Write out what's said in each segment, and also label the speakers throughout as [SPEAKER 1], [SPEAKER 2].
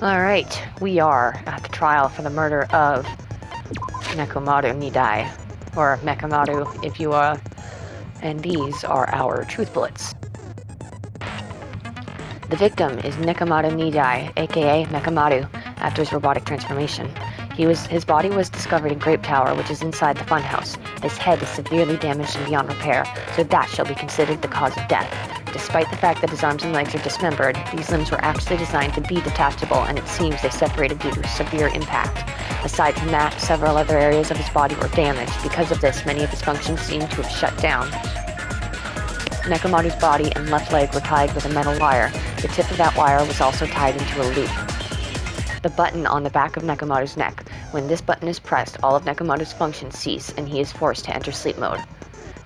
[SPEAKER 1] Alright, we are at the trial for the murder of Nekomaru Nidai, or Mekamaru if you are, and these are our truth bullets. The victim is Nekomaru Nidai, aka Mekamaru, after his robotic transformation. His body was discovered in Grape Tower, which is inside the funhouse. His head is severely damaged and beyond repair, so that shall be considered the cause of death. Despite the fact that his arms and legs are dismembered, these limbs were actually designed to be detachable, and it seems they separated due to severe impact. Aside from that, several other areas of his body were damaged. Because of this, many of his functions seem to have shut down. Nekomaru's body and left leg were tied with a metal wire. The tip of that wire was also tied into a loop. The button on the back of Nekomaru's neck. When this button is pressed, all of Nekomaru's functions cease, and he is forced to enter sleep mode.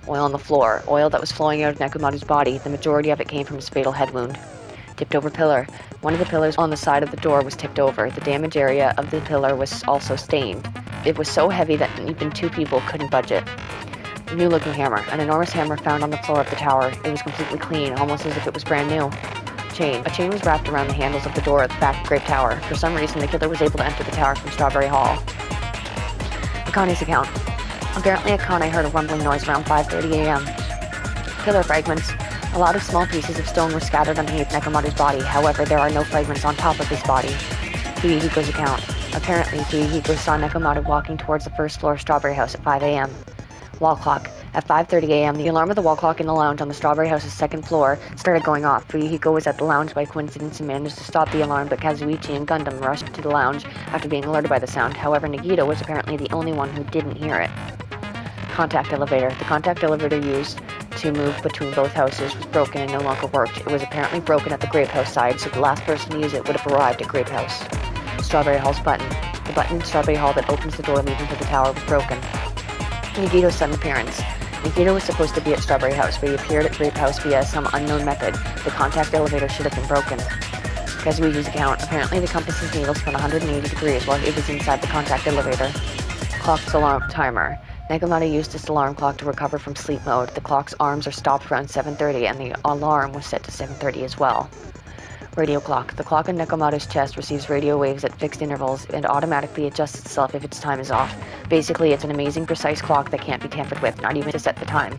[SPEAKER 1] Oil on the floor. Oil that was flowing out of Nekomaru's body. The majority of it came from his fatal head wound. Tipped over pillar. One of the pillars on the side of the door was tipped over. The damaged area of the pillar was also stained. It was so heavy that even two people couldn't budge it. New looking hammer. An enormous hammer found on the floor of the tower. It was completely clean, almost as if it was brand new. Chain. A chain was wrapped around the handles of the door at the back of Grape Tower. For some reason, the killer was able to enter the tower from Strawberry Hall. Akane's account. Apparently, Akane heard a rumbling noise around 5:30 a.m. Killer fragments. A lot of small pieces of stone were scattered underneath Nekomaru's body. However, there are no fragments on top of his body. Fuyuhiko's account. Apparently, Fuyuhiko saw Nekomaru walking towards the first floor of Strawberry House at 5 a.m. Wall clock. At 5:30 a.m., the alarm of the wall clock in the lounge on the Strawberry House's second floor started going off. Fuyuhiko was at the lounge by coincidence and managed to stop the alarm, but Kazuichi and Gundam rushed to the lounge after being alerted by the sound. However, Nagito was apparently the only one who didn't hear it. Contact elevator. The contact elevator used to move between both houses was broken and no longer worked. It was apparently broken at the Grape House side, so the last person to use it would have arrived at Grape House. Strawberry Hall's button. The button in Strawberry Hall that opens the door leading to the tower was broken. Nagito's sudden appearance. Nagito was supposed to be at Strawberry House, but he appeared at Grape House via some unknown method. The contact elevator should have been broken. Kazuichi's account. Apparently the compass's needle spun 180 degrees while it was inside the contact elevator. Clock's alarm timer. Nekomaru used this alarm clock to recover from sleep mode. The clock's arms are stopped around 7:30, and the alarm was set to 7:30 as well. Radio clock. The clock on Nekomaru's chest receives radio waves at fixed intervals and automatically adjusts itself if its time is off. Basically, it's an amazing precise clock that can't be tampered with, not even to set the time.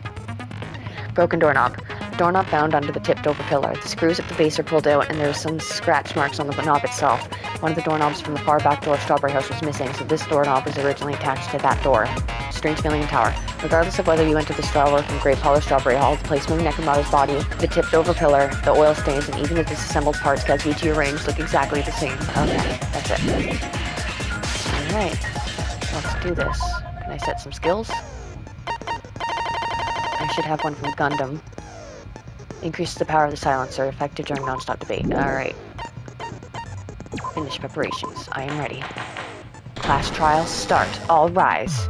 [SPEAKER 1] Broken doorknob. The doorknob found under the tipped-over pillar. The screws at the base are pulled out, and there are some scratch marks on the knob itself. One of the doorknobs from the far back door of Strawberry House was missing, so this doorknob was originally attached to that door. Strange feeling in tower. Regardless of whether you enter the tower from Grape Hall or Strawberry Hall, the placement of Nekomaru's body, the tipped-over pillar, the oil stains, and even the disassembled parts Kazuichi arranged look exactly the same. Okay, that's it. Alright, let's do this. Can I set some skills? I should have one from Gundam. Increases the power of the silencer, effective during non-stop debate. Alright. Finish preparations. I am ready. Class trial start. All rise.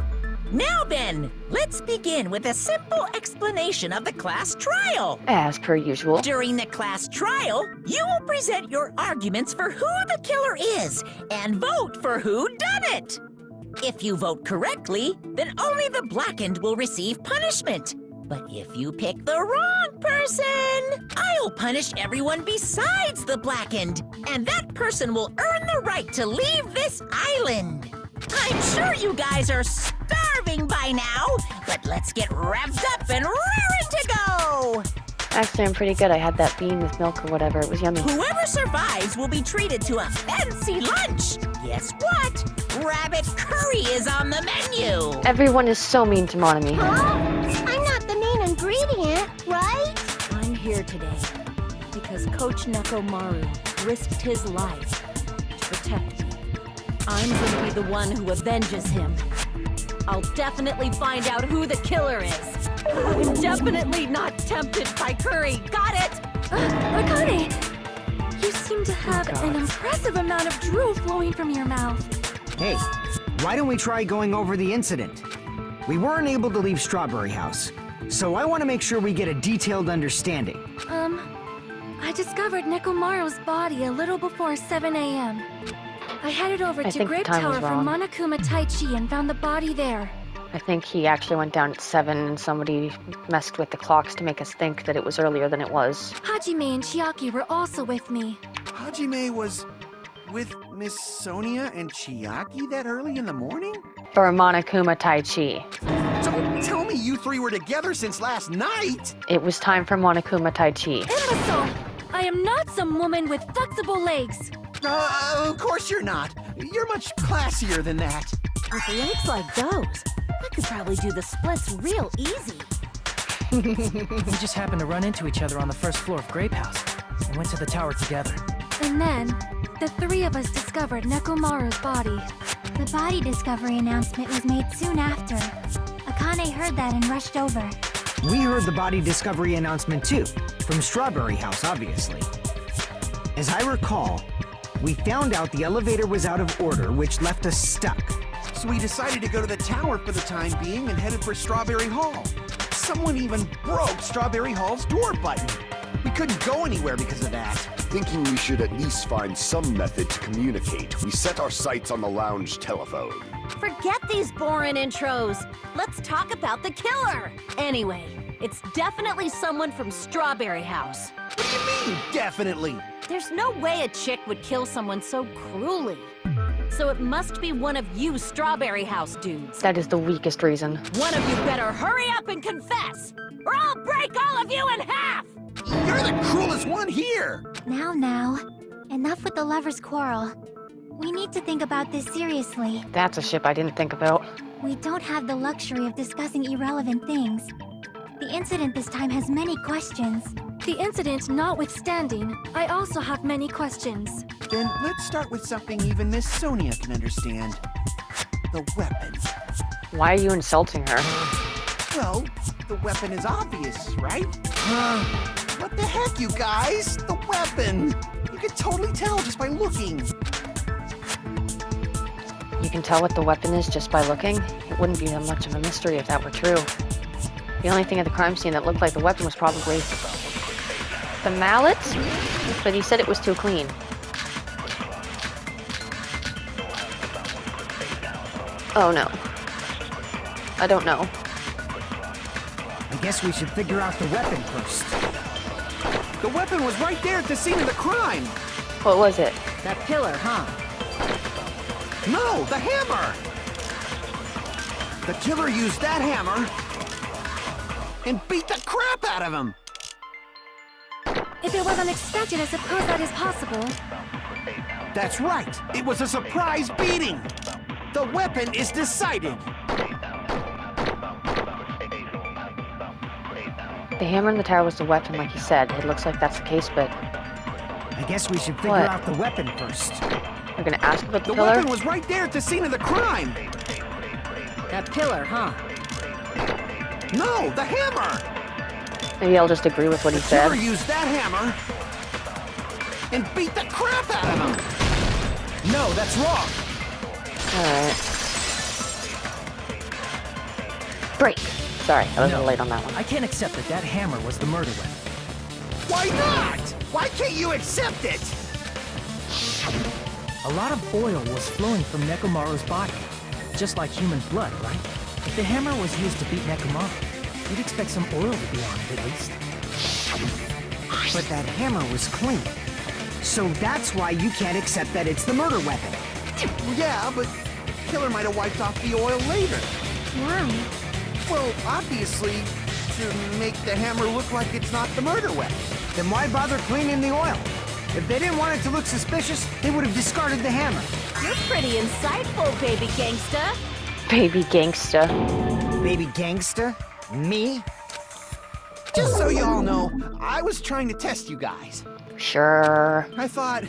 [SPEAKER 2] Now then, let's begin with a simple explanation of the class trial.
[SPEAKER 1] As per usual.
[SPEAKER 2] During the class trial, you will present your arguments for who the killer is and vote for who done it. If you vote correctly, then only the blackened will receive punishment. But if you pick the wrong person, I'll punish everyone besides the blackened, and that person will earn the right to leave this island. I'm sure you guys are starving by now, but let's get revved up and raring to go!
[SPEAKER 1] Actually, I'm pretty good. I had that bean with milk or whatever. It was yummy.
[SPEAKER 2] Whoever survives will be treated to a fancy lunch. Guess what? Rabbit curry is on the menu.
[SPEAKER 1] Everyone is so mean to Monami.
[SPEAKER 3] I'm not the main ingredient, right?
[SPEAKER 4] I'm here today because Coach Nekomaru risked his life to protect me. I'm gonna be the one who avenges him. I'll definitely find out who the killer is. I'm definitely not tempted by curry. Got it?
[SPEAKER 3] Akane! You seem to have an impressive amount of drool flowing from your mouth.
[SPEAKER 5] Hey, why don't we try going over the incident? We weren't able to leave Strawberry House, so I want to make sure we get a detailed understanding.
[SPEAKER 3] I discovered Nekomaru's body a little before 7 a.m. I headed over to
[SPEAKER 1] think the
[SPEAKER 3] Grape
[SPEAKER 1] time
[SPEAKER 3] Tower
[SPEAKER 1] was
[SPEAKER 3] from
[SPEAKER 1] wrong.
[SPEAKER 3] Monokuma Taichi and found the body there.
[SPEAKER 1] I think he actually went down at 7 and somebody messed with the clocks to make us think that it was earlier than it was.
[SPEAKER 3] Hajime and Chiaki were also with me.
[SPEAKER 6] Hajime was... with Miss Sonia and Chiaki that early in the morning?
[SPEAKER 1] For Monokuma Tai Chi.
[SPEAKER 6] Don't tell me you three were together since last night!
[SPEAKER 1] It was time for Monokuma Tai Chi.
[SPEAKER 3] Imbecile! I am not some woman with flexible legs.
[SPEAKER 6] Of course you're not. You're much classier than that.
[SPEAKER 4] With legs like those, I could probably do the splits real easy.
[SPEAKER 7] We just happened to run into each other on the first floor of Grape House and went to the tower together.
[SPEAKER 3] And then, the three of us discovered Nekomaru's body.
[SPEAKER 8] The body discovery announcement was made soon after. Akane heard that and rushed over.
[SPEAKER 5] We heard the body discovery announcement too, from Strawberry House, obviously. As I recall, we found out the elevator was out of order, which left us stuck.
[SPEAKER 6] So we decided to go to the tower for the time being and headed for Strawberry Hall. Someone even broke Strawberry Hall's door button. We couldn't go anywhere because of that.
[SPEAKER 9] Thinking we should at least find some method to communicate, we set our sights on the lounge telephone.
[SPEAKER 4] Forget these boring intros. Let's talk about the killer. Anyway, it's definitely someone from Strawberry House.
[SPEAKER 6] What do you mean, definitely?
[SPEAKER 4] There's no way a chick would kill someone so cruelly. So it must be one of you Strawberry House dudes.
[SPEAKER 1] That is the weakest reason.
[SPEAKER 4] One of you better hurry up and confess, or I'll break all of you in half!
[SPEAKER 6] You're the cruelest one here!
[SPEAKER 8] Now. Enough with the lovers' quarrel. We need to think about this seriously.
[SPEAKER 1] That's a ship I didn't think about.
[SPEAKER 8] We don't have the luxury of discussing irrelevant things. The incident this time has many questions.
[SPEAKER 3] The incident notwithstanding, I also have many questions.
[SPEAKER 6] Then let's start with something even Miss Sonia can understand. The weapon.
[SPEAKER 1] Why are you insulting her?
[SPEAKER 6] Well, the weapon is obvious, right? What the heck, you guys? The weapon! You can totally tell just by looking.
[SPEAKER 1] You can tell what the weapon is just by looking? It wouldn't be that much of a mystery if that were true. The only thing at the crime scene that looked like the weapon was probably the mallet, but he said it was too clean. Oh no. I don't know.
[SPEAKER 5] I guess we should figure out the weapon first.
[SPEAKER 6] The weapon was right there at the scene of the crime!
[SPEAKER 1] What was it?
[SPEAKER 4] That pillar, huh?
[SPEAKER 6] No, the hammer! The killer used that hammer and beat the crap out of him!
[SPEAKER 3] If it was unexpected, I suppose that is possible.
[SPEAKER 6] That's right! It was a surprise beating! The weapon is decided!
[SPEAKER 1] The hammer in the tower was the weapon, like he said. It looks like that's the case, but
[SPEAKER 5] I guess we should figure
[SPEAKER 1] What?
[SPEAKER 5] out the weapon first.
[SPEAKER 1] we're gonna ask about the
[SPEAKER 6] The
[SPEAKER 1] pillar?
[SPEAKER 6] weapon was right there at the scene of the crime!
[SPEAKER 4] That pillar, huh?
[SPEAKER 6] No, the hammer!
[SPEAKER 1] Maybe I'll just agree with what he
[SPEAKER 6] The killer
[SPEAKER 1] said.
[SPEAKER 6] used that hammer and beat the crap out of him! No, that's wrong!
[SPEAKER 1] Alright. Break! Sorry, I was a little late on that one.
[SPEAKER 7] I can't accept that that hammer was the murder weapon.
[SPEAKER 6] Why not? Why can't you accept it?
[SPEAKER 7] A lot of oil was flowing from Nekomaru's body, just like human blood, right? If the hammer was used to beat Nekomaru, you'd expect some oil to be on it at least.
[SPEAKER 5] But that hammer was clean. So that's why you can't accept that it's the murder weapon.
[SPEAKER 6] Yeah, but the killer might have wiped off the oil later.
[SPEAKER 8] Why?
[SPEAKER 6] Well, obviously, to make the hammer look like it's not the murder weapon.
[SPEAKER 5] Then why bother cleaning the oil? If they didn't want it to look suspicious, they would have discarded the hammer.
[SPEAKER 4] You're pretty insightful, baby gangsta.
[SPEAKER 1] Baby gangsta.
[SPEAKER 5] Baby gangsta? Me?
[SPEAKER 6] Just so you all know, I was trying to test you guys.
[SPEAKER 1] Sure.
[SPEAKER 6] I thought,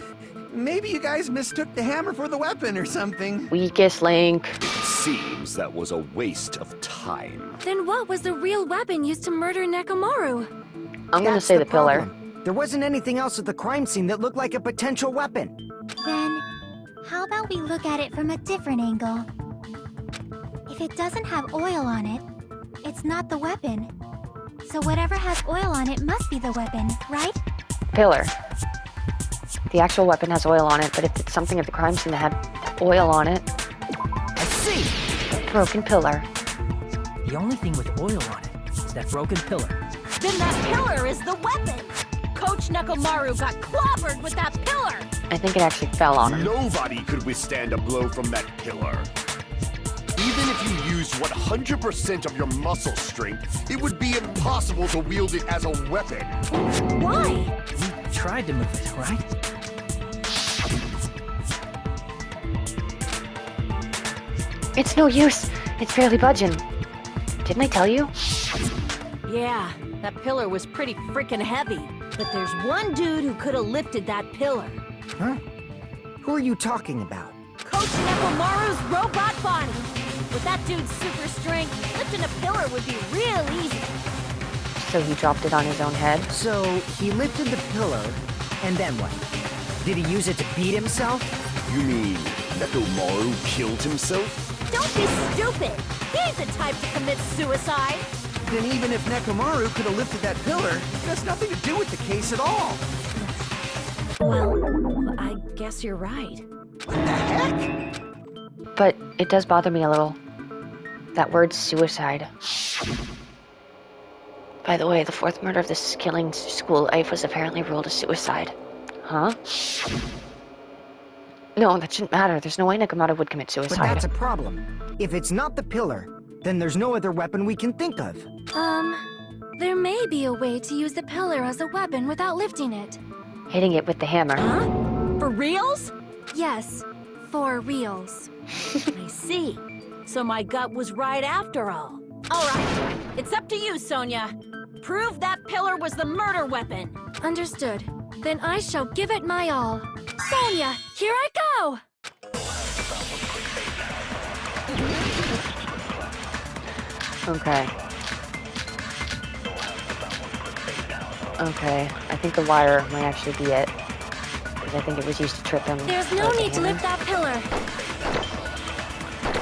[SPEAKER 6] maybe you guys mistook the hammer for the weapon or something.
[SPEAKER 1] Weakest link.
[SPEAKER 9] Seems that was a waste of time.
[SPEAKER 3] Then what was the real weapon used to murder Nekomaru?
[SPEAKER 1] I'm gonna
[SPEAKER 5] That's
[SPEAKER 1] say the pillar.
[SPEAKER 5] problem. There wasn't anything else at the crime scene that looked like a potential weapon.
[SPEAKER 8] Then, how about we look at it from a different angle? If it doesn't have oil on it, it's not the weapon. So whatever has oil on it must be the weapon, right?
[SPEAKER 1] Pillar. The actual weapon has oil on it, but if it's something at the crime scene that had oil on it,
[SPEAKER 5] I see!
[SPEAKER 1] the broken pillar.
[SPEAKER 7] The only thing with oil on it is that broken pillar.
[SPEAKER 4] Then that pillar is the weapon! Coach Nekomaru got clobbered with that pillar!
[SPEAKER 1] I think it actually fell on him.
[SPEAKER 9] Nobody could withstand a blow from that pillar. Even if you used 100% of your muscle strength, it would be impossible to wield it as a weapon.
[SPEAKER 4] Why?
[SPEAKER 7] You tried to move it, right?
[SPEAKER 1] It's no use. It's barely budging. Didn't I tell you?
[SPEAKER 4] Yeah, that pillar was pretty freaking heavy. But there's one dude who could have lifted that pillar.
[SPEAKER 5] Huh? Who are you talking about?
[SPEAKER 4] Coach Nekomaru's robot body. With that dude's super strength, lifting a pillar would be real easy.
[SPEAKER 1] So he dropped it on his own head?
[SPEAKER 5] So, he lifted the pillar, and then what? Did he use it to beat himself?
[SPEAKER 9] You mean Nekomaru killed himself?
[SPEAKER 4] Don't be stupid! He's the type to commit suicide!
[SPEAKER 6] Then even if Nekomaru could have lifted that pillar, it has nothing to do with the case at all.
[SPEAKER 4] Well, I guess you're right.
[SPEAKER 6] What the heck?
[SPEAKER 1] But it does bother me a little. That word suicide. By the way, the fourth murder of this killing school life was apparently ruled a suicide. Huh? No, that shouldn't matter. There's no way Nekomaru would commit
[SPEAKER 5] But
[SPEAKER 1] suicide.
[SPEAKER 5] that's a problem. If it's not the pillar, then there's no other weapon we can think of.
[SPEAKER 3] There may be a way to use the pillar as a weapon without lifting it.
[SPEAKER 1] Hitting it with the hammer.
[SPEAKER 4] Huh? For reals?
[SPEAKER 3] Yes, for reals.
[SPEAKER 4] I see. So my gut was right after all. Alright, it's up to you, Sonia. Prove that pillar was the murder weapon.
[SPEAKER 3] Understood. Then I shall give it my all. Sonia, here I go!
[SPEAKER 1] Okay. Okay, I think the wire might actually be it. Because I think it was used to trip him.
[SPEAKER 3] There's no need to lift that pillar.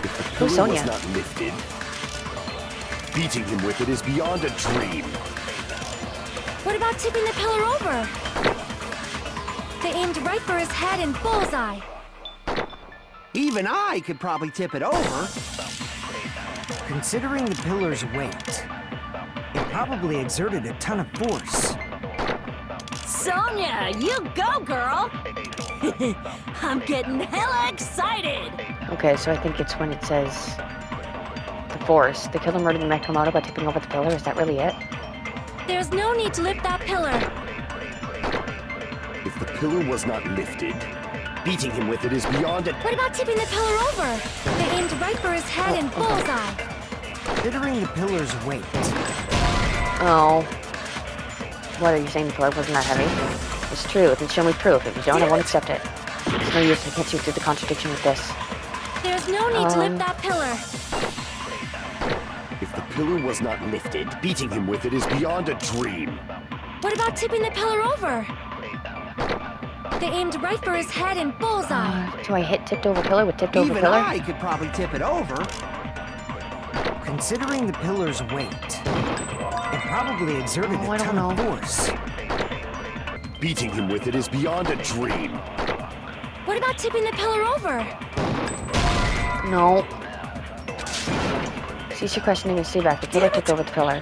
[SPEAKER 9] If the
[SPEAKER 1] Who's
[SPEAKER 9] pillar
[SPEAKER 1] Sonia?
[SPEAKER 9] was not lifted, beating him with it is beyond a dream.
[SPEAKER 3] What about tipping the pillar over? They aimed right for his head and bullseye.
[SPEAKER 6] Even I could probably tip it over.
[SPEAKER 5] Considering the pillar's weight, it probably exerted a ton of force.
[SPEAKER 4] Sonia, you go, girl! I'm getting hella excited!
[SPEAKER 1] Okay, so I think it's when it says the force. The killer murdered Nekomaru by tipping over the pillar. Is that really it?
[SPEAKER 3] There's no need to lift that pillar.
[SPEAKER 9] If the pillar was not lifted, beating him with it is beyond a...
[SPEAKER 3] What about tipping the pillar over? They aimed right for his head and bullseye.
[SPEAKER 5] Considering the pillar's weight,
[SPEAKER 1] Oh. What are you saying? The pillar wasn't that heavy? It's true. Then show me proof. If you don't, I won't accept it. There's no use. I can't see through the contradiction with this.
[SPEAKER 3] There's no need to lift that pillar.
[SPEAKER 9] If the pillar was not lifted, beating him with it is beyond a dream.
[SPEAKER 3] What about tipping the pillar over? They aimed right for his head and bullseye.
[SPEAKER 1] Do I hit tipped over pillar with tipped over
[SPEAKER 6] Even
[SPEAKER 1] pillar?
[SPEAKER 6] I could probably tip it over.
[SPEAKER 5] considering the pillar's weight, it probably exerted
[SPEAKER 1] Oh, I
[SPEAKER 5] a
[SPEAKER 1] don't
[SPEAKER 5] ton of
[SPEAKER 1] know.
[SPEAKER 5] force.
[SPEAKER 9] Beating him with it is beyond a dream.
[SPEAKER 3] What about tipping the pillar over?
[SPEAKER 1] No. Cease your questioning and stay back. The killer tipped over the pillar.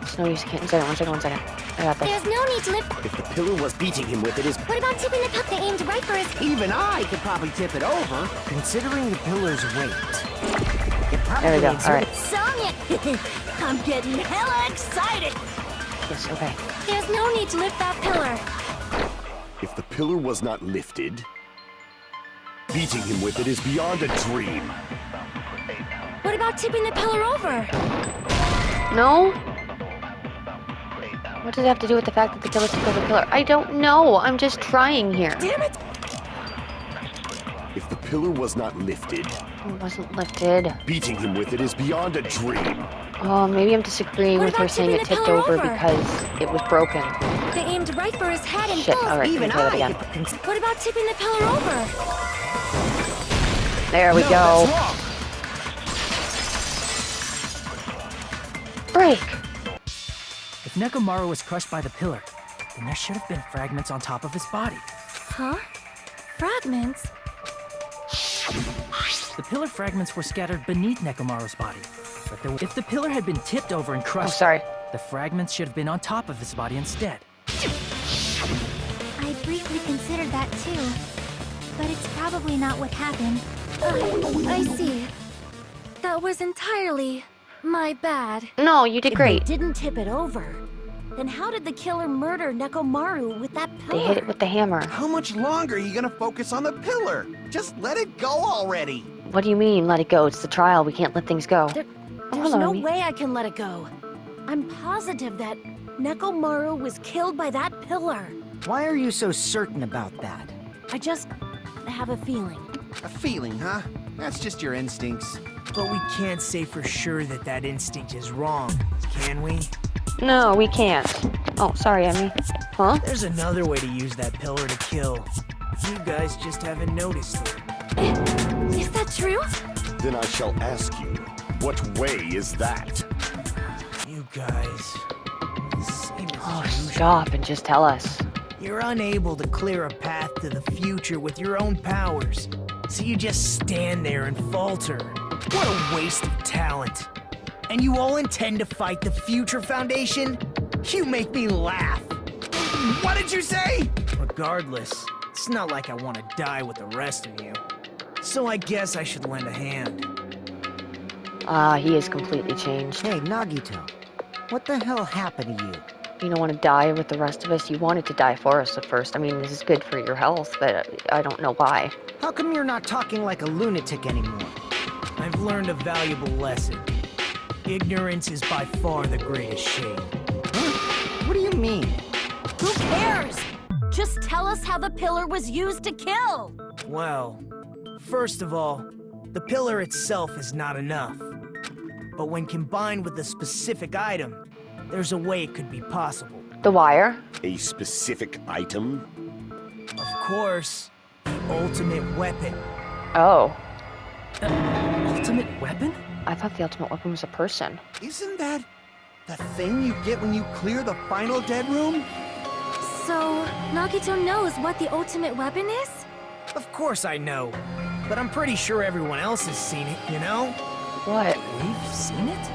[SPEAKER 1] It's no use. One second. I got this.
[SPEAKER 3] There's no need to lift.
[SPEAKER 9] If the pillar was beating him with it is...
[SPEAKER 3] What about tipping the pillar? They aimed right for his.
[SPEAKER 6] Even I could probably tip it over.
[SPEAKER 5] Considering the pillar's weight, it
[SPEAKER 1] There
[SPEAKER 5] probably
[SPEAKER 1] we go.
[SPEAKER 5] exerted...
[SPEAKER 1] Alright.
[SPEAKER 4] Sonia! I'm getting hella excited!
[SPEAKER 1] Yes, okay.
[SPEAKER 3] There's no need to lift that pillar.
[SPEAKER 9] If the pillar was not lifted, beating him with it is beyond a dream.
[SPEAKER 3] What about tipping the pillar over?
[SPEAKER 1] No? What does it have to do with the fact that the killer took over the pillar? I don't know. I'm just trying here.
[SPEAKER 4] Damn it!
[SPEAKER 9] If the pillar was not lifted,
[SPEAKER 1] It wasn't lifted.
[SPEAKER 9] beating him with it is beyond a dream.
[SPEAKER 1] Oh, maybe I'm disagreeing
[SPEAKER 3] What
[SPEAKER 1] with her
[SPEAKER 3] about
[SPEAKER 1] saying
[SPEAKER 3] tipping
[SPEAKER 1] it
[SPEAKER 3] the
[SPEAKER 1] tipped
[SPEAKER 3] pillar
[SPEAKER 1] over
[SPEAKER 3] over?
[SPEAKER 1] because it was broken.
[SPEAKER 3] They aimed right for his head and
[SPEAKER 1] Shit,
[SPEAKER 3] bullseye.
[SPEAKER 1] alright, let me
[SPEAKER 6] Even
[SPEAKER 1] try that
[SPEAKER 6] I
[SPEAKER 1] again.
[SPEAKER 6] could...
[SPEAKER 3] What about tipping the pillar over?
[SPEAKER 1] There we
[SPEAKER 6] No,
[SPEAKER 1] go.
[SPEAKER 6] that's wrong.
[SPEAKER 1] Break!
[SPEAKER 7] If Nekomaru was crushed by the pillar, then there should have been fragments on top of his body.
[SPEAKER 3] Huh? Fragments?
[SPEAKER 7] The pillar fragments were scattered beneath Nekomaru's body. But if the pillar had been tipped over and
[SPEAKER 1] Oh,
[SPEAKER 7] crushed,
[SPEAKER 1] sorry.
[SPEAKER 7] the fragments should have been on top of his body instead.
[SPEAKER 8] I briefly considered considered that too. But it's probably not what happened.
[SPEAKER 3] I see. That was entirely my bad.
[SPEAKER 1] No, you did
[SPEAKER 4] If
[SPEAKER 1] great.
[SPEAKER 4] they didn't tip it over, then how did the killer murder Nekomaru with that pillar?
[SPEAKER 1] They hit it with the hammer.
[SPEAKER 6] How much longer are you gonna focus on the pillar? Just let it go already.
[SPEAKER 1] What do you mean, let it go? It's the trial. We can't let things go.
[SPEAKER 4] There's
[SPEAKER 1] hello,
[SPEAKER 4] no
[SPEAKER 1] Amy.
[SPEAKER 4] way I can let it go. I'm positive that Nekomaru was killed by that pillar.
[SPEAKER 5] Why are you so certain about that?
[SPEAKER 4] I just have a feeling.
[SPEAKER 6] A feeling, huh? That's just your instincts.
[SPEAKER 7] But we can't say for sure that that instinct is wrong, can we?
[SPEAKER 1] No, we can't. Oh, sorry, Emmy. Huh?
[SPEAKER 7] There's another way to use that pillar to kill. You guys just haven't noticed it.
[SPEAKER 3] Is that true?
[SPEAKER 9] Then I shall ask you, what way is that?
[SPEAKER 7] You guys... same as
[SPEAKER 1] Oh,
[SPEAKER 7] usual.
[SPEAKER 1] stop and just tell us.
[SPEAKER 7] You're unable to clear a path to the future with your own powers, so you just stand there and falter. What a waste of talent. And you all intend to fight the Future Foundation? You make me laugh.
[SPEAKER 6] What did you say?
[SPEAKER 7] Regardless, it's not like I want to die with the rest of you. So I guess I should lend a hand.
[SPEAKER 1] He is completely changed.
[SPEAKER 5] Hey, Nagito. What the hell happened to you?
[SPEAKER 1] You don't want to die with the rest of us. You wanted to die for us at first. I mean, this is good for your health, but I don't know why.
[SPEAKER 5] How come you're not talking like a lunatic anymore?
[SPEAKER 7] I've learned a valuable lesson. Ignorance is by far the greatest shame.
[SPEAKER 5] Huh? What do you mean?
[SPEAKER 4] Who cares? Just tell us how the pillar was used to kill.
[SPEAKER 7] Well, first of all, the pillar itself is not enough. But when combined with a specific item, there's a way it could be possible.
[SPEAKER 1] The wire?
[SPEAKER 9] A specific item?
[SPEAKER 7] Of course, the ultimate weapon.
[SPEAKER 1] Oh.
[SPEAKER 7] Ultimate weapon?
[SPEAKER 1] I thought the ultimate weapon was a person.
[SPEAKER 6] Isn't that the thing you get when you clear the final dead room?
[SPEAKER 3] So, Nagito knows what the ultimate weapon is?
[SPEAKER 7] Of course I know. But I'm pretty sure everyone else has seen it, you know?
[SPEAKER 1] What?
[SPEAKER 7] We've seen it?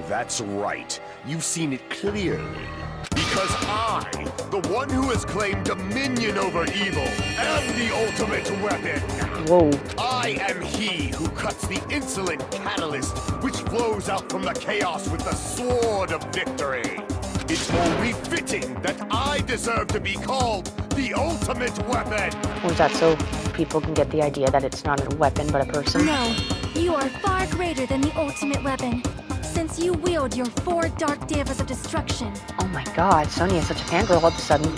[SPEAKER 9] That's right. You've seen it clearly. Because I, the one who has claimed dominion over evil, am the ultimate weapon.
[SPEAKER 1] Whoa.
[SPEAKER 9] I am he who cuts the insolent catalyst which flows out from the chaos with the sword of victory. It's only fitting that I deserve to be called the ultimate weapon.
[SPEAKER 1] Was that so people can get the idea that it's not a weapon but a person?
[SPEAKER 3] No, you are far greater than the ultimate weapon, since you wield your 4 dark devas of destruction.
[SPEAKER 1] Oh my god, Sonya is such a fangirl all of a sudden.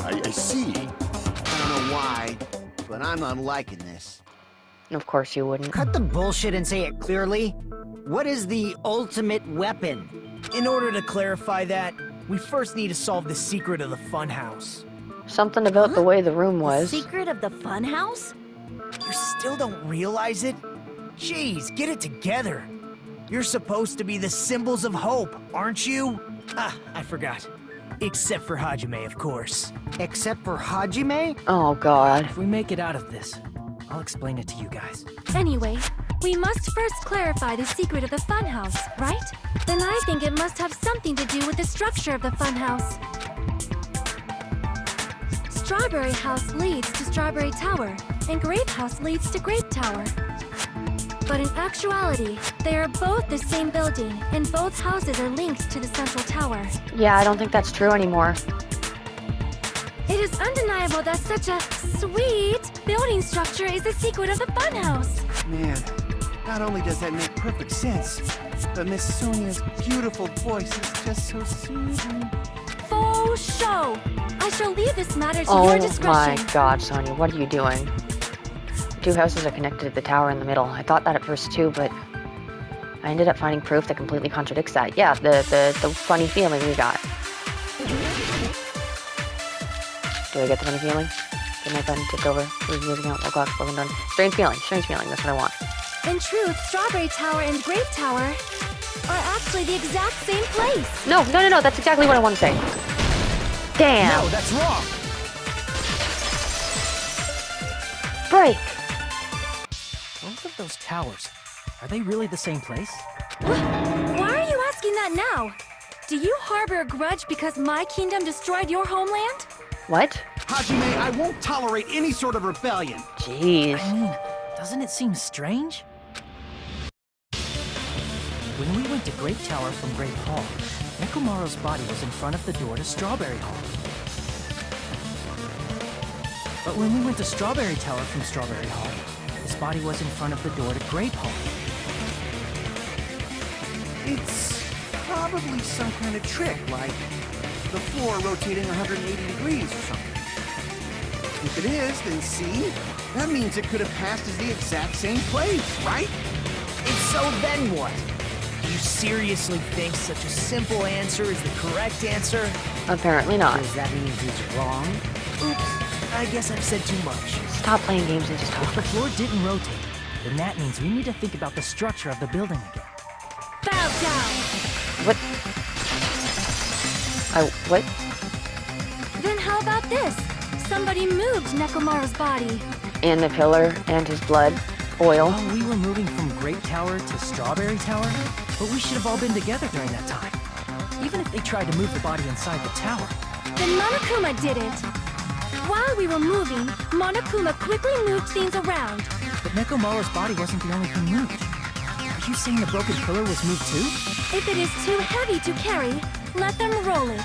[SPEAKER 9] I see.
[SPEAKER 6] I don't know why, but I'm not liking this.
[SPEAKER 1] Of course you wouldn't.
[SPEAKER 5] Cut the bullshit and say it clearly. What is the ultimate weapon?
[SPEAKER 7] In order to clarify that, we first need to solve the secret of the funhouse.
[SPEAKER 1] Something about the way the room was.
[SPEAKER 4] Secret of the funhouse?
[SPEAKER 7] You still don't realize it? Jeez, get it together. You're supposed to be the symbols of hope, aren't you? Ah, I forgot. Except for Hajime, of course.
[SPEAKER 5] Except for Hajime?
[SPEAKER 1] Oh god.
[SPEAKER 7] If we make it out of this, I'll explain it to you guys.
[SPEAKER 3] Anyway, we must first clarify the secret of the funhouse, right? Then I think it must have something to do with the structure of the funhouse. Strawberry House leads to Strawberry Tower, and Grape House leads to Grape Tower. But in actuality, they are both the same building, and both houses are linked to the central tower.
[SPEAKER 1] Yeah, I don't think that's true anymore.
[SPEAKER 3] It is undeniable that such a sweet building structure is the secret of the funhouse.
[SPEAKER 6] Man, not only does that make perfect sense, but Miss Sonia's beautiful voice is just so soothing.
[SPEAKER 3] Faux show! I shall leave this matter to your
[SPEAKER 1] Oh
[SPEAKER 3] discretion.
[SPEAKER 1] my god, Sonya, what are you doing? The 2 houses are connected to the tower in the middle. I thought that at first too, but I ended up finding proof that completely contradicts that. Yeah, the funny feeling we got. Do I get the funny feeling? Did my friend take over? 3 years ago. Oh god, well done. Strange feeling, that's what I want.
[SPEAKER 3] In truth, Strawberry Tower and Grape Tower are actually the exact same place.
[SPEAKER 1] No, that's exactly what I want to say. Damn!
[SPEAKER 7] No, that's wrong!
[SPEAKER 1] Break!
[SPEAKER 7] Both of those towers, are they really the same place?
[SPEAKER 3] Why are you asking that now? Do you harbor a grudge because my kingdom destroyed your homeland?
[SPEAKER 1] What?
[SPEAKER 6] Hajime, I won't tolerate any sort of rebellion.
[SPEAKER 1] Jeez.
[SPEAKER 7] I mean, doesn't it seem strange? When we went to Great Tower from Great Hall, Nekomaru's body was in front of the door to Strawberry Hall. But when we went to Strawberry Tower from Strawberry Hall, his body was in front of the door to Grape Hall.
[SPEAKER 6] It's probably some kind of trick, like the floor rotating 180 degrees or something. If it is, then see? That means it could have passed as the exact same place, right?
[SPEAKER 7] And so then what? Do you seriously think such a simple answer is the correct answer?
[SPEAKER 1] Apparently not.
[SPEAKER 5] Does that mean he's wrong?
[SPEAKER 7] Oops, I guess I've said too much.
[SPEAKER 1] Stop playing games and just
[SPEAKER 7] If the
[SPEAKER 1] talk.
[SPEAKER 7] floor didn't rotate, then that means we need to think about the structure of the building again.
[SPEAKER 3] Bow down!
[SPEAKER 1] What? What?
[SPEAKER 3] Then how about this? Somebody moved Nekomaru's body.
[SPEAKER 1] And the pillar and his blood, oil.
[SPEAKER 7] Oh, we were moving from Grape Tower to Strawberry Tower, but we should have all been together during that time. Even if they tried to move the body inside the tower.
[SPEAKER 3] Then Monokuma did it. While we were moving, Monokuma quickly moved things around.
[SPEAKER 7] But Nekomaru's body wasn't the only thing moved. Are you saying the broken pillar was moved too?
[SPEAKER 3] If it is too heavy to carry, let them roll it.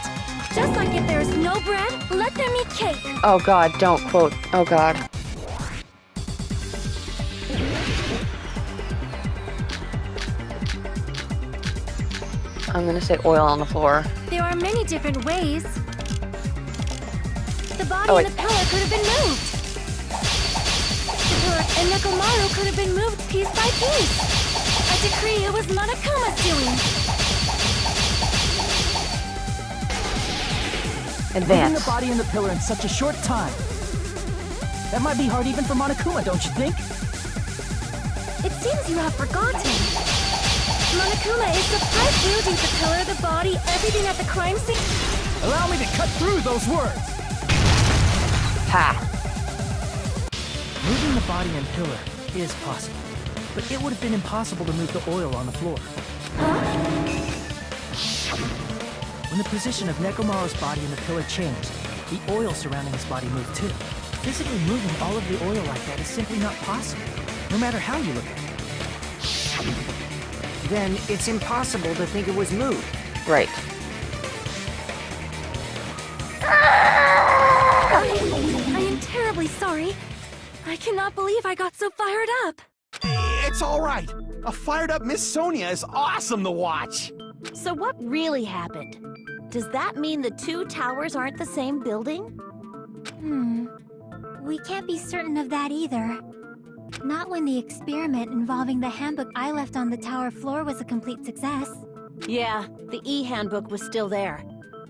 [SPEAKER 3] Just like if there is no bread, let them eat cake.
[SPEAKER 1] Oh god, don't quote. Oh god. I'm gonna say oil on the floor.
[SPEAKER 3] There are many different ways. The body
[SPEAKER 1] Oh,
[SPEAKER 3] and
[SPEAKER 1] wait.
[SPEAKER 3] the pillar could have been moved. The pillar and Nekomaru could have been moved piece by piece. I decree it was Monokuma's doing.
[SPEAKER 7] Moving
[SPEAKER 1] Advance.
[SPEAKER 7] the body and the pillar in such a short time. That might be hard even for Monokuma, don't you think?
[SPEAKER 3] It seems you have forgotten. Monokuma is the pipe wielding the pillar, the body, everything at the crime scene.
[SPEAKER 7] Allow me to cut through those words.
[SPEAKER 1] Ha.
[SPEAKER 7] Moving the body and pillar is possible, but it would have been impossible to move the oil on the floor. When the position of Nekomaru's body and the pillar changed, the oil surrounding his body moved too. Physically moving all of the oil like that is simply not possible, no matter how you look at it.
[SPEAKER 5] Then it's impossible to think it was moved.
[SPEAKER 1] Right.
[SPEAKER 3] I am terribly sorry. I cannot believe I got so fired up.
[SPEAKER 6] It's all right. A fired up Miss Sonia is awesome to watch.
[SPEAKER 4] So what really happened? Does that mean the two towers aren't the same building?
[SPEAKER 8] We can't be certain of that either. Not when the experiment involving the handbook I left on the tower floor was a complete success.
[SPEAKER 4] Yeah, the e-handbook was still there.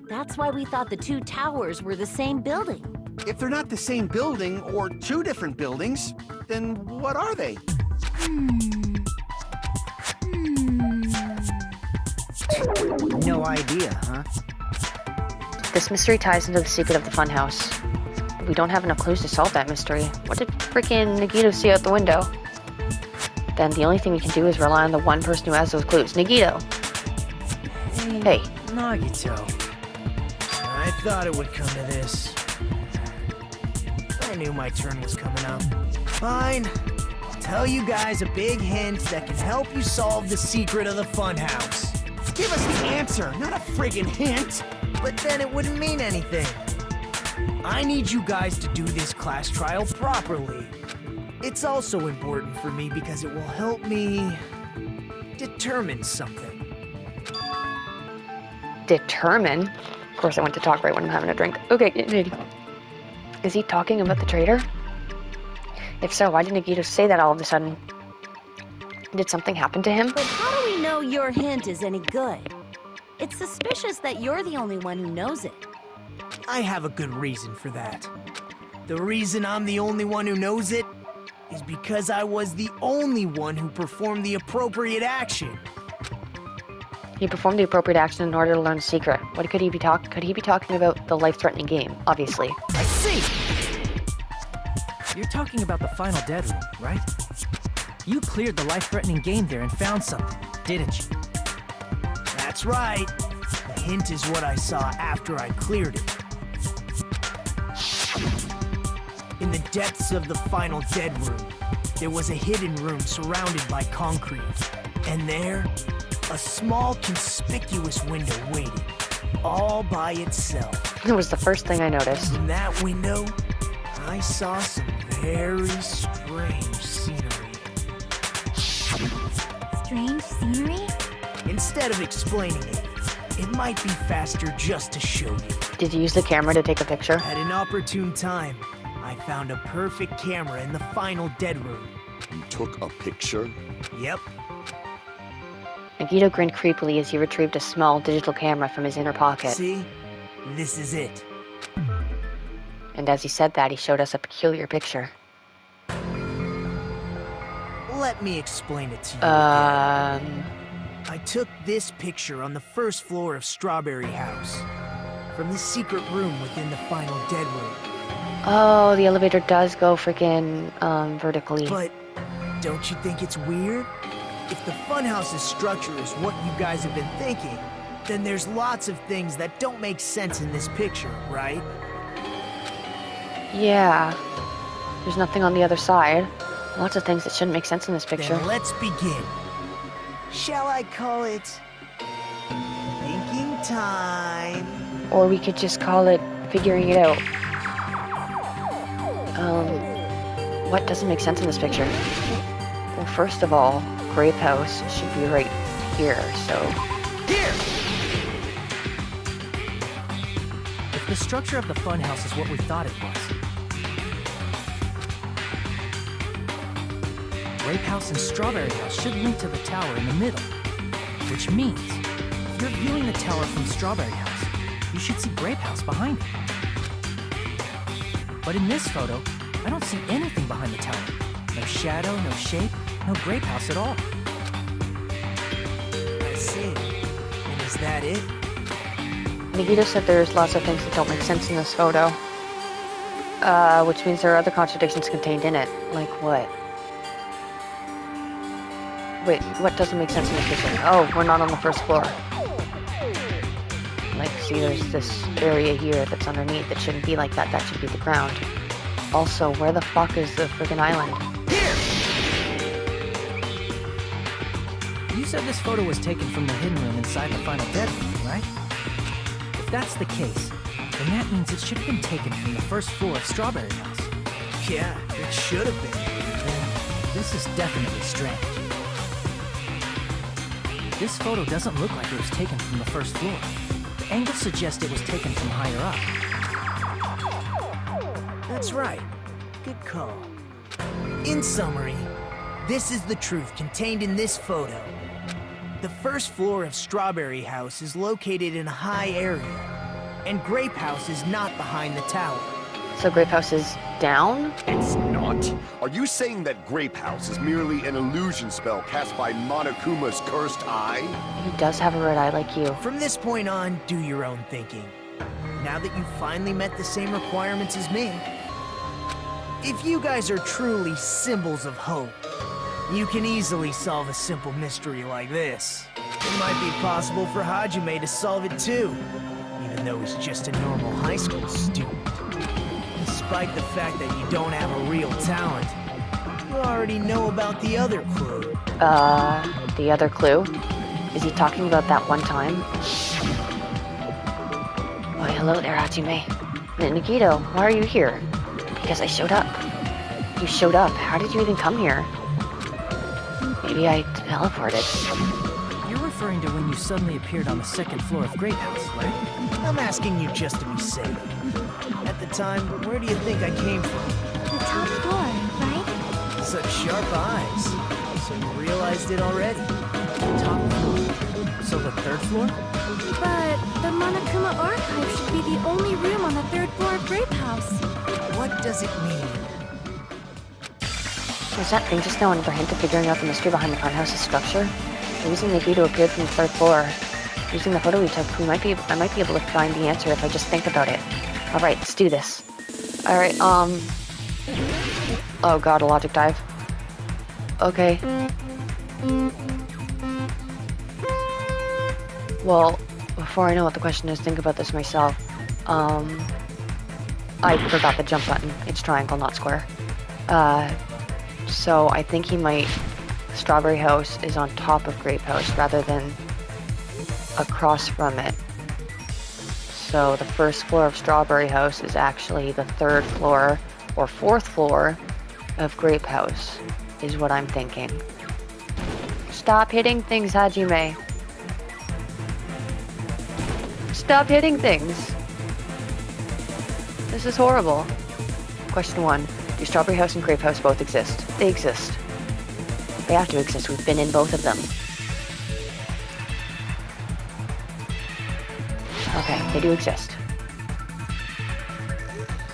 [SPEAKER 4] That's why we thought the two towers were the same building.
[SPEAKER 6] If they're not the same building or two different buildings, then what are they?
[SPEAKER 5] No idea, huh?
[SPEAKER 1] This mystery ties into the secret of the funhouse. We don't have enough clues to solve that mystery. What did frickin' Nagito see out the window? Then the only thing we can do is rely on the one person who has those clues. Nagito! Hey.
[SPEAKER 7] Nagito. I thought it would come to this. I knew my turn was coming up. Fine. I'll tell you guys a big hint that can help you solve the secret of the funhouse.
[SPEAKER 6] Give us the answer, not a friggin' hint.
[SPEAKER 7] But then it wouldn't mean anything. I need you guys to do this class trial properly. It's also important for me because it will help me determine something.
[SPEAKER 1] Determine? Of course I went to talk right when I'm having a drink. Okay, is he talking about the traitor? If so, why did Nagito say that all of a sudden? Did something happen to him?
[SPEAKER 4] But how do we know your hint is any good? It's suspicious that you're the only one who knows it.
[SPEAKER 7] I have a good reason for that. The reason I'm the only one who knows it is because I was the only one who performed the appropriate action.
[SPEAKER 1] He performed the appropriate action in order to learn the secret. What could he be talking? Could he be talking about the life-threatening game? Obviously.
[SPEAKER 7] I see! You're talking about the final dead room, right? You cleared the life-threatening game there and found something, didn't you? That's right. The hint is what I saw after I cleared it. In the depths of the final dead room, there was a hidden room surrounded by concrete. And there, a small, conspicuous window waited, all by itself.
[SPEAKER 1] It was the first thing I noticed.
[SPEAKER 7] From that window, I saw some very strange scenery.
[SPEAKER 8] Strange scenery?
[SPEAKER 7] Instead of explaining it, it might be faster just to show you.
[SPEAKER 1] Did you use the camera to take a picture?
[SPEAKER 7] At an opportune time, I found a perfect camera in the final dead room.
[SPEAKER 9] You took a picture?
[SPEAKER 7] Yep,
[SPEAKER 1] Nagito grinned creepily as he retrieved a small digital camera from his inner pocket.
[SPEAKER 7] see? This is it.
[SPEAKER 1] And as he said that, he showed us a peculiar picture.
[SPEAKER 7] Let me explain it to you again. I took this picture on the first floor of Strawberry House, from the secret room within the final dead room.
[SPEAKER 1] Oh, the elevator does go freaking vertically.
[SPEAKER 7] But don't you think it's weird? If the funhouse's structure is what you guys have been thinking, then there's lots of things that don't make sense in this picture, right?
[SPEAKER 1] Yeah. There's nothing on the other side. Lots of things that shouldn't make sense in this picture.
[SPEAKER 7] Then let's begin. Shall I call it thinking time?
[SPEAKER 1] Or we could just call it figuring it out. What doesn't make sense in this picture? Well, first of all, Grape House should be right here, so...
[SPEAKER 7] Here!
[SPEAKER 10] If the structure of the funhouse is what we thought it was, Grape House and Strawberry House should link to the tower in the middle. Which means, if you're viewing the tower from Strawberry House, you should see Grape House behind it. But in this photo, I don't see anything behind the tower. No shadow, no shape, no Grape House at all.
[SPEAKER 7] I see. And is that it?
[SPEAKER 1] Nagito said there's lots of things that don't make sense in this photo. Which means there are other contradictions contained in it. Like what? Wait, what doesn't make sense in this picture? Oh, we're not on the first floor. Like, see, there's this area here that's underneath. It shouldn't be like that. That should be the ground. Also, where the fuck is the friggin' island?
[SPEAKER 10] You said this photo was taken from the hidden room inside the final dead room, right? If that's the case, then that means it should have been taken from the first floor of Strawberry House.
[SPEAKER 7] Yeah, it should have been.
[SPEAKER 10] Then, this is definitely strange. This photo doesn't look like it was taken from the first floor. The angles suggest it was taken from higher up.
[SPEAKER 7] That's right. Good call. In summary, this is the truth contained in this photo. The first floor of Strawberry House is located in a high area, and Grape House is not behind the tower.
[SPEAKER 1] So Grape House is down?
[SPEAKER 9] It's not. Are you saying that Grape House is merely an illusion spell cast by Monokuma's cursed eye?
[SPEAKER 1] He does have a red eye like you.
[SPEAKER 7] From this point on, do your own thinking. Now that you've finally met the same requirements as me, if you guys are truly symbols of hope, you can easily solve a simple mystery like this. It might be possible for Hajime to solve it too, even though he's just a normal high school student. Despite the fact that you don't have a real talent, you already know about the other clue.
[SPEAKER 1] The other clue? Is he talking about that one time? Why, hello there, Hajime. Nagito, why are you here? Because I showed up. You showed up. How did you even come here? Maybe I teleported.
[SPEAKER 10] You're referring to when you suddenly appeared on the second floor of Grape House, right?
[SPEAKER 7] I'm asking you just to be safe. At the time, where do you think I came from?
[SPEAKER 8] The top floor, right?
[SPEAKER 7] Such sharp eyes. So you realized it already.
[SPEAKER 10] Top floor. So the third floor?
[SPEAKER 3] But the Monokuma archive should be the only room on the third floor of Grape House.
[SPEAKER 7] What does it mean?
[SPEAKER 1] Was that thing just now another hint of figuring out the mystery behind the funhouse's structure? The reason Nagito appeared from the third floor. Using the photo we took, I might be able to find the answer if I just think about it. Alright, let's do this. Alright, oh god, a logic dive. Okay. Well, before I know what the question is, think about this myself. I forgot the jump button. It's triangle, not square. So I think he might... Strawberry House is on top of Grape House rather than across from it. So the first floor of Strawberry House is actually the third floor or fourth floor of Grape House, is what I'm thinking. Stop hitting things, Hajime. Stop hitting things. This is horrible. Question 1. Do Strawberry House and Grape House both exist? They exist. They have to exist. We've been in both of them. Okay, they do exist.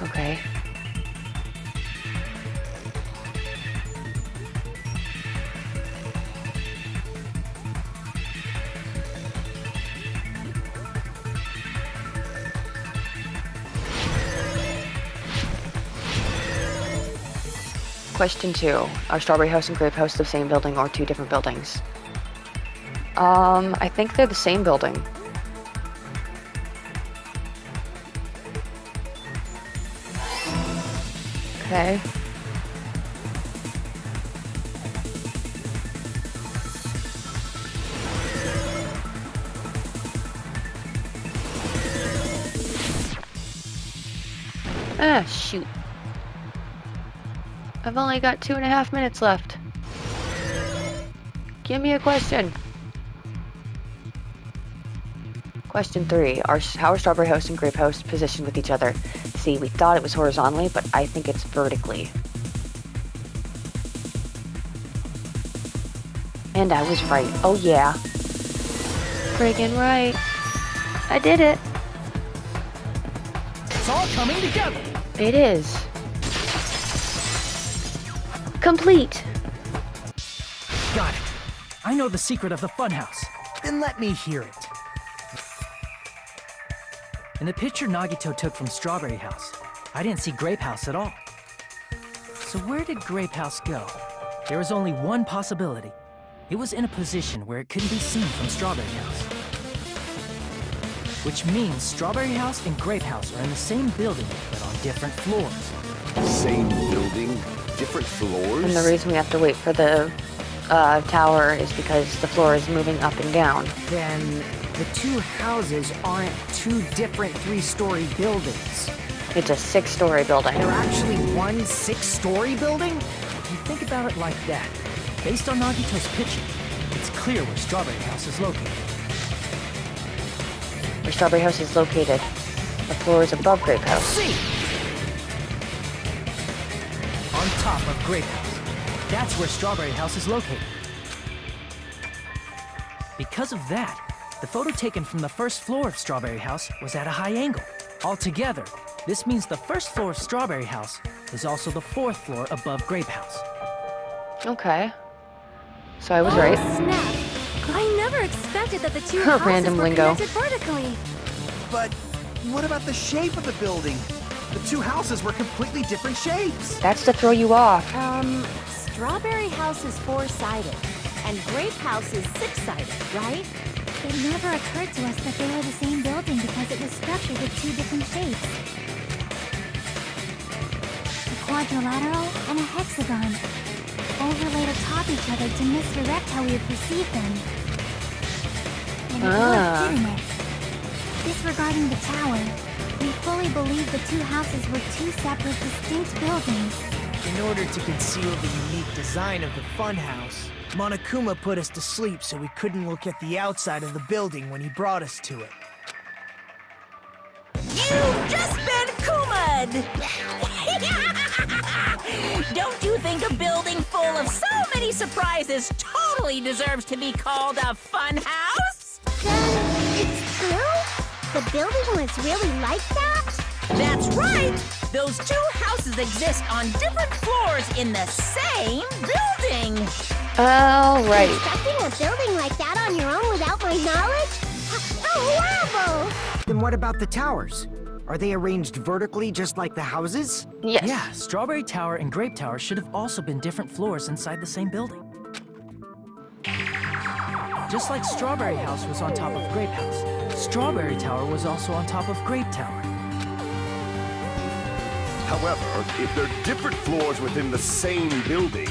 [SPEAKER 1] Okay. Question 2. Are Strawberry House and Grape House the same building or two different buildings? I think they're the same building. Okay. Ah, shoot. I've only got 2.5 minutes left. Give me a question. Question 3. How are Strawberry House and Grape House positioned with each other? See, we thought it was horizontally, but I think it's vertically. And I was right. Oh yeah. Friggin' right. I did it.
[SPEAKER 10] It's all coming together.
[SPEAKER 1] It is. Complete.
[SPEAKER 10] Got it. I know the secret of the funhouse.
[SPEAKER 7] Then let me hear it.
[SPEAKER 10] In the picture Nagito took from Strawberry House, I didn't see Grape House at all. So where did Grape House go? There was only one possibility. It was in a position where it couldn't be seen from Strawberry House. Which means Strawberry House and Grape House are in the same building, but on different floors.
[SPEAKER 9] Same building, different floors?
[SPEAKER 1] And the reason we have to wait for the tower is because the floor is moving up and down.
[SPEAKER 5] Then the two houses aren't two different 3-story buildings.
[SPEAKER 1] It's a 6-story building.
[SPEAKER 5] They're actually one 6-story building?
[SPEAKER 10] If you think about it like that, based on Nagito's picture, it's clear where Strawberry House is located.
[SPEAKER 1] Where Strawberry House is located, the floor is above Grape House.
[SPEAKER 10] See! On top of Grape House. That's where Strawberry House is located. Because of that, the photo taken from the first floor of Strawberry House was at a high angle. Altogether, this means the first floor of Strawberry House is also the 4th floor above Grape House.
[SPEAKER 1] Okay. So I was right.
[SPEAKER 3] Snap! I never expected that the two houses
[SPEAKER 1] Random
[SPEAKER 3] were
[SPEAKER 1] lingo.
[SPEAKER 3] connected vertically.
[SPEAKER 6] But what about the shape of the building? The two houses were completely different shapes.
[SPEAKER 1] That's to throw you off.
[SPEAKER 4] Strawberry House is 4-sided, and Grape House is 6-sided, right?
[SPEAKER 8] It never occurred to us that they were the same building because it was structured with two different shapes. A quadrilateral and a hexagon, overlaid atop each other to misdirect how we would perceive them. And it worked, didn't it? Disregarding the tower, we fully believed the two houses were two separate, distinct buildings.
[SPEAKER 7] In order to conceal the unique design of the funhouse, Monokuma put us to sleep so we couldn't look at the outside of the building when he brought us to it.
[SPEAKER 2] You've just been Kuma'd! Don't you think a building full of so many surprises totally deserves to be called a fun house?
[SPEAKER 8] It's true? The building was really like that?
[SPEAKER 2] That's right! Those two houses exist on different floors in the same building!
[SPEAKER 1] All right.
[SPEAKER 8] Constructing a building like that on your own without my knowledge? Horrible!
[SPEAKER 5] Then what about the towers? Are they arranged vertically just like the houses?
[SPEAKER 1] Yes.
[SPEAKER 10] Yeah, Strawberry Tower and Grape Tower should have also been different floors inside the same building. Just like Strawberry House was on top of Grape House, Strawberry Tower was also on top of Grape Tower.
[SPEAKER 9] However, if they're different floors within the same building,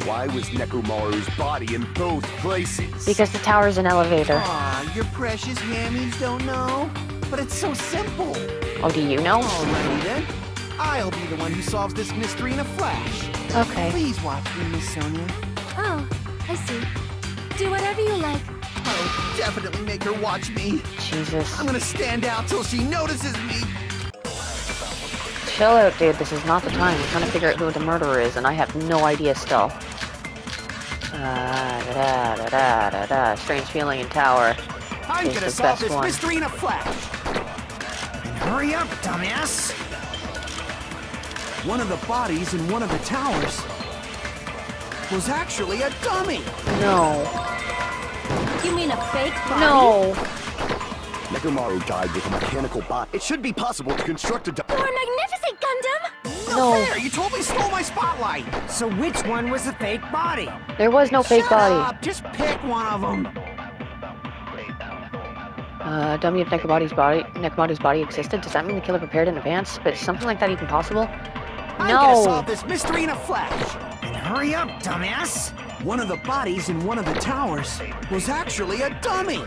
[SPEAKER 9] why was Nekomaru's body in both places?
[SPEAKER 1] Because the tower's an elevator.
[SPEAKER 6] Aw, your precious hammies don't know? But it's so simple.
[SPEAKER 1] Oh, do you know?
[SPEAKER 6] Alrighty then. I'll be the one who solves this mystery in a flash.
[SPEAKER 1] Okay.
[SPEAKER 6] Please watch me, Miss Sonia.
[SPEAKER 3] Oh, I see. Do whatever you like.
[SPEAKER 6] Oh, definitely make her watch me.
[SPEAKER 1] Jesus.
[SPEAKER 6] I'm gonna stand out till she notices me.
[SPEAKER 1] Chill out, dude. This is not the time. We're trying to figure out who the murderer is, and I have no idea still. Strange feeling in tower.
[SPEAKER 5] I'm
[SPEAKER 1] Is
[SPEAKER 5] gonna
[SPEAKER 1] the
[SPEAKER 5] solve
[SPEAKER 1] best
[SPEAKER 5] this
[SPEAKER 1] one.
[SPEAKER 5] mystery in a flash. And hurry up, dumbass.
[SPEAKER 6] One of the bodies in one of the towers was actually a dummy.
[SPEAKER 1] No.
[SPEAKER 4] You mean a fake body?
[SPEAKER 1] No.
[SPEAKER 9] Nekomaru died with a mechanical bot. It should be possible to construct a
[SPEAKER 3] You're magnificent, Gundam!
[SPEAKER 1] No.
[SPEAKER 6] Fair, you totally stole my spotlight.
[SPEAKER 5] So which one was the fake body?
[SPEAKER 1] There was no fake
[SPEAKER 6] Shut
[SPEAKER 1] body.
[SPEAKER 6] up, just pick one of them.
[SPEAKER 1] Dummy of Nekomaru's body existed? Does that mean the killer prepared in advance? But is something like that even possible?
[SPEAKER 6] I'm gonna
[SPEAKER 1] No.
[SPEAKER 6] solve this mystery in a flash.
[SPEAKER 5] And hurry up, dumbass.
[SPEAKER 6] One of the bodies in one of the towers was actually a dummy.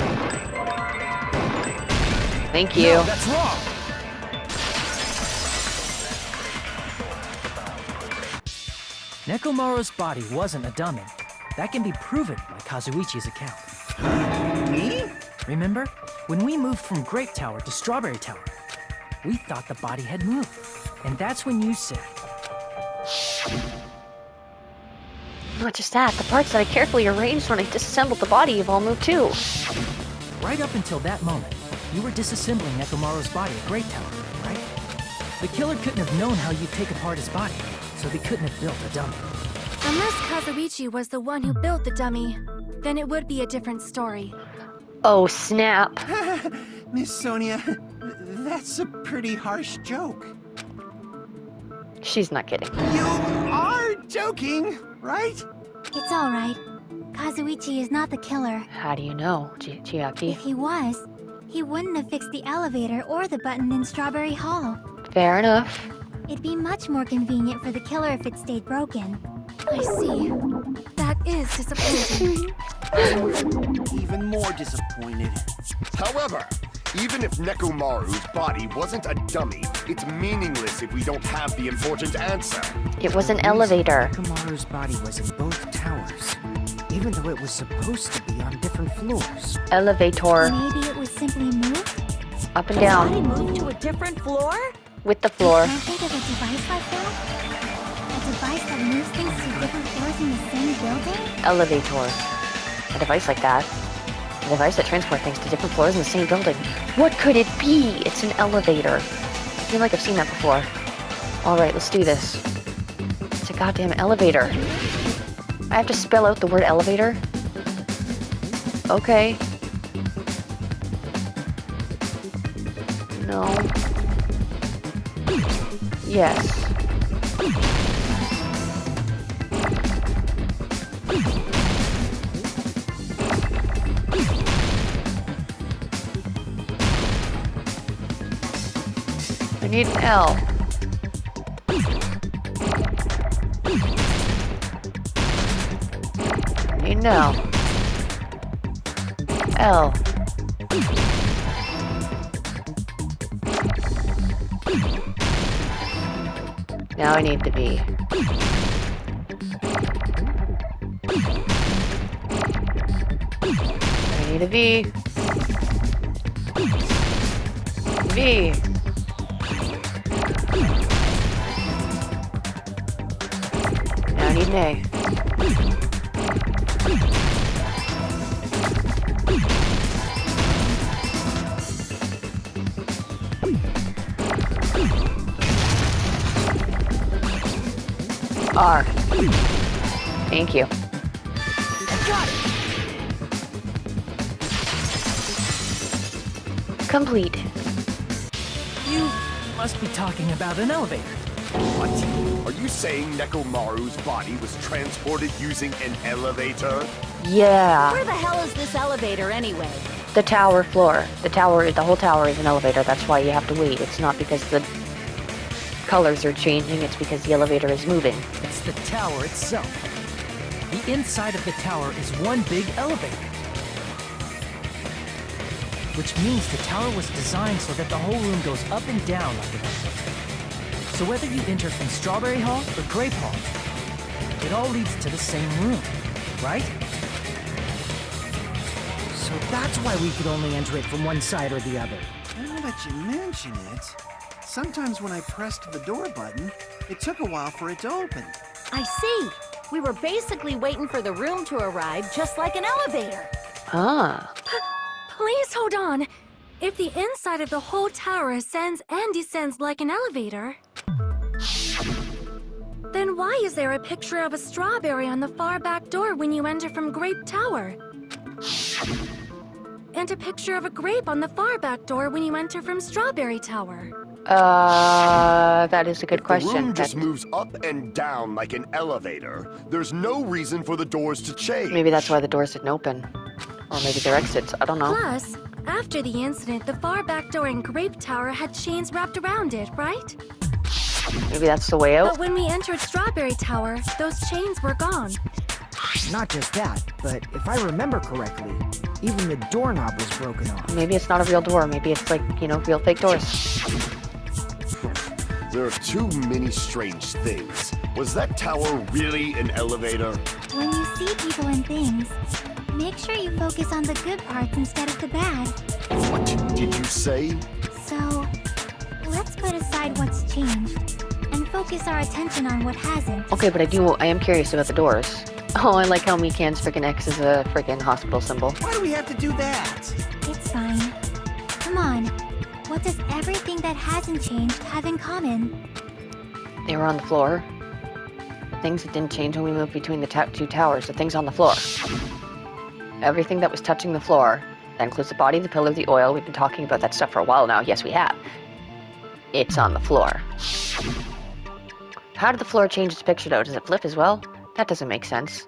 [SPEAKER 1] Thank you.
[SPEAKER 6] No, that's wrong.
[SPEAKER 10] Nekomaru's body wasn't a dummy. That can be proven by Kazuichi's account.
[SPEAKER 6] Me?
[SPEAKER 10] Remember? When we moved from Grape Tower to Strawberry Tower, we thought the body had moved. And that's when you said,
[SPEAKER 1] Not just that, the parts that I carefully arranged when I disassembled the body have all moved too.
[SPEAKER 10] right up until that moment, you were disassembling Nekomaru's body at Grape Tower, right? The killer couldn't have known how you'd take apart his body, so they couldn't have built a dummy.
[SPEAKER 3] Unless Kazuichi was the one who built the dummy, then it would be a different story.
[SPEAKER 1] Oh, snap.
[SPEAKER 6] Miss Sonia, that's a pretty harsh joke.
[SPEAKER 1] She's not kidding.
[SPEAKER 6] You are joking, right?
[SPEAKER 8] It's all right. Kazuichi is not the killer.
[SPEAKER 1] How do you know, Chiaki?
[SPEAKER 8] If he was, he wouldn't have fixed the elevator or the button in Strawberry Hall.
[SPEAKER 1] Fair enough.
[SPEAKER 8] It'd be much more convenient for the killer if it stayed broken.
[SPEAKER 3] I see. That is disappointing.
[SPEAKER 6] Even more disappointed.
[SPEAKER 9] However, even if Nekomaru's body wasn't a dummy, it's meaningless if we don't have the important answer.
[SPEAKER 1] It was an elevator.
[SPEAKER 5] Kamaru's body was in both towers, even though it was supposed to be on different floors.
[SPEAKER 1] Elevator.
[SPEAKER 8] Maybe it was simply moved?
[SPEAKER 1] Up and
[SPEAKER 4] Body
[SPEAKER 1] down.
[SPEAKER 4] moved to a different floor?
[SPEAKER 1] With the floor.
[SPEAKER 8] Can't think of a device like that? A device that moves things to different floors in the same building?
[SPEAKER 1] Elevator. A device like that. A device that transports things to different floors in the same building. What could it be? It's an elevator. I feel like I've seen that before. Alright, let's do this. It's a goddamn elevator. I have to spell out the word elevator? Okay. No. Yes. I need an L. I need an L. L. Now I need the V. I need a V. V. Now I need an A. R. Thank you. Complete.
[SPEAKER 10] You must be talking about an elevator.
[SPEAKER 9] What? Are you saying Nekomaru's body was transported using an elevator?
[SPEAKER 1] Yeah.
[SPEAKER 4] Where the hell is this elevator anyway?
[SPEAKER 1] The tower floor. The whole tower is an elevator. That's why you have to wait. It's not because the colors are changing, it's because the elevator is moving.
[SPEAKER 10] It's the tower itself. The inside of the tower is one big elevator. Which means the tower was designed so that the whole room goes up and down like an elevator. So whether you enter from Strawberry Hall or Grape Hall, it all leads to the same room, right?
[SPEAKER 5] So that's why we could only enter it from one side or the other.
[SPEAKER 6] Now that you mention it, sometimes when I pressed the door button, it took a while for it to open.
[SPEAKER 4] I see. We were basically waiting for the room to arrive, just like an elevator.
[SPEAKER 1] Ah.
[SPEAKER 3] Please hold on. If the inside of the whole tower ascends and descends like an elevator, then why is there a picture of a strawberry on the far back door when you enter from Grape Tower? And a picture of a grape on the far back door when you enter from Strawberry Tower.
[SPEAKER 1] That is a good
[SPEAKER 9] The
[SPEAKER 1] question.
[SPEAKER 9] room just moves up and down like an elevator. There's no reason for the doors to change.
[SPEAKER 1] Maybe that's why the doors didn't open. Or maybe they're exits, I don't know.
[SPEAKER 3] Plus, after the incident, the far back door in Grape Tower had chains wrapped around it, right?
[SPEAKER 1] Maybe that's the way out.
[SPEAKER 3] But when we entered Strawberry Tower, those chains were gone.
[SPEAKER 5] Not just that, but if I remember correctly, even the doorknob was broken off.
[SPEAKER 1] Maybe it's not a real door. Maybe it's like, you know, real fake doors.
[SPEAKER 9] There are too many strange things. Was that tower really an elevator?
[SPEAKER 8] When you see people and things, make sure you focus on the good parts instead of the bad.
[SPEAKER 9] What did you say?
[SPEAKER 8] So, let's put aside what's changed and focus our attention on what hasn't.
[SPEAKER 1] Okay, but I am curious about the doors. Oh, I like how Mikan's freaking X is a freaking hospital symbol.
[SPEAKER 6] Why do we have to do that?
[SPEAKER 8] It's fine. Come on. What does everything that hasn't changed have in common?
[SPEAKER 1] They were on the floor. The things that didn't change when we moved between the two towers, the things on the floor. Everything that was touching the floor, that includes the body, the pillar, the oil. We've been talking about that stuff for a while now. Yes, we have. It's on the floor. How did the floor change its picture, though? Does it flip as well? That doesn't make sense.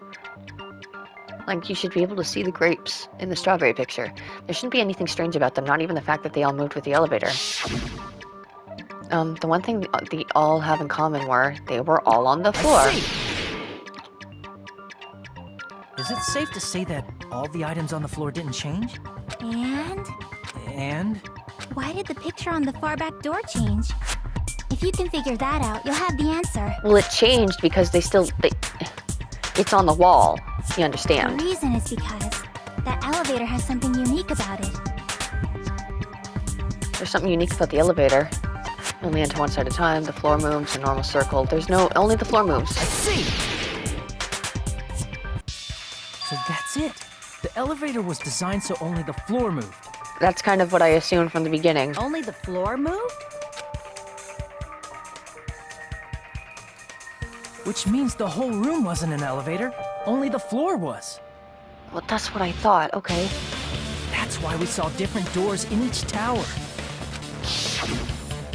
[SPEAKER 1] Like, you should be able to see the grapes in the strawberry picture. There shouldn't be anything strange about them, not even the fact that they all moved with the elevator. The one thing they all have in common were they were all on the floor.
[SPEAKER 10] Is it safe to say that all the items on the floor didn't change?
[SPEAKER 8] And?
[SPEAKER 10] And?
[SPEAKER 8] Why did the picture on the far back door change? If you can figure that out, you'll have the answer.
[SPEAKER 1] Well, it changed because it's on the wall. You
[SPEAKER 8] The
[SPEAKER 1] understand?
[SPEAKER 8] reason is because that elevator has something unique about it.
[SPEAKER 1] There's something unique about the elevator. You only enter one side at a time. The floor moves, a normal circle. Only the floor moves.
[SPEAKER 10] I see! So that's it. The elevator was designed so only the floor moved.
[SPEAKER 1] That's kind of what I assumed from the beginning.
[SPEAKER 4] Only the floor moved?
[SPEAKER 10] Which means the whole room wasn't an elevator, only the floor was.
[SPEAKER 1] Well, that's what I thought. Okay.
[SPEAKER 10] That's why we saw different doors in each tower.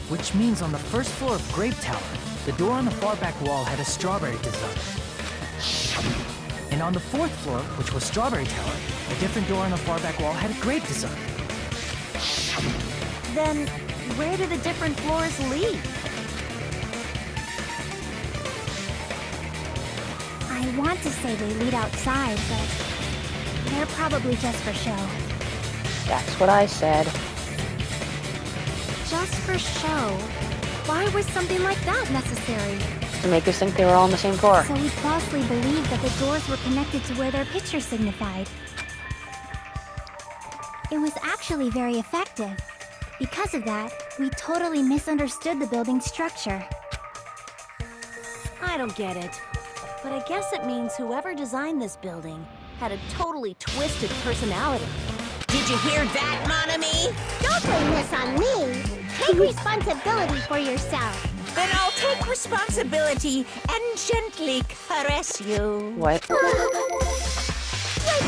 [SPEAKER 10] Which means on the first floor of Grape Tower, the door on the far back wall had a strawberry design. And on the fourth floor, which was Strawberry Tower, a different door on the far back wall had a grape design.
[SPEAKER 4] Then, where do the different floors lead?
[SPEAKER 8] I want to say they lead outside, but they're probably just for show.
[SPEAKER 1] That's what I said.
[SPEAKER 3] Just for show. Why was something like that necessary?
[SPEAKER 1] To make us think they were all on the same floor.
[SPEAKER 8] So we falsely believed that the doors were connected to where their picture signified. It was actually very effective. Because of that, we totally misunderstood the building's structure.
[SPEAKER 4] I don't get it. But I guess it means whoever designed this building had a totally twisted personality.
[SPEAKER 2] Did you hear that, Monami?
[SPEAKER 8] Don't blame this on me! Take responsibility for yourself!
[SPEAKER 2] Then I'll take responsibility and gently caress you.
[SPEAKER 1] What?
[SPEAKER 8] Wait,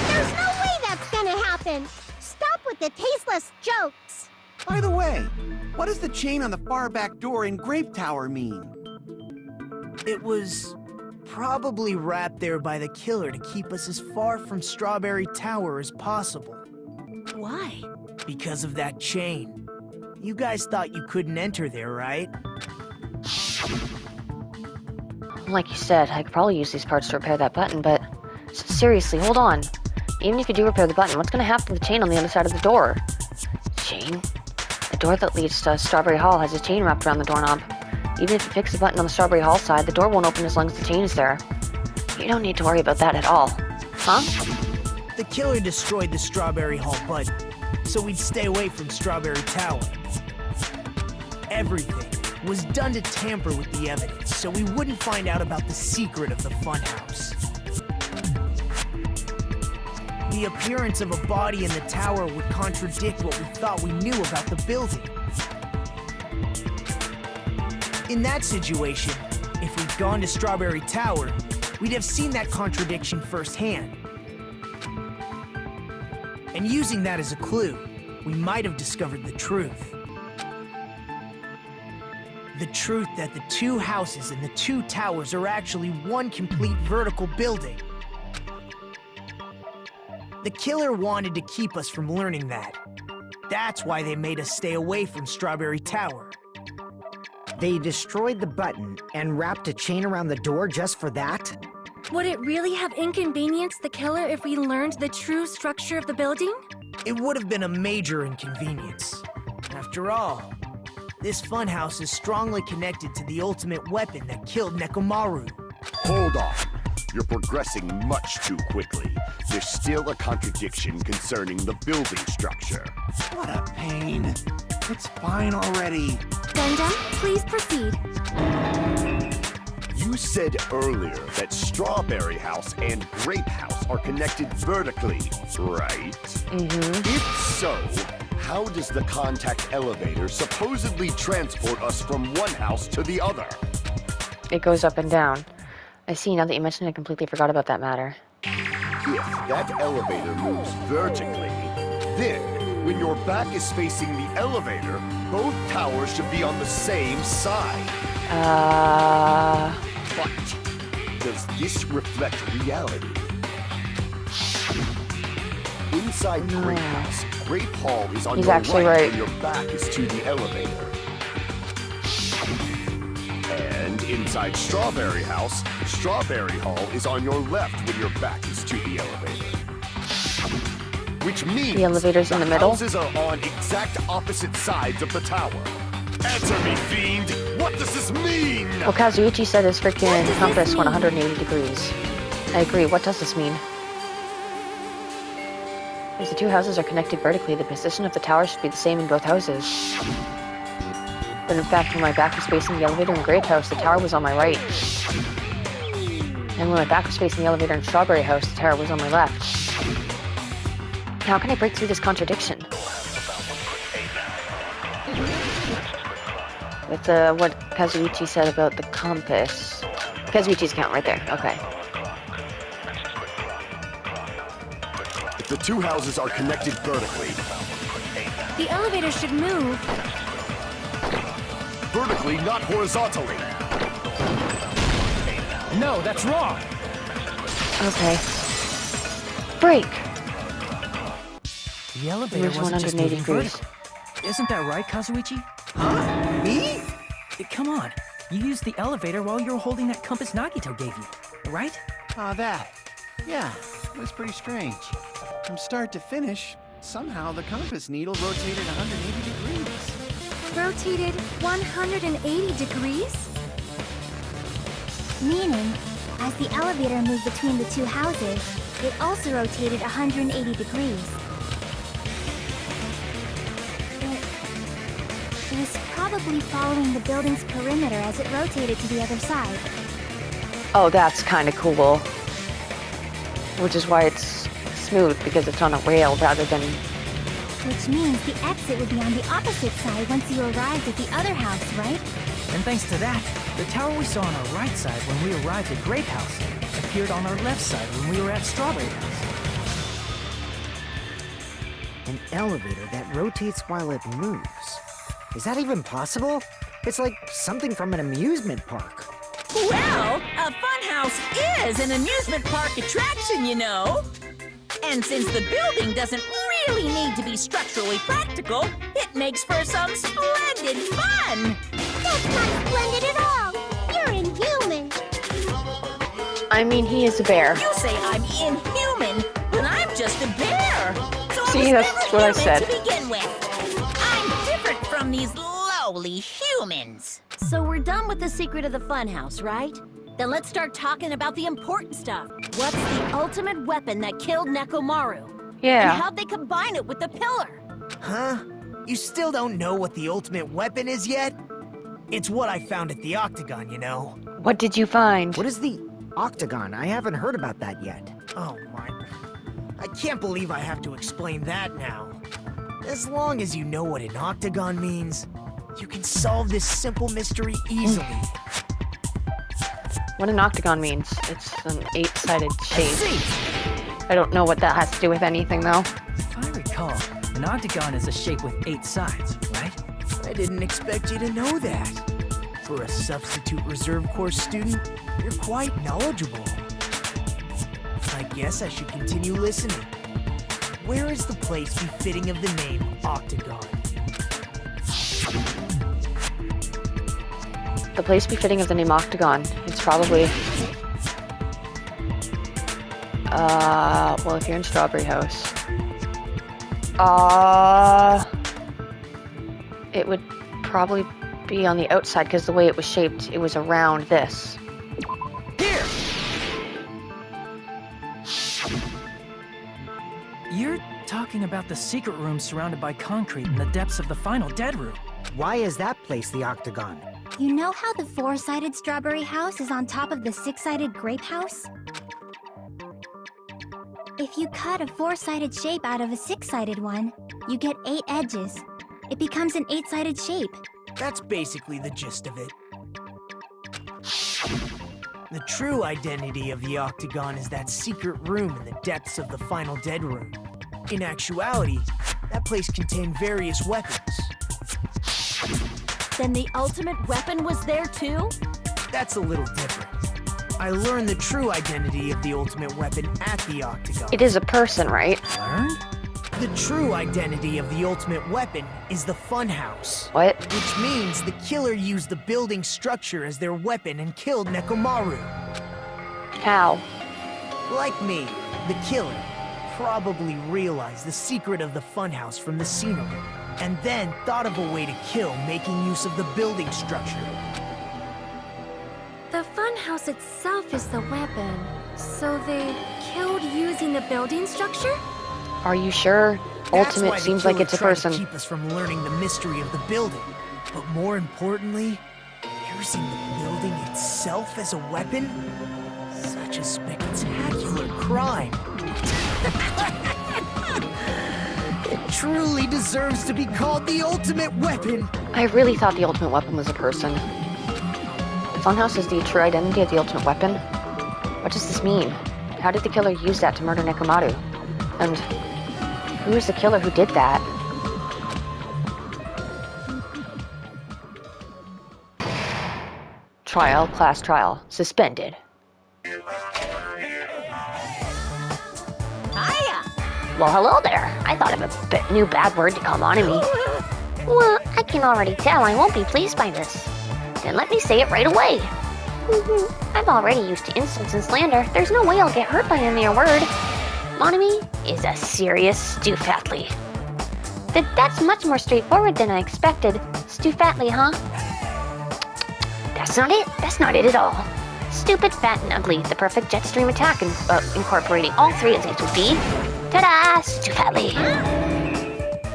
[SPEAKER 8] there's no way that's gonna happen! Stop with the tasteless jokes!
[SPEAKER 6] By the way, what does the chain on the far back door in Grape Tower mean?
[SPEAKER 7] It was probably wrapped there by the killer to keep us as far from Strawberry Tower as possible.
[SPEAKER 4] Why?
[SPEAKER 7] Because of that chain. You guys thought you couldn't enter there, right?
[SPEAKER 1] Like you said, I could probably use these parts to repair that button, but seriously, hold on. Even if you do repair the button, what's gonna happen to the chain on the other side of the door? Chain? The door that leads to Strawberry Hall has a chain wrapped around the doorknob. Even if you fix the button on the Strawberry Hall side, the door won't open as long as the chain is there. You don't need to worry about that at all. Huh?
[SPEAKER 7] The killer destroyed the Strawberry Hall button, so we'd stay away from Strawberry Tower. Everything was done to tamper with the evidence, so we wouldn't find out about the secret of the funhouse. The appearance of a body in the tower would contradict what we thought we knew about the building. In that situation, if we'd gone to Strawberry Tower, we'd have seen that contradiction firsthand. And using that as a clue, we might have discovered the truth. The truth that the two houses and the two towers are actually one complete vertical building. The killer wanted to keep us from learning that. That's why they made us stay away from Strawberry Tower.
[SPEAKER 5] They destroyed the button and wrapped a chain around the door just for that?
[SPEAKER 3] Would it really have inconvenienced the killer if we learned the true structure of the building?
[SPEAKER 7] It would have been a major inconvenience. After all, this funhouse is strongly connected to the ultimate weapon that killed Nekomaru.
[SPEAKER 9] Hold on. You're progressing much too quickly. There's still a contradiction concerning the building structure.
[SPEAKER 6] What a pain. It's fine already.
[SPEAKER 3] Gundam, please proceed.
[SPEAKER 9] You said earlier that Strawberry House and Grape House are connected vertically, right?
[SPEAKER 1] Mm-hmm.
[SPEAKER 9] If so, how does the contact elevator supposedly transport us from one house to the other?
[SPEAKER 1] It goes up and down. I see, now that you mention it, I completely forgot about that matter.
[SPEAKER 9] If that elevator moves vertically, then when your back is facing the elevator, both towers should be on the same side. But does this reflect reality? Inside Grape House, Grape Hall is on
[SPEAKER 1] He's
[SPEAKER 9] your
[SPEAKER 1] actually
[SPEAKER 9] right
[SPEAKER 1] right.
[SPEAKER 9] when your back is to the elevator. And inside Strawberry House, Strawberry Hall is on your left when your back is to the elevator. Which means
[SPEAKER 1] The elevator's in the middle?
[SPEAKER 9] houses are on exact opposite sides of the tower. Answer me, fiend! What does this mean?
[SPEAKER 1] Well, Kazuichi said his
[SPEAKER 3] What
[SPEAKER 1] freaking
[SPEAKER 3] does
[SPEAKER 1] compass
[SPEAKER 3] this
[SPEAKER 1] went
[SPEAKER 3] mean?
[SPEAKER 1] 180 degrees. I agree, what does this mean? If the two houses are connected vertically, the position of the tower should be the same in both houses. But in fact, when my back was facing the elevator in Grape House, the tower was on my right. And when my back was facing the elevator in Strawberry House, the tower was on my left. How can I break through this contradiction? With what Kazuichi said about the compass. Kazuichi's account right there, okay.
[SPEAKER 9] If the two houses are connected vertically,
[SPEAKER 3] The elevator should move.
[SPEAKER 9] vertically, not horizontally.
[SPEAKER 10] No, that's wrong.
[SPEAKER 1] Okay. Break!
[SPEAKER 10] The elevator
[SPEAKER 1] Moves
[SPEAKER 10] wasn't just
[SPEAKER 1] 180
[SPEAKER 10] moving
[SPEAKER 1] degrees.
[SPEAKER 10] vertical. Isn't that right, Kazuichi?
[SPEAKER 6] Huh? Me?
[SPEAKER 10] Come on. You used the elevator while you were holding that compass Nagito gave you, right?
[SPEAKER 6] Oh, that. Yeah, it was pretty strange. From start to finish, somehow the compass needle rotated 180 degrees.
[SPEAKER 3] Rotated 180 degrees?
[SPEAKER 8] Meaning, as the elevator moved between the two houses, it also rotated 180 degrees. It was probably following the building's perimeter as it rotated to the other side.
[SPEAKER 1] Oh, that's kind of cool. Which is why it's smooth, because it's on a rail rather than...
[SPEAKER 8] Which means the exit would be on the opposite side once you arrived at the other house, right?
[SPEAKER 10] And thanks to that, the tower we saw on our right side when we arrived at Grape House appeared on our left side when we were at Strawberry House.
[SPEAKER 5] An elevator that rotates while it moves. Is that even possible? It's like something from an amusement park.
[SPEAKER 2] Well, a funhouse is an amusement park attraction, you know. And since the building doesn't really need to be structurally practical, it makes for some splendid fun.
[SPEAKER 8] That's not splendid at all!
[SPEAKER 1] I mean, he is a bear.
[SPEAKER 2] You say I'm inhuman, but I'm just a bear. So
[SPEAKER 1] See,
[SPEAKER 2] I was
[SPEAKER 1] that's
[SPEAKER 2] never
[SPEAKER 1] what I
[SPEAKER 2] human
[SPEAKER 1] said.
[SPEAKER 2] to begin with. I'm different from these lowly humans.
[SPEAKER 4] So we're done with the secret of the funhouse, right? Then let's start talking about the important stuff. What's the ultimate weapon that killed Nekomaru? And
[SPEAKER 1] Yeah.
[SPEAKER 4] how'd they combine it with the pillar?
[SPEAKER 7] Huh? You still don't know what the ultimate weapon is yet? It's what I found at the Octagon, you know.
[SPEAKER 1] What did you find?
[SPEAKER 5] What is the Octagon? I haven't heard about that yet.
[SPEAKER 7] Oh my... I can't believe I have to explain that now. As long as you know what an Octagon means, you can solve this simple mystery easily.
[SPEAKER 1] What an octagon means. It's an 8-sided
[SPEAKER 7] I
[SPEAKER 1] shape.
[SPEAKER 7] see.
[SPEAKER 1] I don't know what that has to do with anything, though.
[SPEAKER 10] If I recall, an octagon is a shape with 8 sides, right?
[SPEAKER 7] I didn't expect you to know that. For a substitute reserve course student, you're quite knowledgeable. I guess I should continue listening. Where is the place befitting of the name Octagon?
[SPEAKER 1] The place befitting of the name Octagon. It's probably... well, if you're in Strawberry House... It would probably be on the outside, because the way it was shaped, it was around this.
[SPEAKER 7] Here!
[SPEAKER 10] You're talking about the secret room surrounded by concrete in the depths of the final dead room.
[SPEAKER 5] Why is that place the Octagon?
[SPEAKER 8] You know how the 4-sided strawberry house is on top of the 6-sided grape house? If you cut a 4-sided shape out of a 6-sided one, you get 8 edges. It becomes an 8-sided shape.
[SPEAKER 7] That's basically the gist of it. The true identity of the Octagon is that secret room in the depths of the final dead room. In actuality, that place contained various weapons.
[SPEAKER 4] Then the ultimate weapon was there too?
[SPEAKER 7] That's a little different. I learned the true identity of the ultimate weapon at the Octagon.
[SPEAKER 1] It is a person, right?
[SPEAKER 10] Learned?
[SPEAKER 7] The true identity of the ultimate weapon is the funhouse.
[SPEAKER 1] What?
[SPEAKER 7] Which means the killer used the building structure as their weapon and killed Nekomaru.
[SPEAKER 1] How?
[SPEAKER 7] Like me, the killer probably realized the secret of the funhouse from the scenery, and then thought of a way to kill making use of the building structure.
[SPEAKER 3] The funhouse itself is the weapon. So they killed using the building structure?
[SPEAKER 1] Are you sure?
[SPEAKER 7] That's why
[SPEAKER 1] Ultimate
[SPEAKER 7] the
[SPEAKER 1] seems like
[SPEAKER 7] killer
[SPEAKER 1] it's a
[SPEAKER 7] tried to
[SPEAKER 1] person.
[SPEAKER 7] keep us from learning the mystery of the building. But more importantly, using the building itself as a weapon? Such a spectacular crime. It truly deserves to be called the ultimate weapon.
[SPEAKER 1] I really thought the ultimate weapon was a person. The funhouse is the true identity of the ultimate weapon? What does this mean? How did the killer use that to murder Nekomaru? And who is the killer who did that? Trial, class trial, suspended.
[SPEAKER 2] Hiya!
[SPEAKER 11] Well, hello there. I thought of a new bad word to call on me. Well, I can already tell I won't be pleased by this. Then let me say it right away. I'm already used to insults and slander. There's no way I'll get hurt by a mere word. Monami is a serious stoofatly. That's much more straightforward than I expected. Stoofatly, huh? That's not it. That's not it at all. Stupid, fat, and ugly. The perfect jet stream attack incorporating all 3 of these would be... Ta-da! Stoofatly.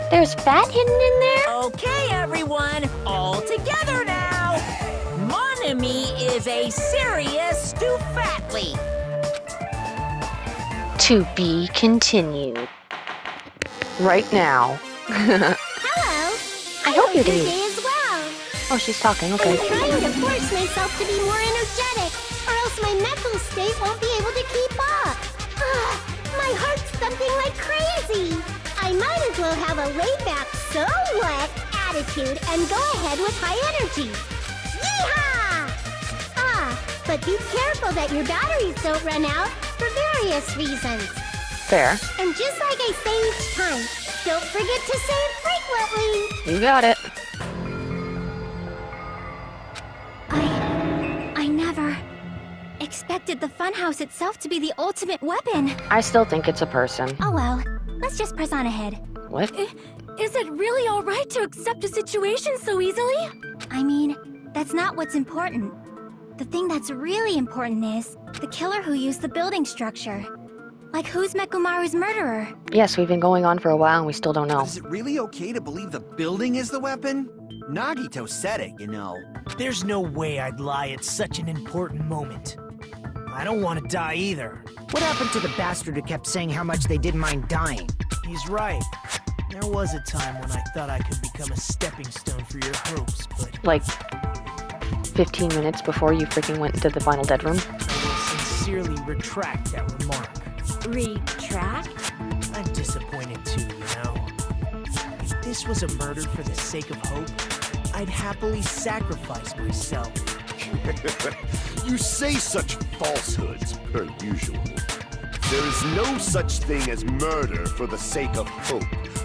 [SPEAKER 11] There's fat hidden in there?
[SPEAKER 2] Okay, everyone, all together now. Monami is a serious stoofatly.
[SPEAKER 1] To be continued. Right now.
[SPEAKER 8] Hello!
[SPEAKER 11] I hope you
[SPEAKER 8] Your
[SPEAKER 11] do.
[SPEAKER 8] day as well.
[SPEAKER 1] Oh, she's talking, okay.
[SPEAKER 8] I'm trying to force myself to be more energetic, or else my mental state won't be able to keep up. My heart's thumping like crazy. I might as well have a laid-back, so what attitude and go ahead with high energy. Yeehaw! But be careful that your batteries don't run out for various reasons.
[SPEAKER 1] Fair.
[SPEAKER 8] And just like I say each time, don't forget to save frequently.
[SPEAKER 1] You got it.
[SPEAKER 8] I never expected the funhouse itself to be the ultimate weapon.
[SPEAKER 1] I still think it's a person.
[SPEAKER 8] Oh well, let's just press on ahead.
[SPEAKER 1] What?
[SPEAKER 3] Is it really alright to accept a situation so easily?
[SPEAKER 8] I mean, that's not what's important. The thing that's really important is the killer who used the building structure. Like, who's Mekumaru's murderer?
[SPEAKER 1] Yes, we've been going on for a while and we still don't know.
[SPEAKER 6] Is it really okay to believe the building is the weapon? Nagito said it, you know.
[SPEAKER 7] There's no way I'd lie at such an important moment. I don't want to die either.
[SPEAKER 5] What happened to the bastard who kept saying how much they didn't mind dying?
[SPEAKER 7] He's right. There was a time when I thought I could become a stepping stone for your hopes, but
[SPEAKER 1] Like, 15 minutes before you freaking went into the final dead room?
[SPEAKER 7] I will sincerely retract that remark.
[SPEAKER 4] Retract?
[SPEAKER 7] I'm disappointed too, you know. If this was a murder for the sake of hope, I'd happily sacrifice myself.
[SPEAKER 9] You say such falsehoods, per usual. There is no such thing as murder for the sake of hope.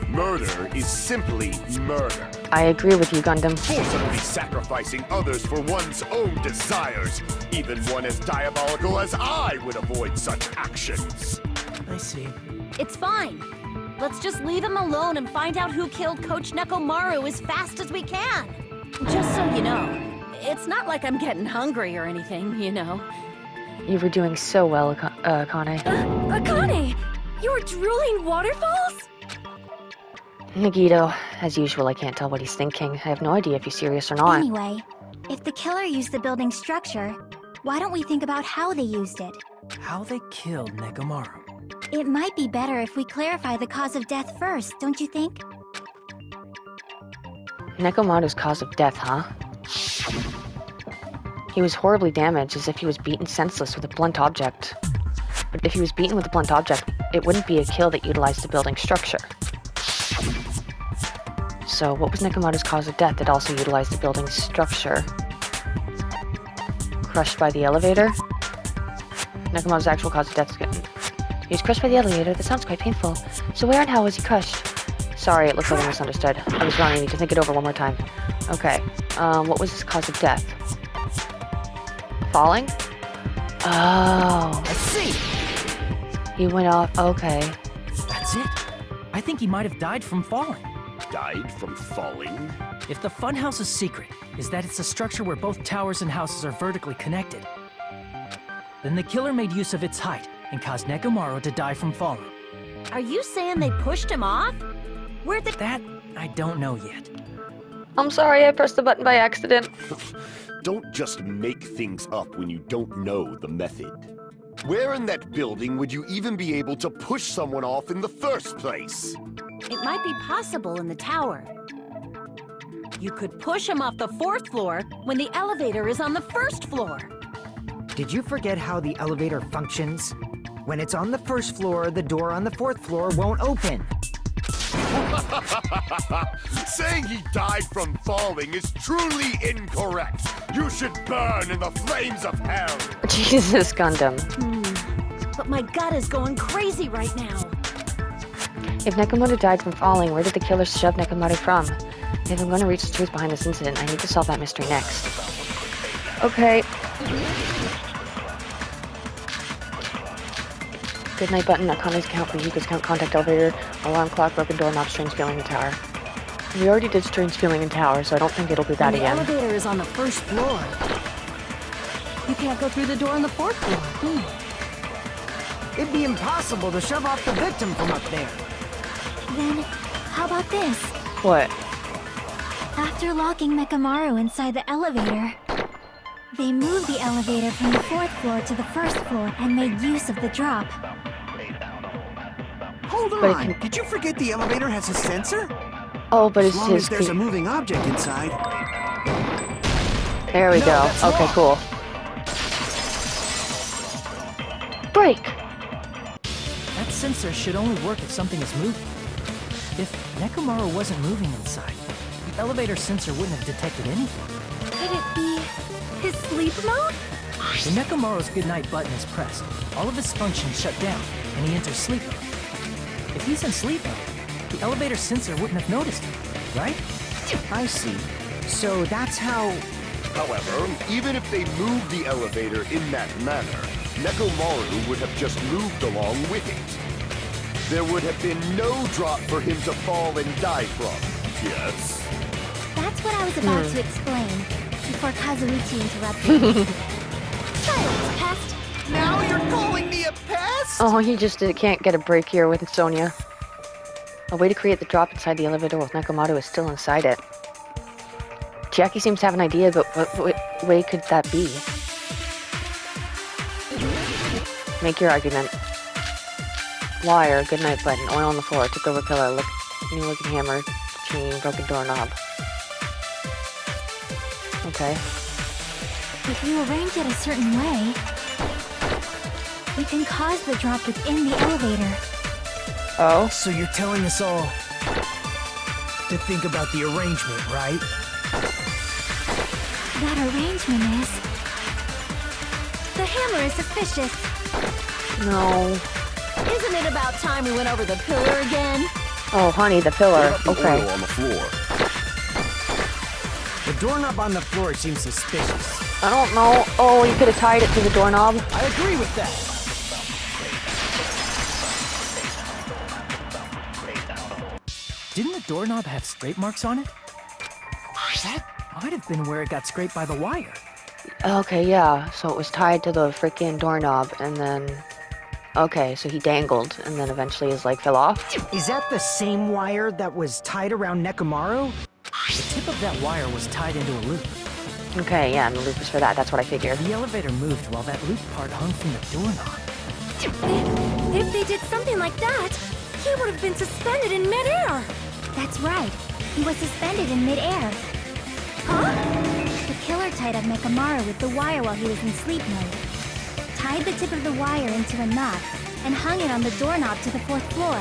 [SPEAKER 9] Murder is simply murder.
[SPEAKER 1] I agree with you, Gundam.
[SPEAKER 9] Forcibly sacrificing others for one's own desires. Even one as diabolical as I would avoid such actions.
[SPEAKER 7] I see.
[SPEAKER 4] It's fine. Let's just leave him alone and find out who killed Coach Nekomaru as fast as we can. Just so you know, it's not like I'm getting hungry or anything, you know.
[SPEAKER 1] You were doing so well, Akane.
[SPEAKER 3] Akane! You were drooling waterfalls?
[SPEAKER 1] Nagito, as usual, I can't tell what he's thinking. I have no idea if he's serious or not.
[SPEAKER 8] Anyway, if the killer used the building structure, why don't we think about how they used it?
[SPEAKER 10] How they killed Nekomaru.
[SPEAKER 8] It might be better if we clarify the cause of death first, don't you think?
[SPEAKER 1] Nekomaru's cause of death, huh? He was horribly damaged, as if he was beaten senseless with a blunt object. But if he was beaten with a blunt object, it wouldn't be a kill that utilized the building structure. So, what was Nekomaru's cause of death that also utilized the building structure? Crushed by the elevator? Nekomaru's actual cause of death is he was crushed by the elevator. That sounds quite painful. So where and how was he crushed? Sorry, it looks like I misunderstood. I was wrong. I need to think it over one more time. Okay. What was his cause of death? Falling? Oh.
[SPEAKER 7] I see!
[SPEAKER 1] He went off. Okay.
[SPEAKER 10] That's it. I think he might have died from falling.
[SPEAKER 9] Died from falling?
[SPEAKER 10] If the funhouse's secret is that it's a structure where both towers and houses are vertically connected, then the killer made use of its height and caused Nekomaru to die from falling.
[SPEAKER 4] Are you saying they pushed him off? Where'd the...
[SPEAKER 10] That, I don't know yet.
[SPEAKER 1] I'm sorry, I pressed the button by accident.
[SPEAKER 9] Don't just make things up when you don't know the method. Where in that building would you even be able to push someone off in the first place?
[SPEAKER 4] It might be possible in the tower. You could push him off the 4th floor when the elevator is on the 1st floor.
[SPEAKER 5] Did you forget how the elevator functions? When it's on the 1st floor, the door on the 4th floor won't open.
[SPEAKER 9] Saying he died from falling is truly incorrect. You should burn in the flames of hell.
[SPEAKER 1] Jesus, Gundam.
[SPEAKER 4] But my gut is going crazy right now.
[SPEAKER 1] If Nekomaru died from falling, where did the killer shove Nekomaru from? If I'm going to reach the truth behind this incident, I need to solve that mystery next. Okay. Goodnight button, Akane's account for Yuka's count, contact elevator, alarm clock, broken door, not strange feeling in tower. We already did strange feeling in tower, so I don't think it'll do that
[SPEAKER 4] The
[SPEAKER 1] again.
[SPEAKER 4] elevator is on the 1st floor. You can't go through the door on the 4th floor.
[SPEAKER 5] It'd be impossible to shove off the victim from up there.
[SPEAKER 8] Then, how about this?
[SPEAKER 1] What?
[SPEAKER 8] After locking Mekamaru inside the elevator, they moved the elevator from the 4th floor to the 1st floor and made use of the drop.
[SPEAKER 6] Hold
[SPEAKER 1] But it
[SPEAKER 6] on!
[SPEAKER 1] can-
[SPEAKER 6] Did you forget the elevator has a sensor?
[SPEAKER 1] Oh, but
[SPEAKER 6] As
[SPEAKER 1] it's
[SPEAKER 6] long
[SPEAKER 1] his...
[SPEAKER 6] as there's a moving object inside.
[SPEAKER 1] There we
[SPEAKER 6] No,
[SPEAKER 1] go.
[SPEAKER 6] that's
[SPEAKER 1] Okay,
[SPEAKER 6] wrong.
[SPEAKER 1] cool. Break!
[SPEAKER 10] That sensor should only work if something is moving. If Nekomaru wasn't moving inside, the elevator sensor wouldn't have detected anything.
[SPEAKER 3] Could it be his sleep mode?
[SPEAKER 10] When Nekomaru's goodnight button is pressed, all of his functions shut down, and he enters sleep mode. If he's in sleep mode, the elevator sensor wouldn't have noticed him, right?
[SPEAKER 5] I see. So that's how...
[SPEAKER 9] However, even if they moved the elevator in that manner, Nekomaru would have just moved along with it. There would have been no drop for him to fall and die from. Yes?
[SPEAKER 8] That's what I was about to explain before Kazuichi interrupted me. Silence, pest!
[SPEAKER 6] Now you're calling me a pest?
[SPEAKER 1] Oh, he just can't get a break here with Sonia. A way to create the drop inside the elevator with Nekomaru is still inside it. Jackie seems to have an idea, but what way could that be? Make your argument. Wire, goodnight button, oil on the floor, took over pillar, new looking hammer, chain, broken doorknob. Okay.
[SPEAKER 8] If you arrange it a certain way, you can cause the drop within the elevator.
[SPEAKER 1] Oh?
[SPEAKER 7] So you're telling us all to think about the arrangement, right?
[SPEAKER 8] That arrangement is... The hammer is suspicious.
[SPEAKER 1] No.
[SPEAKER 4] Isn't it about time we went over the pillar again?
[SPEAKER 1] Oh, honey, the pillar. Okay.
[SPEAKER 9] Oil on the floor.
[SPEAKER 5] The doorknob on the floor seems suspicious.
[SPEAKER 1] I don't know. Oh, you could have tied it to the doorknob.
[SPEAKER 7] I agree with that.
[SPEAKER 10] Didn't the doorknob have scrape marks on it? That might have been where it got scraped by the wire.
[SPEAKER 1] Okay, yeah. So it was tied to the freaking doorknob, and then... Okay, so he dangled, and then eventually his leg fell off.
[SPEAKER 5] Is that the same wire that was tied around Nekomaru?
[SPEAKER 10] The tip of that wire was tied into a loop.
[SPEAKER 1] Okay, yeah, and the loop was for that. That's what I figured.
[SPEAKER 10] The elevator moved while that loop part hung from the doorknob.
[SPEAKER 3] If they did something like that, he would have been suspended in midair.
[SPEAKER 8] That's right. He was suspended in midair.
[SPEAKER 3] Huh?
[SPEAKER 8] The killer tied up Nekomaru with the wire while he was in sleep mode. Tied the tip of the wire into a knot and hung it on the doorknob to the 4th floor.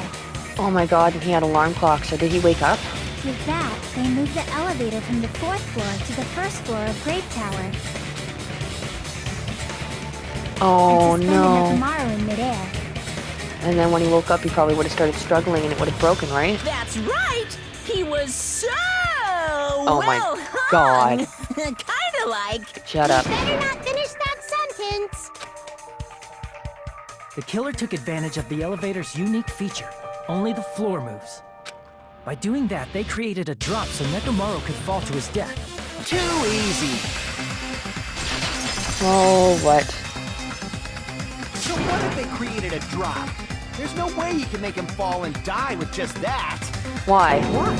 [SPEAKER 1] Oh my god, and he had alarm clock, so did he wake up?
[SPEAKER 8] With that, they moved the elevator from the 4th floor to the 1st floor of Grape Tower.
[SPEAKER 1] Oh
[SPEAKER 8] and suspended
[SPEAKER 1] no.
[SPEAKER 8] Nekomaru in midair.
[SPEAKER 1] And then when he woke up, he probably would have started struggling and it would have broken, right?
[SPEAKER 2] That's right! He was so
[SPEAKER 1] Oh my
[SPEAKER 2] well
[SPEAKER 1] God.
[SPEAKER 2] hung. Kinda like...
[SPEAKER 1] Shut up.
[SPEAKER 8] Better not finish that sentence!
[SPEAKER 10] The killer took advantage of the elevator's unique feature. Only the floor moves. By doing that, they created a drop so Nekomaru could fall to his death.
[SPEAKER 6] Too easy.
[SPEAKER 1] Oh, what?
[SPEAKER 6] So what if they created a drop? There's no way you can make him fall and die with just that.
[SPEAKER 1] Why?
[SPEAKER 6] What?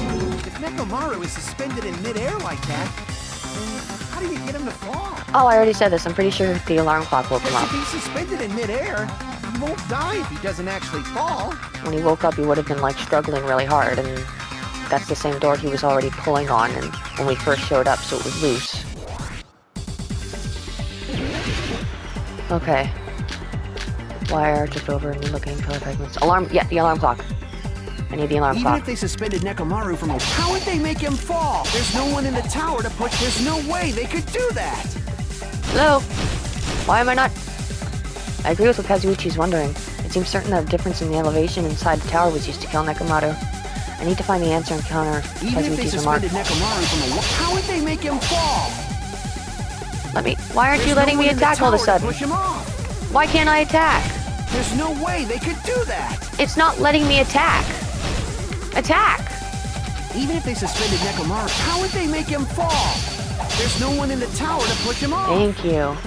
[SPEAKER 6] If Nekomaru is suspended in midair like that, then how do you get him to fall?
[SPEAKER 1] Oh, I already said this. I'm pretty sure the alarm clock woke him
[SPEAKER 6] Because
[SPEAKER 1] up.
[SPEAKER 6] if he's suspended in midair, he won't die if he doesn't actually fall.
[SPEAKER 1] When he woke up, he would have been like struggling really hard, and that's the same door he was already pulling on and when we first showed up, so it was loose. Okay. Wire tipped over and looking pillar fragments. Alarm, yeah, the alarm clock. I need the alarm
[SPEAKER 6] Even
[SPEAKER 1] clock.
[SPEAKER 6] if they suspended Nekomaru from a... How would they make him fall? There's no one in the tower to push... There's no way they could do that!
[SPEAKER 1] Hello? Why am I not... I agree with what Kazuichi's wondering. It seems certain that a difference in the elevation inside the tower was used to kill Nekomaru. I need to find the answer and counter
[SPEAKER 6] Even if they
[SPEAKER 1] Kazuichi's remark.
[SPEAKER 6] suspended Nekomaru from a... How would they make him fall?
[SPEAKER 1] Let me... Why aren't you
[SPEAKER 6] There's
[SPEAKER 1] letting
[SPEAKER 6] no
[SPEAKER 1] me
[SPEAKER 6] one in the
[SPEAKER 1] attack all of a
[SPEAKER 6] tower to
[SPEAKER 1] sudden?
[SPEAKER 6] push him off.
[SPEAKER 1] Why can't I attack?
[SPEAKER 6] There's no way they could do that!
[SPEAKER 1] It's not letting me attack. Attack!
[SPEAKER 6] Even if they suspended Nekomaru, how would they make him fall? There's no one in the tower to push him off.
[SPEAKER 1] Thank you.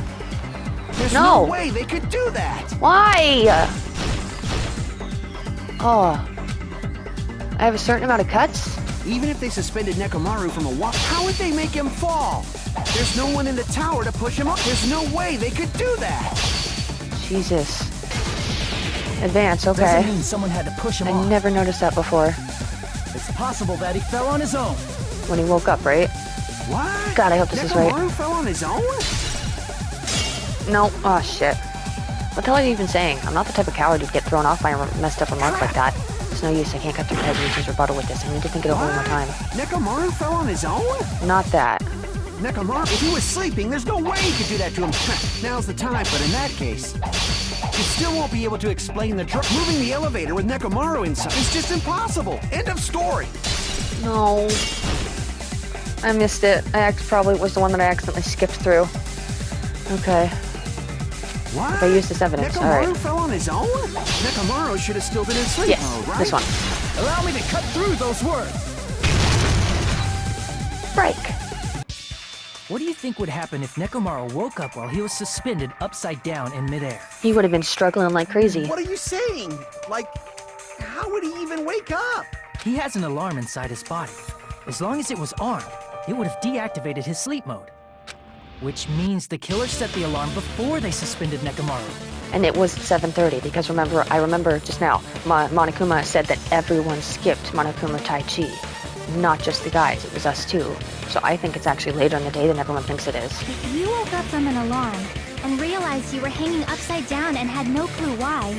[SPEAKER 6] There's
[SPEAKER 1] No.
[SPEAKER 6] no way they could do that.
[SPEAKER 1] Why? Oh. I have a certain amount of cuts?
[SPEAKER 6] Even if they suspended Nekomaru from a wall, how would they make him fall? There's no one in the tower to push him off. There's no way they could do that.
[SPEAKER 1] Jesus. Advance, okay.
[SPEAKER 10] Doesn't mean someone had to push him
[SPEAKER 1] I
[SPEAKER 10] off.
[SPEAKER 1] never noticed that before.
[SPEAKER 10] It's possible that he fell on his own.
[SPEAKER 1] When he woke up, right?
[SPEAKER 6] What?
[SPEAKER 1] God, I hope this is right.
[SPEAKER 6] Nekomaru fell on his own?
[SPEAKER 1] No. Oh, shit. What the hell are you even saying? I'm not the type of coward who'd get thrown off by a messed up remark like that. It's no use. I can't cut through Kazuichi's rebuttal with this. I need to think it over one more time.
[SPEAKER 6] Nekomaru fell on his own?
[SPEAKER 1] Not that.
[SPEAKER 6] Nekomaru, if he was sleeping, there's no way he could do that to him. Now's the time, but in that case, you still won't be able to explain the moving the elevator with Nekomaru inside. It's just impossible. End of story.
[SPEAKER 1] No. I missed it. Probably was the one that I accidentally skipped through. Okay.
[SPEAKER 6] What?
[SPEAKER 1] If I use this evidence,
[SPEAKER 6] Nekomaru
[SPEAKER 1] alright.
[SPEAKER 6] fell on his own? Nekomaru should have still been in sleep
[SPEAKER 1] Yes,
[SPEAKER 6] mode, right?
[SPEAKER 1] this one.
[SPEAKER 7] Allow me to cut through those words.
[SPEAKER 1] Break.
[SPEAKER 10] What do you think would happen if Nekomaru woke up while he was suspended upside down in midair?
[SPEAKER 1] He would have been struggling like crazy.
[SPEAKER 6] What are you saying? Like, how would he even wake up?
[SPEAKER 10] He has an alarm inside his body. As long as it was armed, it would have deactivated his sleep mode. Which means the killer set the alarm before they suspended Nekomaru.
[SPEAKER 1] And it was 7:30 because I remember just now, Monokuma said that everyone skipped Monokuma Tai Chi. Not just the guys, it was us too. So I think it's actually later in the day than everyone thinks it is.
[SPEAKER 8] You woke up from an alarm and realized you were hanging upside down and had no clue why.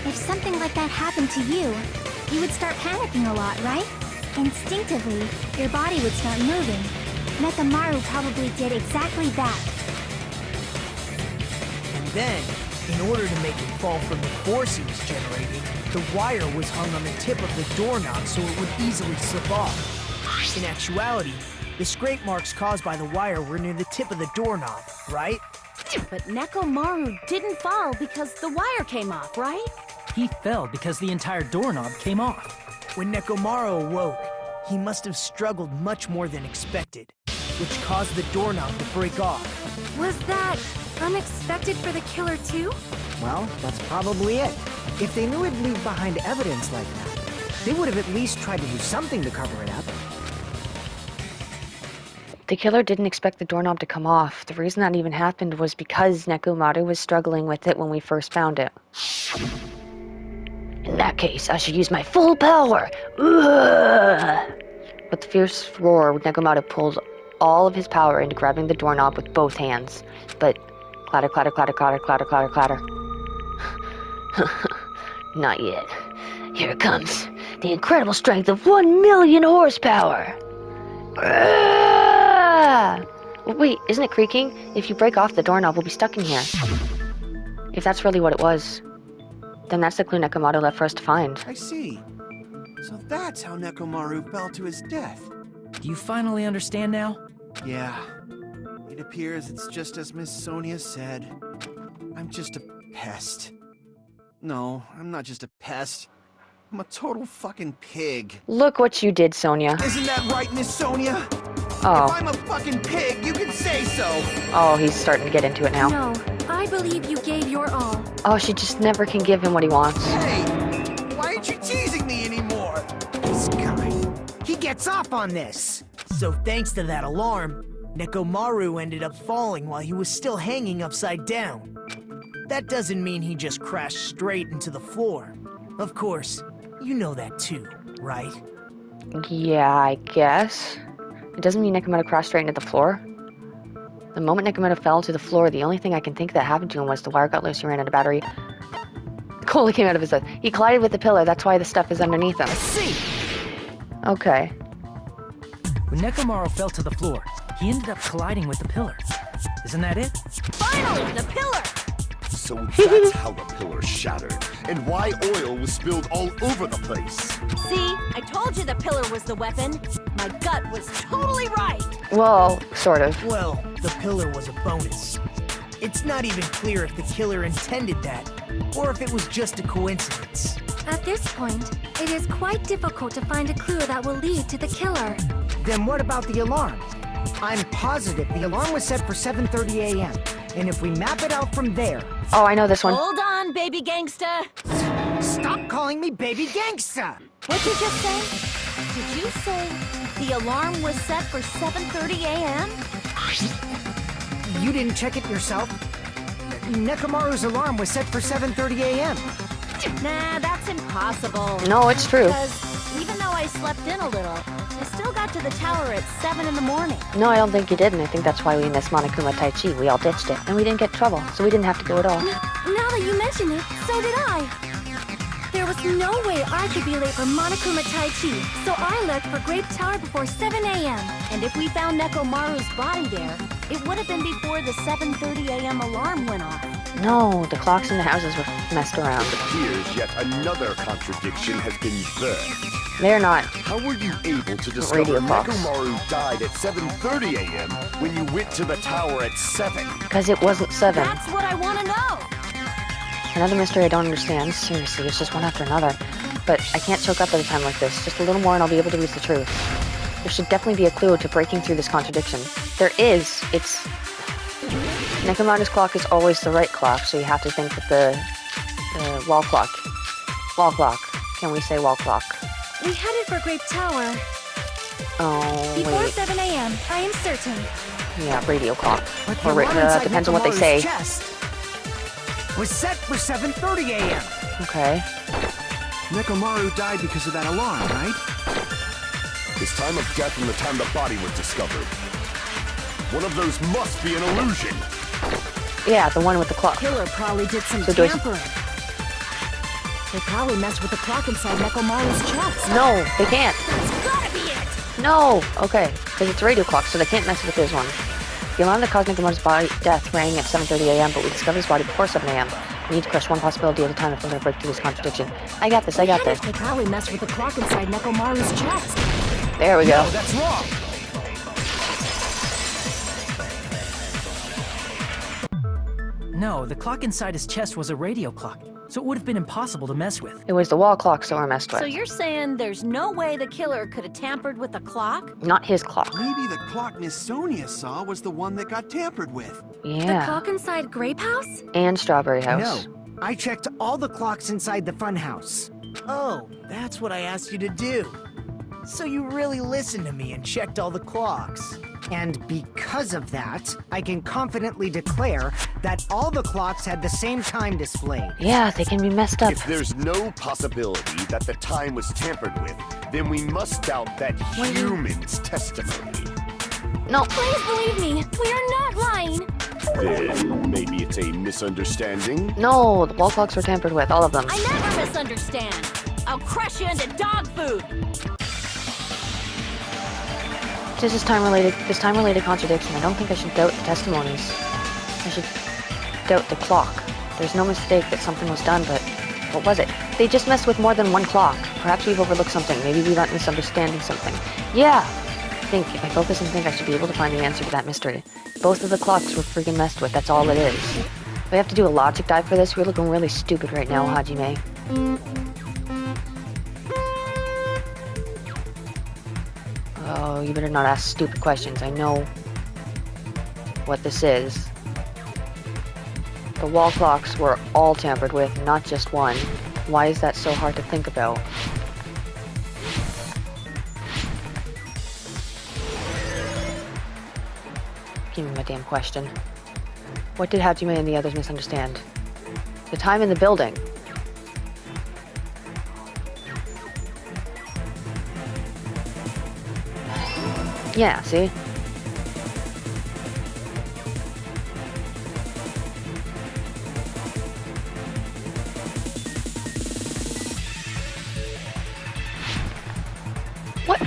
[SPEAKER 8] If something like that happened to you, you would start panicking a lot, right? Instinctively, your body would start moving. Nekomaru probably did exactly that.
[SPEAKER 7] And then, in order to make it fall from the force he was generating, the wire was hung on the tip of the doorknob so it would easily slip off. In actuality, the scrape marks caused by the wire were near the tip of the doorknob, right?
[SPEAKER 4] But Nekomaru didn't fall because the wire came off, right?
[SPEAKER 10] He fell because the entire doorknob came off.
[SPEAKER 7] When Nekomaru awoke, he must have struggled much more than expected, which caused the doorknob to break off.
[SPEAKER 3] Was that unexpected for the killer too?
[SPEAKER 5] Well, that's probably it. If they knew it'd leave behind evidence like that, they would have at least tried to do something to cover it up.
[SPEAKER 1] The killer didn't expect the doorknob to come off. The reason that even happened was because Nekomaru was struggling with it when we first found it. In that case, I should use my full power. Ugh! With the fierce roar, Nekomaru pulled all of his power into grabbing the doorknob with both hands. But clatter, clatter, clatter, clatter, clatter, clatter, clatter. Not yet. Here it comes. The incredible strength of 1 million horsepower. Wait, isn't it creaking? If you break off the doorknob, we'll be stuck in here. If that's really what it was, then that's the clue Nekomaru left for us to find.
[SPEAKER 6] I see. So that's how Nekomaru fell to his death.
[SPEAKER 10] Do you finally understand now?
[SPEAKER 6] Yeah. It appears it's just as Miss Sonia said. I'm just a pest. No, I'm not just a pest. I'm a total fucking pig.
[SPEAKER 1] Look what you did, Sonia.
[SPEAKER 6] Isn't that right, Miss Sonia?
[SPEAKER 1] Oh.
[SPEAKER 6] If I'm a fucking pig, you can say so.
[SPEAKER 1] Oh, he's starting to get into it now.
[SPEAKER 3] No, I believe you gave your all.
[SPEAKER 1] Oh, she just never can give him what he wants.
[SPEAKER 6] Hey, why aren't you teasing me anymore?
[SPEAKER 5] This guy, he gets off on this.
[SPEAKER 7] So thanks to that alarm, Nekomaru ended up falling while he was still hanging upside down. That doesn't mean he just crashed straight into the floor. Of course, you know that too, right?
[SPEAKER 1] Yeah, I guess. It doesn't mean Nekomaru crashed straight into the floor. The moment Nekomaru fell to the floor, the only thing I can think that happened to him was the wire got loose, he ran out of battery. Cola came out of his head. He collided with the pillar, that's why the stuff is underneath him.
[SPEAKER 7] I see!
[SPEAKER 1] Okay.
[SPEAKER 10] When Nekomaru fell to the floor, he ended up colliding with the pillar. Isn't that it?
[SPEAKER 4] Finally, the pillar!
[SPEAKER 9] So that's how the pillar shattered, and why oil was spilled all over the place.
[SPEAKER 4] See, I told you the pillar was the weapon. My gut was totally right.
[SPEAKER 1] Well, sort of.
[SPEAKER 7] Well, the pillar was a bonus. It's not even clear if the killer intended that, or if it was just a coincidence.
[SPEAKER 3] At this point, it is quite difficult to find a clue that will lead to the killer.
[SPEAKER 5] Then what about the alarm? I'm positive the alarm was set for 7:30 a.m. And if we map it out from there...
[SPEAKER 1] Oh, I know this one.
[SPEAKER 4] Hold on, baby gangsta.
[SPEAKER 5] Stop calling me baby gangsta!
[SPEAKER 4] What'd you just say? Did you say the alarm was set for 7:30 a.m.?
[SPEAKER 5] You didn't check it yourself? Nekomaru's alarm was set for 7:30 a.m.
[SPEAKER 4] Nah, that's impossible.
[SPEAKER 1] No, it's true.
[SPEAKER 4] Because even though I slept in a little, I still got to the tower at 7 in the morning.
[SPEAKER 1] No, I don't think you did, and I think that's why we missed Monokuma Tai Chi. We all ditched it, and we didn't get in trouble, so we didn't have to go at all.
[SPEAKER 3] Now that you mention it, so did I. There was no way I could be late for Monokuma Tai Chi, so I left for Grape Tower before 7 a.m.
[SPEAKER 4] And if we found Nekomaru's body there, It would have been before the 7:30 a.m. alarm went off.
[SPEAKER 1] No, the clocks in the houses were messed around.
[SPEAKER 9] It appears yet another contradiction has been birthed.
[SPEAKER 1] They're not.
[SPEAKER 9] How were you able to discover
[SPEAKER 1] Radio clocks.
[SPEAKER 9] Nekomaru died at 7:30 a.m. when you went to the tower at 7?
[SPEAKER 1] Because it wasn't 7.
[SPEAKER 4] That's what I want to know.
[SPEAKER 1] Another mystery I don't understand. Seriously, it's just one after another. But I can't choke up at a time like this. Just a little more and I'll be able to reach the truth. There should definitely be a clue to breaking through this contradiction. There is. It's... Nekomaru's clock is always the right clock, so you have to think that the wall clock. Wall clock. Can we say wall clock?
[SPEAKER 3] We headed for Grape Tower.
[SPEAKER 1] Oh,
[SPEAKER 3] Before
[SPEAKER 1] wait.
[SPEAKER 3] 7 a.m., I am certain.
[SPEAKER 1] Yeah, radio clock.
[SPEAKER 5] But the
[SPEAKER 1] Or
[SPEAKER 5] alarm inside
[SPEAKER 1] depends on what they
[SPEAKER 5] Nekomaru's
[SPEAKER 1] say.
[SPEAKER 5] chest was set for 7:30 a.m.
[SPEAKER 1] Okay.
[SPEAKER 6] Nekomaru died because of that alarm, right?
[SPEAKER 9] His time of death and the time the body was discovered. One of those must be an illusion.
[SPEAKER 1] Yeah, the one with the clock.
[SPEAKER 4] Killer probably did some
[SPEAKER 1] So do I-
[SPEAKER 4] tampering. They probably messed with the clock inside Nekomaru's chest.
[SPEAKER 1] No, they can't.
[SPEAKER 4] That's gotta be it!
[SPEAKER 1] No! Okay, because it's a radio clock, so they can't mess with this one. The alarm that caused Nekomaru's body death rang at 7:30 a.m., but we discovered his body before 7 a.m. We need to crush one possibility at a time if we're going to break through this contradiction. I got this, I got this.
[SPEAKER 4] They probably messed with the clock inside Nekomaru's chest.
[SPEAKER 1] There we go.
[SPEAKER 5] No, that's wrong.
[SPEAKER 10] No, the clock inside his chest was a radio clock, so it would have been impossible to mess with.
[SPEAKER 1] It was the wall clocks that were messed with.
[SPEAKER 4] So you're saying there's no way the killer could have tampered with the clock?
[SPEAKER 1] Not his clock.
[SPEAKER 6] Maybe the clock Miss Sonia saw was the one that got tampered with.
[SPEAKER 3] The
[SPEAKER 1] Yeah.
[SPEAKER 3] clock inside Grape House?
[SPEAKER 1] And Strawberry House.
[SPEAKER 5] No, I checked all the clocks inside the funhouse.
[SPEAKER 7] Oh, that's what I asked you to do. So you really listened to me and checked all the clocks.
[SPEAKER 5] And because of that, I can confidently declare that all the clocks had the same time displayed.
[SPEAKER 1] Yeah, they can be messed up.
[SPEAKER 9] If there's no possibility that the time was tampered with, then we must doubt that human's testimony.
[SPEAKER 1] No.
[SPEAKER 3] Please believe me, we are not lying.
[SPEAKER 9] Then maybe it's a misunderstanding?
[SPEAKER 1] No, the wall clocks were tampered with, all of them.
[SPEAKER 4] I never misunderstand. I'll crush you into dog food.
[SPEAKER 1] This time-related contradiction. I don't think I should doubt the testimonies. I should doubt the clock. There's no mistake that something was done, but what was it? They just messed with more than one clock. Perhaps we've overlooked something. Maybe we aren't misunderstanding something. Yeah! If I focus and think, I should be able to find the answer to that mystery. Both of the clocks were freaking messed with. That's all it is. If I have to do a logic dive for this, we're looking really stupid right now, Hajime. Oh, you better not ask stupid questions. I know what this is. The wall clocks were all tampered with, not just one. Why is that so hard to think about? Give me my damn question. What did Hajime and the others misunderstand? The time in the building. Yeah, see? What?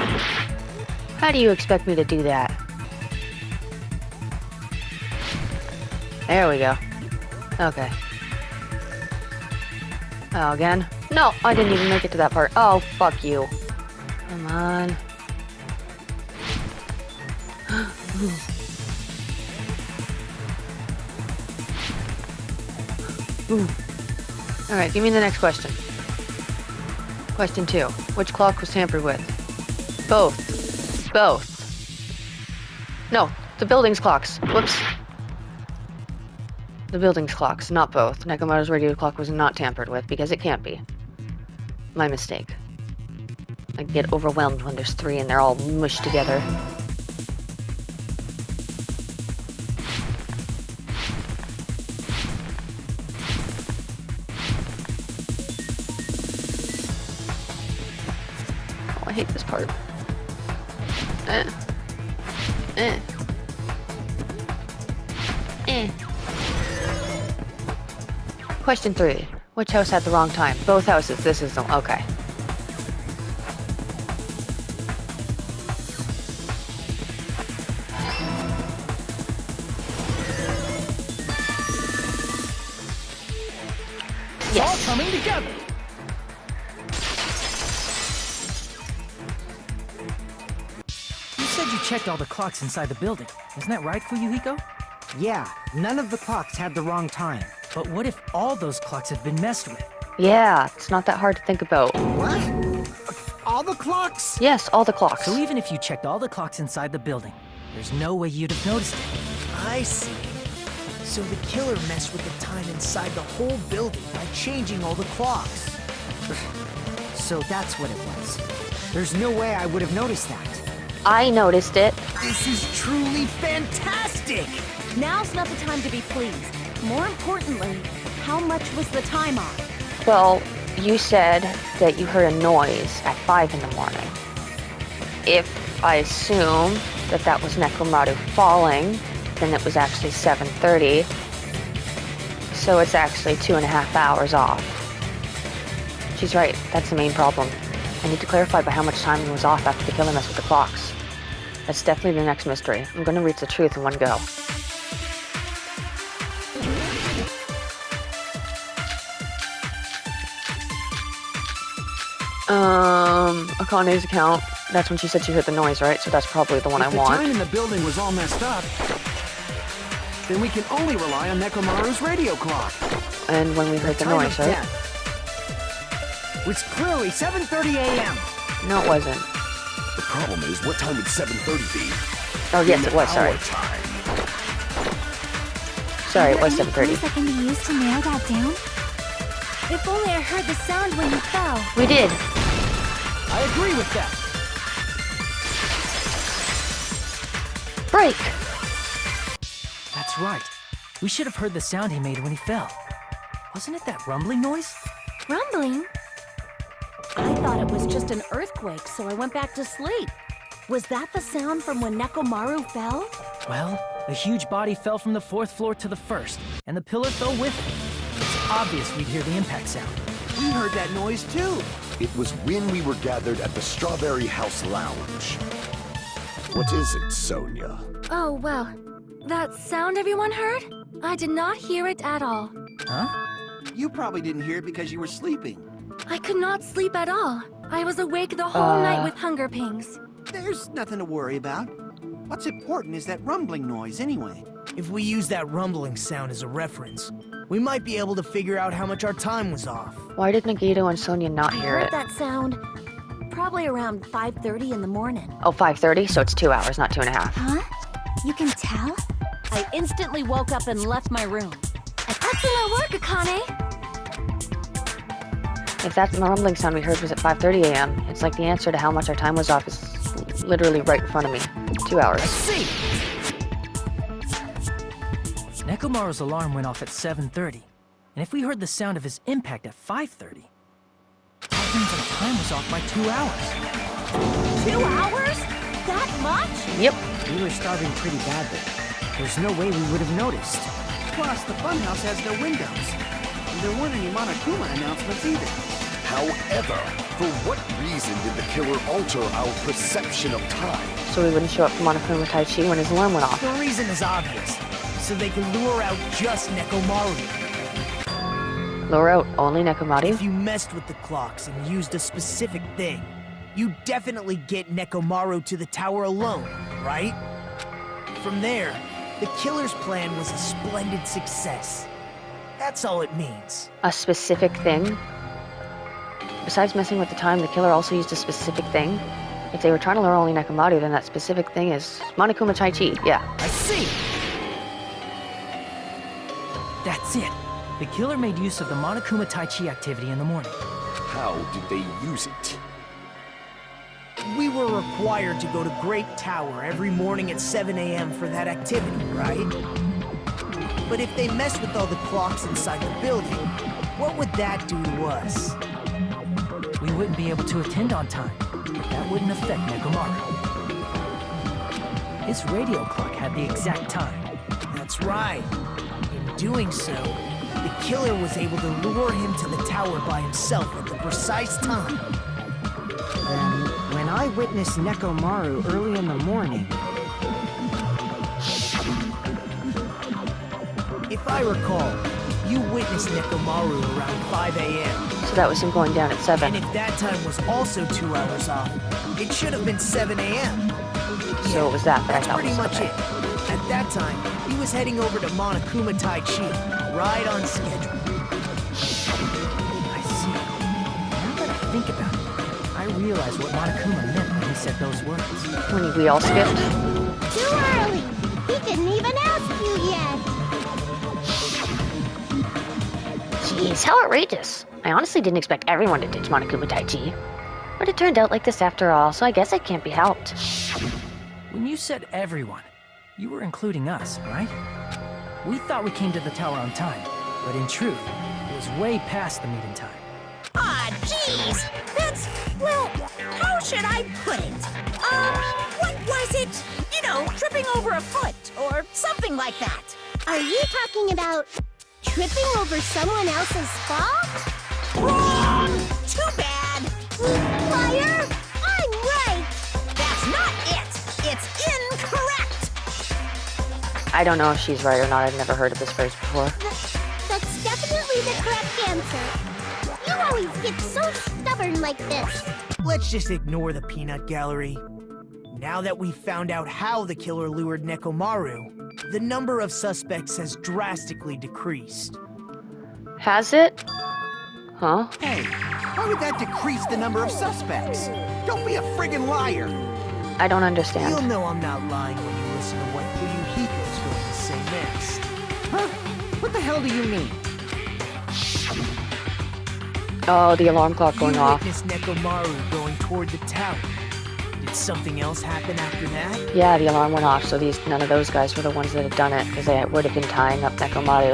[SPEAKER 1] How do you expect me to do that? There we go. Okay. Oh, again? No, I didn't even make it to that part. Oh, fuck you. Come on. Ooh. Alright, give me the next question. Question 2. Which clock was tampered with? Both. Both. No, the building's clocks. Whoops. The building's clocks, not both. Nekomaru's radio clock was not tampered with, because it can't be. My mistake. I get overwhelmed when there's 3 and they're all mushed together. Oh, I hate this part. Question 3. Which house had the wrong time? Both houses. This is the... Okay. Yes.
[SPEAKER 10] all coming together. You said you checked all the clocks inside the building. Isn't that right, Fuyuhiko?
[SPEAKER 5] Yeah, none of the clocks had the wrong time.
[SPEAKER 10] But what if all those clocks have been messed with?
[SPEAKER 1] Yeah, it's not that hard to think about.
[SPEAKER 5] What? All the clocks?
[SPEAKER 1] Yes, all the clocks.
[SPEAKER 10] So even if you checked all the clocks inside the building, there's no way you'd have noticed it.
[SPEAKER 7] I see. So the killer messed with the time inside the whole building by changing all the clocks.
[SPEAKER 5] So that's what it was. There's no way I would have noticed that.
[SPEAKER 1] I noticed it.
[SPEAKER 7] This is truly fantastic!
[SPEAKER 4] Now's not the time to be pleased. More importantly, how much was the time off?
[SPEAKER 1] Well, you said that you heard a noise at 5 in the morning. If I assume that that was Nekomaru falling, then it was actually 7:30. So it's actually 2.5 hours off. She's right, that's the main problem. I need to clarify by how much time was off after the killer messed with the clocks. That's definitely the next mystery. I'm gonna reach the truth in one go. Akane's account. That's when she said she heard the noise, right? So that's probably the one I
[SPEAKER 6] If the
[SPEAKER 1] want.
[SPEAKER 6] time in the building was all messed up, then we can only rely on Nekomaru's radio clock.
[SPEAKER 1] And when we heard the
[SPEAKER 5] Time
[SPEAKER 1] noise,
[SPEAKER 5] of
[SPEAKER 1] right?
[SPEAKER 5] death was clearly 7:30 a.m.
[SPEAKER 1] No, it wasn't.
[SPEAKER 9] The problem is, what time would 7:30 be?
[SPEAKER 1] Oh, yes, it was, sorry.
[SPEAKER 9] Our time.
[SPEAKER 1] Sorry, it was
[SPEAKER 8] Are there any
[SPEAKER 1] 7:30.
[SPEAKER 8] clues that can be used to narrow that down?
[SPEAKER 3] If only I heard the sound when you fell.
[SPEAKER 1] We did.
[SPEAKER 10] I agree with that.
[SPEAKER 1] Break!
[SPEAKER 10] That's right. We should have heard the sound he made when he fell. Wasn't it that rumbling noise?
[SPEAKER 3] Rumbling?
[SPEAKER 4] I thought it was just an earthquake, so I went back to sleep. Was that the sound from when Nekomaru fell?
[SPEAKER 10] Well, a huge body fell from the 4th floor to the 1st, and the pillar fell with it. It's obvious we'd hear the impact sound.
[SPEAKER 6] We heard that noise too.
[SPEAKER 9] It was when we were gathered at the Strawberry House Lounge. What is it, Sonia?
[SPEAKER 3] Oh, well. That sound everyone heard? I did not hear it at all.
[SPEAKER 10] Huh?
[SPEAKER 6] You probably didn't hear it because you were sleeping.
[SPEAKER 3] I could not sleep at all. I was awake the whole night with hunger pangs.
[SPEAKER 6] There's nothing to worry about. What's important is that rumbling noise anyway.
[SPEAKER 7] If we use that rumbling sound as a reference, we might be able to figure out how much our time was off.
[SPEAKER 1] Why did Nagito and Sonia not
[SPEAKER 4] I
[SPEAKER 1] hear
[SPEAKER 4] heard
[SPEAKER 1] it?
[SPEAKER 4] that sound probably around 5:30 in the morning.
[SPEAKER 1] Oh, 5:30, so it's 2 hours, not 2.5.
[SPEAKER 8] Huh? You can tell?
[SPEAKER 4] I instantly woke up and left my room.
[SPEAKER 3] Excellent work, Akane!
[SPEAKER 1] If that rumbling sound we heard was at 5:30 a.m., it's like the answer to how much our time was off is literally right in front of me. 2 hours.
[SPEAKER 7] I see!
[SPEAKER 10] Nekomaru's alarm went off at 7:30, and if we heard the sound of his impact at 5:30, that means our time was off by 2 hours.
[SPEAKER 4] 2 hours? That much?
[SPEAKER 1] Yep.
[SPEAKER 5] We were starving pretty badly. There's no way we would have noticed.
[SPEAKER 6] Plus, the funhouse has no windows. And there weren't any Monokuma announcements either.
[SPEAKER 9] However, for what reason did the killer alter our perception of time?
[SPEAKER 1] So we wouldn't show up for Monokuma Taichi when his alarm went off.
[SPEAKER 7] The reason is obvious. So they can lure out just Nekomaru.
[SPEAKER 1] Lure out only
[SPEAKER 7] If
[SPEAKER 1] Nekomaru?
[SPEAKER 7] you messed with the clocks and used a specific thing, you definitely get Nekomaru to the tower alone, right? From there, the killer's plan was a splendid success. That's all it means.
[SPEAKER 1] A specific thing? Besides messing with the time, the killer also used a specific thing? If they were trying to lure only Nekomaru, then that specific thing is Monokuma Taichi, yeah.
[SPEAKER 7] I see!
[SPEAKER 10] That's it. The killer made use of the Monokuma Taichi activity in the morning.
[SPEAKER 9] How did they use it?
[SPEAKER 7] We were required to go to Great Tower every morning at 7 a.m. for that activity, right? But if they messed with all the clocks inside the building, what would that do to us?
[SPEAKER 10] We wouldn't be able to attend on time, but that wouldn't affect Nekomaru. His radio clock had the exact time.
[SPEAKER 7] That's right. In doing so, the killer was able to lure him to the tower by himself at the precise time.
[SPEAKER 5] Then, when I witnessed Nekomaru early in the morning,
[SPEAKER 7] If I recall, You witnessed Nekomaru around 5 a.m.
[SPEAKER 1] So that was him going down at 7.
[SPEAKER 7] And if that time was also 2 hours off, it should have been 7 a.m.
[SPEAKER 1] So it was that I
[SPEAKER 7] That's
[SPEAKER 1] thought
[SPEAKER 7] pretty
[SPEAKER 1] was
[SPEAKER 7] much
[SPEAKER 1] okay.
[SPEAKER 7] it. At that time, he was heading over to Monokuma Tai Chi, right on schedule.
[SPEAKER 10] I see. Now that I think about it, I realize what Monokuma meant when he said those words.
[SPEAKER 1] When we all skipped.
[SPEAKER 8] Too early! He didn't even ask you yet!
[SPEAKER 11] Jeez, how outrageous. I honestly didn't expect everyone to ditch Monokuma Tai Chi. But it turned out like this after all, so I guess it can't be helped.
[SPEAKER 10] When you said everyone, you were including us, right? We thought we came to the tower on time, but in truth, it was way past the meeting time.
[SPEAKER 2] Ah, jeez! That's, well, how should I put it? What was it? You know, tripping over a foot, or something like that.
[SPEAKER 8] Are you talking about tripping over someone else's fault?
[SPEAKER 2] Wrong! Too bad!
[SPEAKER 8] Liar! I'm right!
[SPEAKER 2] That's not it! It's incorrect!
[SPEAKER 1] I don't know if she's right or not. I've never heard of this phrase before.
[SPEAKER 8] That's definitely the correct answer. You always get so stubborn like this.
[SPEAKER 7] Let's just ignore the peanut gallery. Now that we've found out how the killer lured Nekomaru, the number of suspects has drastically decreased.
[SPEAKER 1] Has it? Huh?
[SPEAKER 6] Hey, why would that decrease the number of suspects? Don't be a friggin' liar!
[SPEAKER 1] I don't understand.
[SPEAKER 7] You'll know I'm not lying when you listen to what Fuyuhiko's going to say next.
[SPEAKER 5] Huh? What the hell do you mean?
[SPEAKER 1] Oh, the alarm clock going
[SPEAKER 7] You
[SPEAKER 1] off.
[SPEAKER 7] witnessed Nekomaru going toward the tower. Did something else happen after that?
[SPEAKER 1] Yeah, the alarm went off, so none of those guys were the ones that had done it, because they would have been tying up Nekomaru.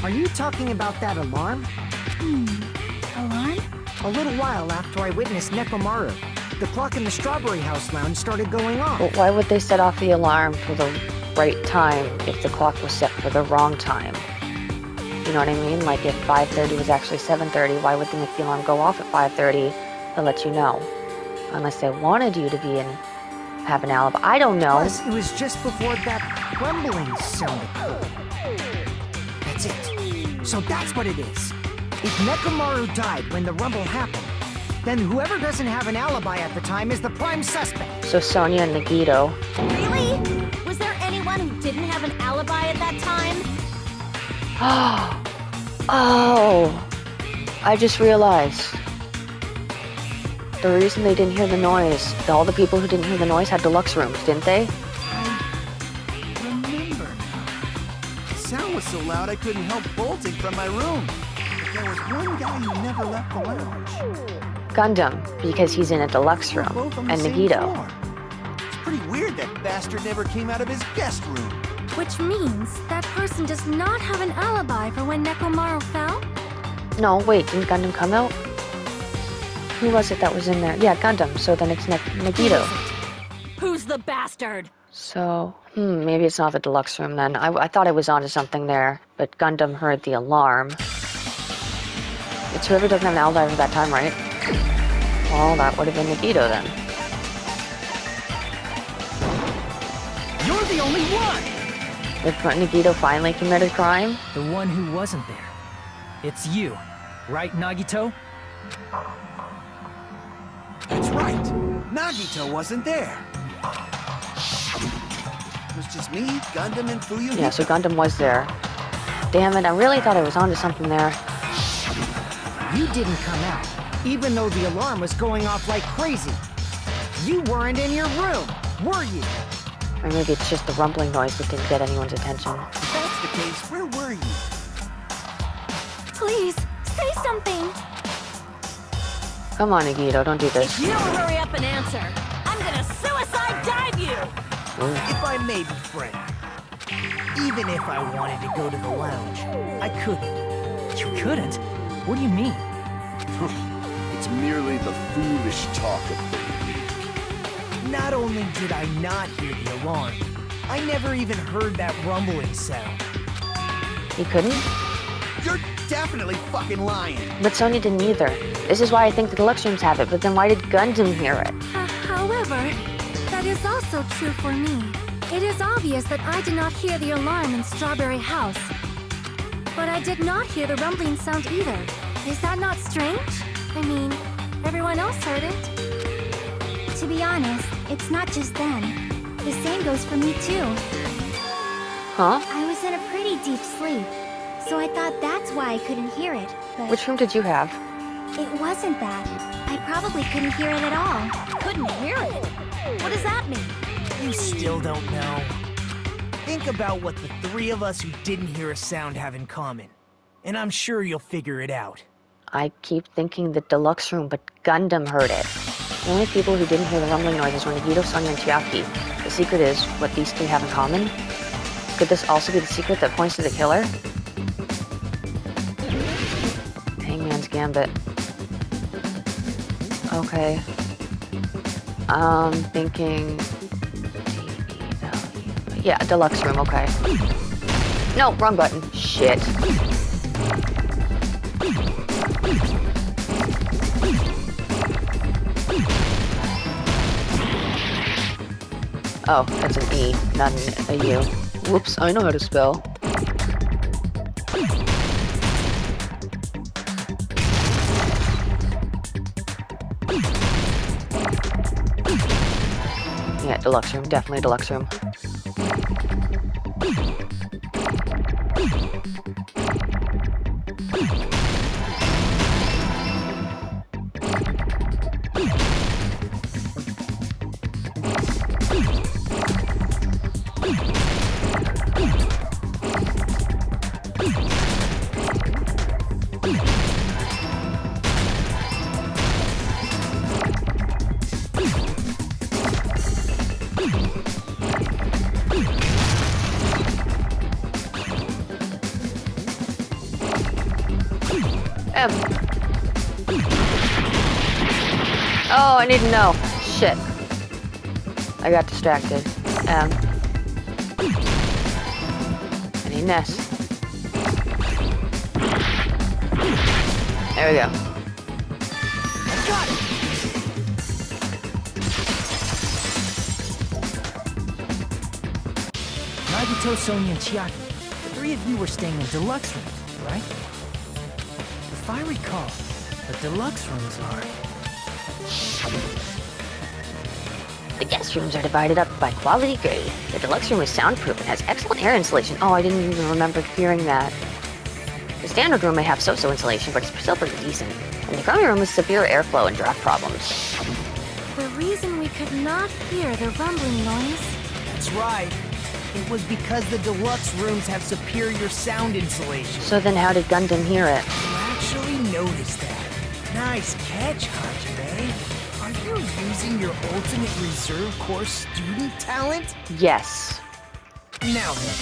[SPEAKER 5] Are you talking about that alarm?
[SPEAKER 8] Alarm?
[SPEAKER 5] A little while after I witnessed Nekomaru, the clock in the Strawberry House lounge started going off.
[SPEAKER 1] But why would they set off the alarm for the right time if the clock was set for the wrong time? You know what I mean? Like if 5:30 was actually 7:30, why would they make the alarm go off at 5:30 to let you know? Unless they wanted you to be in, have an alibi. I don't know.
[SPEAKER 5] Plus, it was just before that rumbling sound occurred. That's it. So that's what it is. If Nekomaru died when the rumble happened, then whoever doesn't have an alibi at the time is the prime suspect.
[SPEAKER 1] So Sonia and Nagito.
[SPEAKER 4] Really? Was there anyone who didn't have an alibi at that time?
[SPEAKER 1] Oh, I just realized. The reason they didn't hear the noise, all the people who didn't hear the noise had deluxe rooms, didn't they?
[SPEAKER 6] Remember now. The sound was so loud I couldn't help bolting from my room. But there was one guy who never left the lounge.
[SPEAKER 1] Gundam, because he's in a deluxe room,
[SPEAKER 6] Both on the
[SPEAKER 1] and
[SPEAKER 6] same
[SPEAKER 1] Nagito.
[SPEAKER 6] floor. It's pretty weird that bastard never came out of his guest room.
[SPEAKER 3] Which means that person does not have an alibi for when Nekomaru fell?
[SPEAKER 1] No, wait, didn't Gundam come out? Who was it that was in there? Yeah, Gundam, so then it's Nagito.
[SPEAKER 4] Who's the bastard?
[SPEAKER 1] So, maybe it's not the deluxe room then. I thought I was onto something there, but Gundam heard the alarm. It's whoever doesn't have an alibi for that time, right? Well, that would have been Nagito then.
[SPEAKER 7] You're the only one!
[SPEAKER 1] If Nagito finally committed crime?
[SPEAKER 10] The one who wasn't there. It's you, right, Nagito?
[SPEAKER 6] That's right. Nagito wasn't there. It was just me, Gundam, and Fuyuhiko.
[SPEAKER 1] Yeah, so Gundam was there. Damn it, I really thought I was onto something there.
[SPEAKER 5] You didn't come out, even though the alarm was going off like crazy. You weren't in your room, were you?
[SPEAKER 1] Or maybe it's just the rumbling noise that didn't get anyone's attention.
[SPEAKER 6] If that's the case, where were you?
[SPEAKER 3] Please, say something!
[SPEAKER 1] Come on, Nagito, don't do
[SPEAKER 4] If
[SPEAKER 1] this.
[SPEAKER 4] you don't hurry up and answer, I'm gonna suicide dive you!
[SPEAKER 7] If I may be frank, even if I wanted to go to the lounge, I couldn't.
[SPEAKER 10] You couldn't? What do you mean?
[SPEAKER 9] It's merely the foolish talk of the weak.
[SPEAKER 7] Not only did I not hear the alarm, I never even heard that rumbling sound.
[SPEAKER 1] You couldn't?
[SPEAKER 6] You're definitely fucking lying.
[SPEAKER 1] But Sonya didn't either. This is why I think the deluxe rooms have it, but then why did Gundam hear it?
[SPEAKER 3] However, that is also true for me. It is obvious that I did not hear the alarm in Strawberry House. But I did not hear the rumbling sound either. Is that not strange? I mean, everyone else heard it.
[SPEAKER 8] To be honest, it's not just them. The same goes for me too.
[SPEAKER 1] Huh?
[SPEAKER 8] I was in a pretty deep sleep, so I thought that's why I couldn't hear it, but
[SPEAKER 1] Which room did you have?
[SPEAKER 8] it wasn't that. I probably couldn't hear it at all.
[SPEAKER 4] Couldn't hear it? What does that mean?
[SPEAKER 7] You still don't know. Think about what the three of us who didn't hear a sound have in common, and I'm sure you'll figure it out.
[SPEAKER 1] I keep thinking the deluxe room, but Gundam heard it. The only people who didn't hear the rumbling noises were Nagito, Sonia, and Chiaki. The secret is what these three have in common. Could this also be the secret that points to the killer? Hangman's Gambit. Okay. I'm thinking... Yeah, deluxe room, okay. No, wrong button. Shit. Oh, that's an E, not a U. Whoops, I know how to spell. Yeah, deluxe room, definitely deluxe room. M. Oh, I need to know. Shit. I got distracted. M. I need Ness. There we go.
[SPEAKER 7] I got it! Nagito, Sonia, and Chiaki. The three of you were staying in deluxe rooms, right? If I recall, the deluxe rooms are...
[SPEAKER 1] The guest rooms are divided up by quality grade. The deluxe room is soundproof and has excellent air insulation. Oh, I didn't even remember hearing that. The standard room may have so-so insulation, but it's still pretty decent. And the economy room has severe airflow and draft problems.
[SPEAKER 3] The reason we could not hear the rumbling noise...
[SPEAKER 7] That's right. It was because the deluxe rooms have superior sound insulation.
[SPEAKER 1] So then how did Gundam hear it?
[SPEAKER 7] You actually noticed that. Nice catch, Hajime. Are you using your ultimate reserve corps student talent?
[SPEAKER 1] Yes.
[SPEAKER 7] Now then,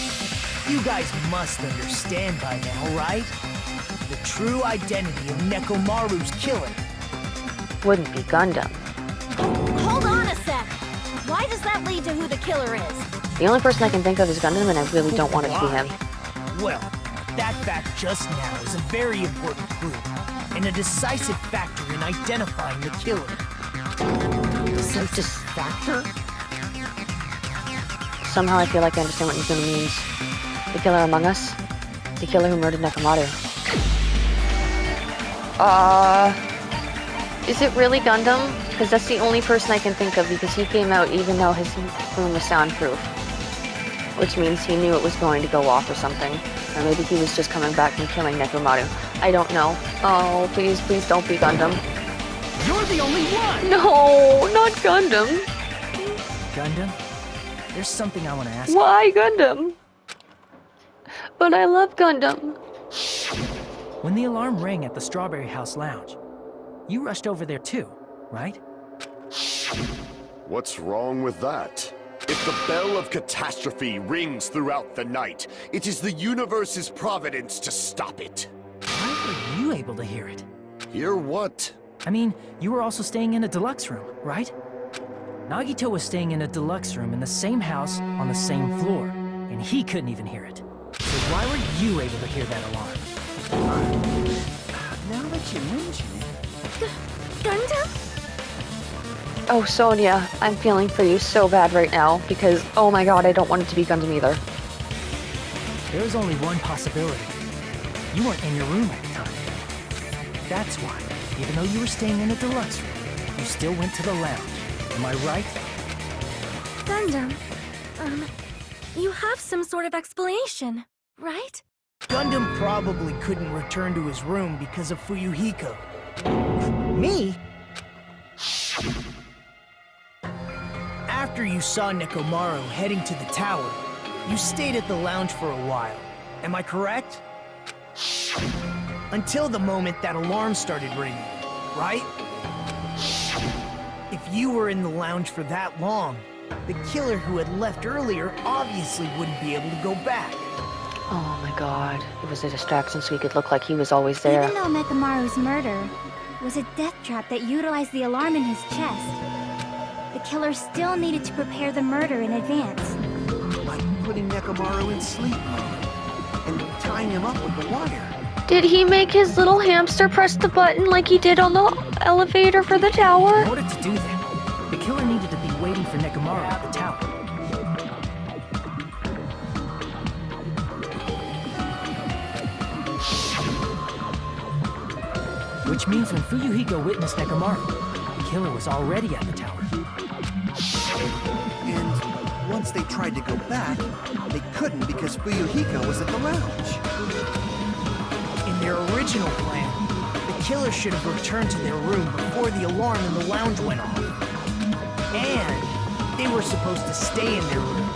[SPEAKER 7] you guys must understand by now, right? The true identity of Nekomaru's killer.
[SPEAKER 1] Wouldn't be Gundam.
[SPEAKER 4] Hold on a sec. Why does that lead to who the killer is?
[SPEAKER 1] The only person I can think of is Gundam, and I really don't want it to be him.
[SPEAKER 7] Well, that fact just now is a very important clue, and a decisive factor in identifying the killer.
[SPEAKER 1] Decisive factor? Somehow I feel like I understand what Nizuna means. The killer among us? The killer who murdered Nekomaru. Is it really Gundam? Because that's the only person I can think of, because he came out even though his room was soundproof. Which means he knew it was going to go off or something. Or maybe he was just coming back from killing Nekomaru. I don't know. Oh, please, please don't be Gundam.
[SPEAKER 7] You're the only one!
[SPEAKER 1] No, not Gundam.
[SPEAKER 10] Gundam, there's something I want to ask.
[SPEAKER 1] Why Gundam? But I love Gundam.
[SPEAKER 10] When the alarm rang at the Strawberry House Lounge, you rushed over there too, right?
[SPEAKER 9] What's wrong with that? If the bell of catastrophe rings throughout the night, it is the universe's providence to stop it.
[SPEAKER 10] Why were you able to hear it?
[SPEAKER 9] Hear what?
[SPEAKER 10] I mean, you were also staying in a deluxe room, right? Nagito was staying in a deluxe room in the same house on the same floor, and he couldn't even hear it. So why were you able to hear that alarm?
[SPEAKER 6] Now that you mention it...
[SPEAKER 3] Gundam?
[SPEAKER 1] Oh, Sonia, I'm feeling for you so bad right now, because, oh my god, I don't want it to be Gundam either.
[SPEAKER 10] There is only one possibility. You weren't in your room at the time. That's why, even though you were staying in a deluxe room, you still went to the lounge. Am I right?
[SPEAKER 3] Gundam, you have some sort of explanation, right?
[SPEAKER 7] Gundam probably couldn't return to his room because of Fuyuhiko. Me? After you saw Nekomaru heading to the tower, you stayed at the lounge for a while. Am I correct? Until the moment that alarm started ringing, right? If you were in the lounge for that long, the killer who had left earlier obviously wouldn't be able to go back.
[SPEAKER 1] Oh my god. It was a distraction so he could look like he was always there.
[SPEAKER 8] Even though Mekamaru's murder was a death trap that utilized the alarm in his chest, the killer still needed to prepare the murder in advance.
[SPEAKER 6] Like putting Nekomaru in sleep mode and tying him up with the wire.
[SPEAKER 1] Did he make his little hamster press the button like he did on the elevator for the tower?
[SPEAKER 10] In order to do that, the killer needed to be waiting for Nekomaru at the tower. Which means when Fuyuhiko witnessed Nekomaru, the killer was already at the tower.
[SPEAKER 6] And once they tried to go back, they couldn't because Fuyuhiko was at the lounge.
[SPEAKER 7] In their original plan, the killer should have returned to their room before the alarm in the lounge went off. And they were supposed to stay in their room.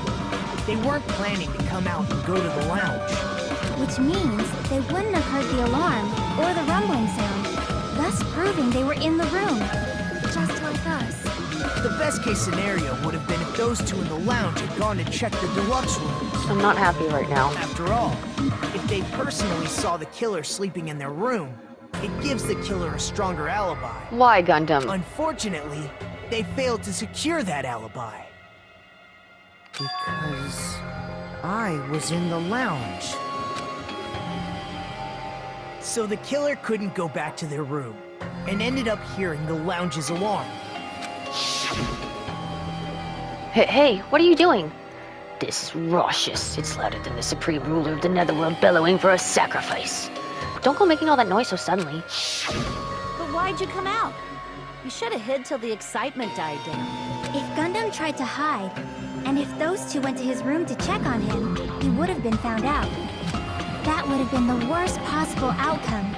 [SPEAKER 7] They weren't planning to come out and go to the lounge.
[SPEAKER 8] Which means they wouldn't have heard the alarm or the rumbling sound, thus proving they were in the room. Just like us.
[SPEAKER 7] The best case scenario would have been if those two in the lounge had gone to check the deluxe rooms.
[SPEAKER 1] I'm not happy right now.
[SPEAKER 7] After all, if they personally saw the killer sleeping in their room, it gives the killer a stronger alibi.
[SPEAKER 1] Why, Gundam?
[SPEAKER 7] Unfortunately, they failed to secure that alibi. Because I was in the lounge. So the killer couldn't go back to their room, and ended up hearing the lounge's alarm.
[SPEAKER 1] Hey, what are you doing? This is raucous. It's louder than the supreme ruler of the Netherworld bellowing for a sacrifice. Don't go making all that noise so suddenly.
[SPEAKER 4] But why'd you come out? You should have hid till the excitement died down.
[SPEAKER 8] If Gundam tried to hide, and if those two went to his room to check on him, he would have been found out. That would have been the worst possible outcome.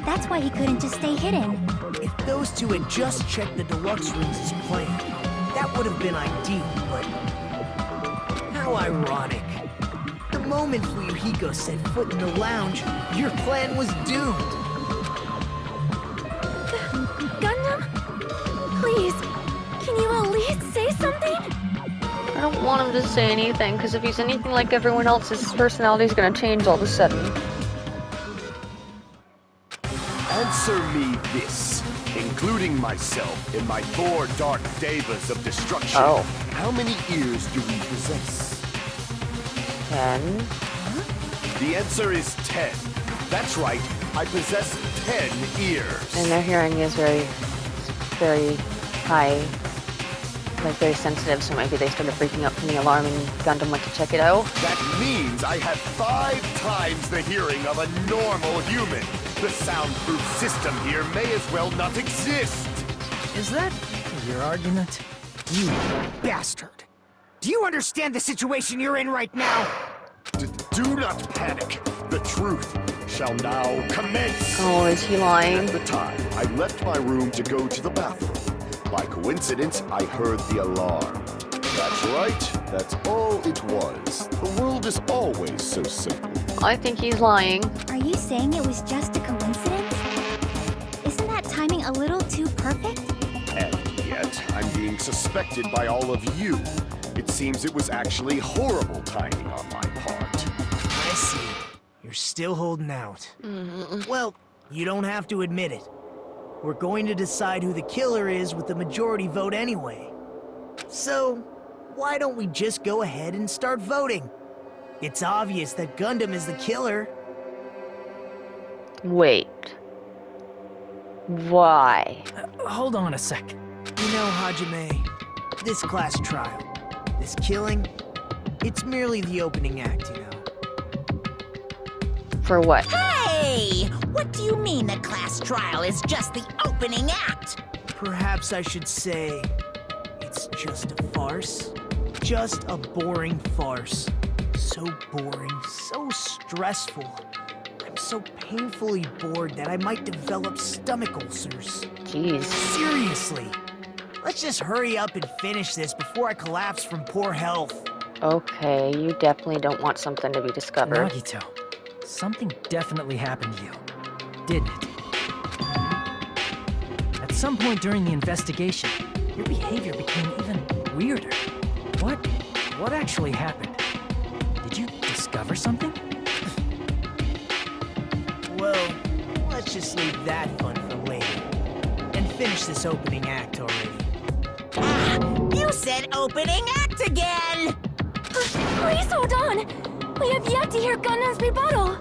[SPEAKER 8] That's why he couldn't just stay hidden.
[SPEAKER 7] If those two had just checked the deluxe rooms as planned, that would have been ideal, but... how ironic. The moment Fuyuhiko set foot in the lounge, your plan was doomed.
[SPEAKER 3] Gundam? Please, can you at least say something?
[SPEAKER 1] I don't want him to say anything, because if he's anything like everyone else, his personality's gonna change all of a sudden.
[SPEAKER 9] Answer me this, including myself in my 4 dark devas of destruction.
[SPEAKER 1] Oh.
[SPEAKER 9] How many ears do we possess?
[SPEAKER 1] 10.
[SPEAKER 9] The answer is 10. That's right, I possess 10 ears.
[SPEAKER 1] And their hearing is very high, like very sensitive, so maybe they started freaking out from the alarm and Gundam went to check it out.
[SPEAKER 9] That means I have 5 times the hearing of a normal human. The soundproof system here may as well not exist.
[SPEAKER 7] Is that your argument? You bastard! Do you understand the situation you're in right now?
[SPEAKER 9] Do not panic. The truth shall now commence.
[SPEAKER 1] Oh, is he lying?
[SPEAKER 9] At the time, I left my room to go to the bathroom. By coincidence, I heard the alarm. That's right. That's all it was. The world is always so simple.
[SPEAKER 1] I think he's lying.
[SPEAKER 8] Are you saying it was just a coincidence? Isn't that timing a little too perfect?
[SPEAKER 9] And yet, I'm being suspected by all of you. It seems it was actually horrible timing on my part.
[SPEAKER 7] I see. You're still holding out. Well, you don't have to admit it. We're going to decide who the killer is with the majority vote anyway. So, why don't we just go ahead and start voting? It's obvious that Gundam is the killer.
[SPEAKER 1] Wait. Why?
[SPEAKER 10] Hold on a sec.
[SPEAKER 7] You know, Hajime, this class trial, this killing, it's merely the opening act, you know.
[SPEAKER 1] For what?
[SPEAKER 2] Hey! What do you mean the class trial is just the opening act?
[SPEAKER 7] Perhaps I should say it's just a farce. Just a boring farce. So boring, so stressful. I'm so painfully bored that I might develop stomach ulcers.
[SPEAKER 1] Jeez.
[SPEAKER 7] Seriously. Let's just hurry up and finish this before I collapse from poor health.
[SPEAKER 1] Okay, you definitely don't want something to be discovered.
[SPEAKER 10] Nagito, something definitely happened to you, didn't it? At some point during the investigation, your behavior became even weirder. What actually happened? Did you discover something?
[SPEAKER 7] Well, let's just leave that fun for later. And finish this opening act already.
[SPEAKER 2] Ah, you said opening act again!
[SPEAKER 3] Please hold on! We have yet to hear Gundam's rebuttal!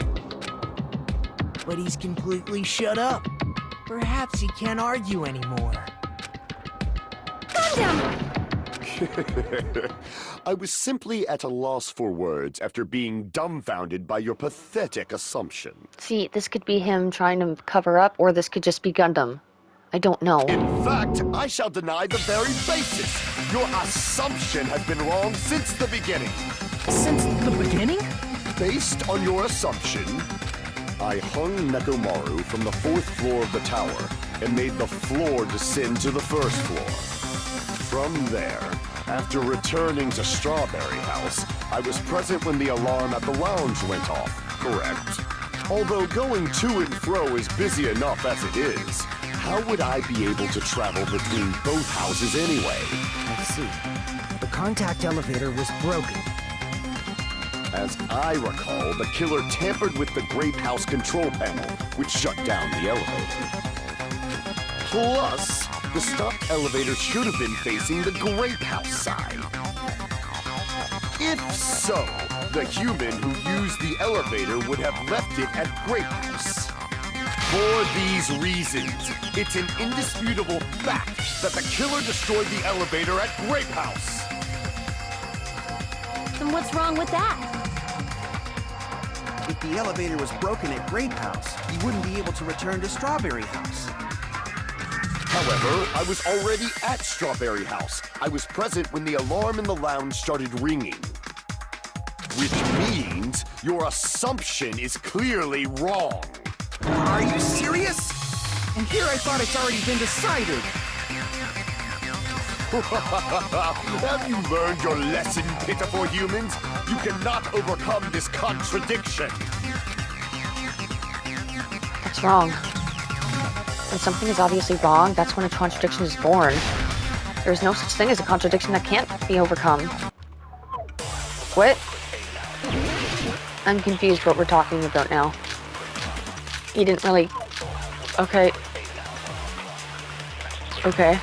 [SPEAKER 7] But he's completely shut up. Perhaps he can't argue anymore.
[SPEAKER 3] Gundam!
[SPEAKER 9] I was simply at a loss for words after being dumbfounded by your pathetic assumption.
[SPEAKER 1] See, this could be him trying to cover up, or this could just be Gundam. I don't know.
[SPEAKER 9] In fact, I shall deny the very basis. Your assumption has been wrong since the beginning.
[SPEAKER 10] Since the beginning?
[SPEAKER 9] Based on your assumption, I hung Nekomaru from the 4th floor of the tower and made the floor descend to the 1st floor. From there, after returning to Strawberry House, I was present when the alarm at the lounge went off, correct? Although going to and fro is busy enough as it is, how would I be able to travel between both houses anyway?
[SPEAKER 5] I see. The contact elevator was broken.
[SPEAKER 9] As I recall, the killer tampered with the Grape House control panel, which shut down the elevator. Plus, the stopped elevator should have been facing the Grape House side. If so, the human who used the elevator would have left it at Grape House. For these reasons, it's an indisputable fact that the killer destroyed the elevator at Grape House.
[SPEAKER 4] Then what's wrong with that?
[SPEAKER 6] If the elevator was broken at Grape House, he wouldn't be able to return to Strawberry House.
[SPEAKER 9] However, I was already at Strawberry House. I was present when the alarm in the lounge started ringing. Which means your assumption is clearly wrong.
[SPEAKER 6] Are you serious? And here I thought it's already been decided.
[SPEAKER 9] Have you learned your lesson, pitiful humans? You cannot overcome this contradiction.
[SPEAKER 1] That's wrong. When something is obviously wrong, that's when a contradiction is born. There's no such thing as a contradiction that can't be overcome. What? I'm confused what we're talking about now. He didn't really... Okay. Okay.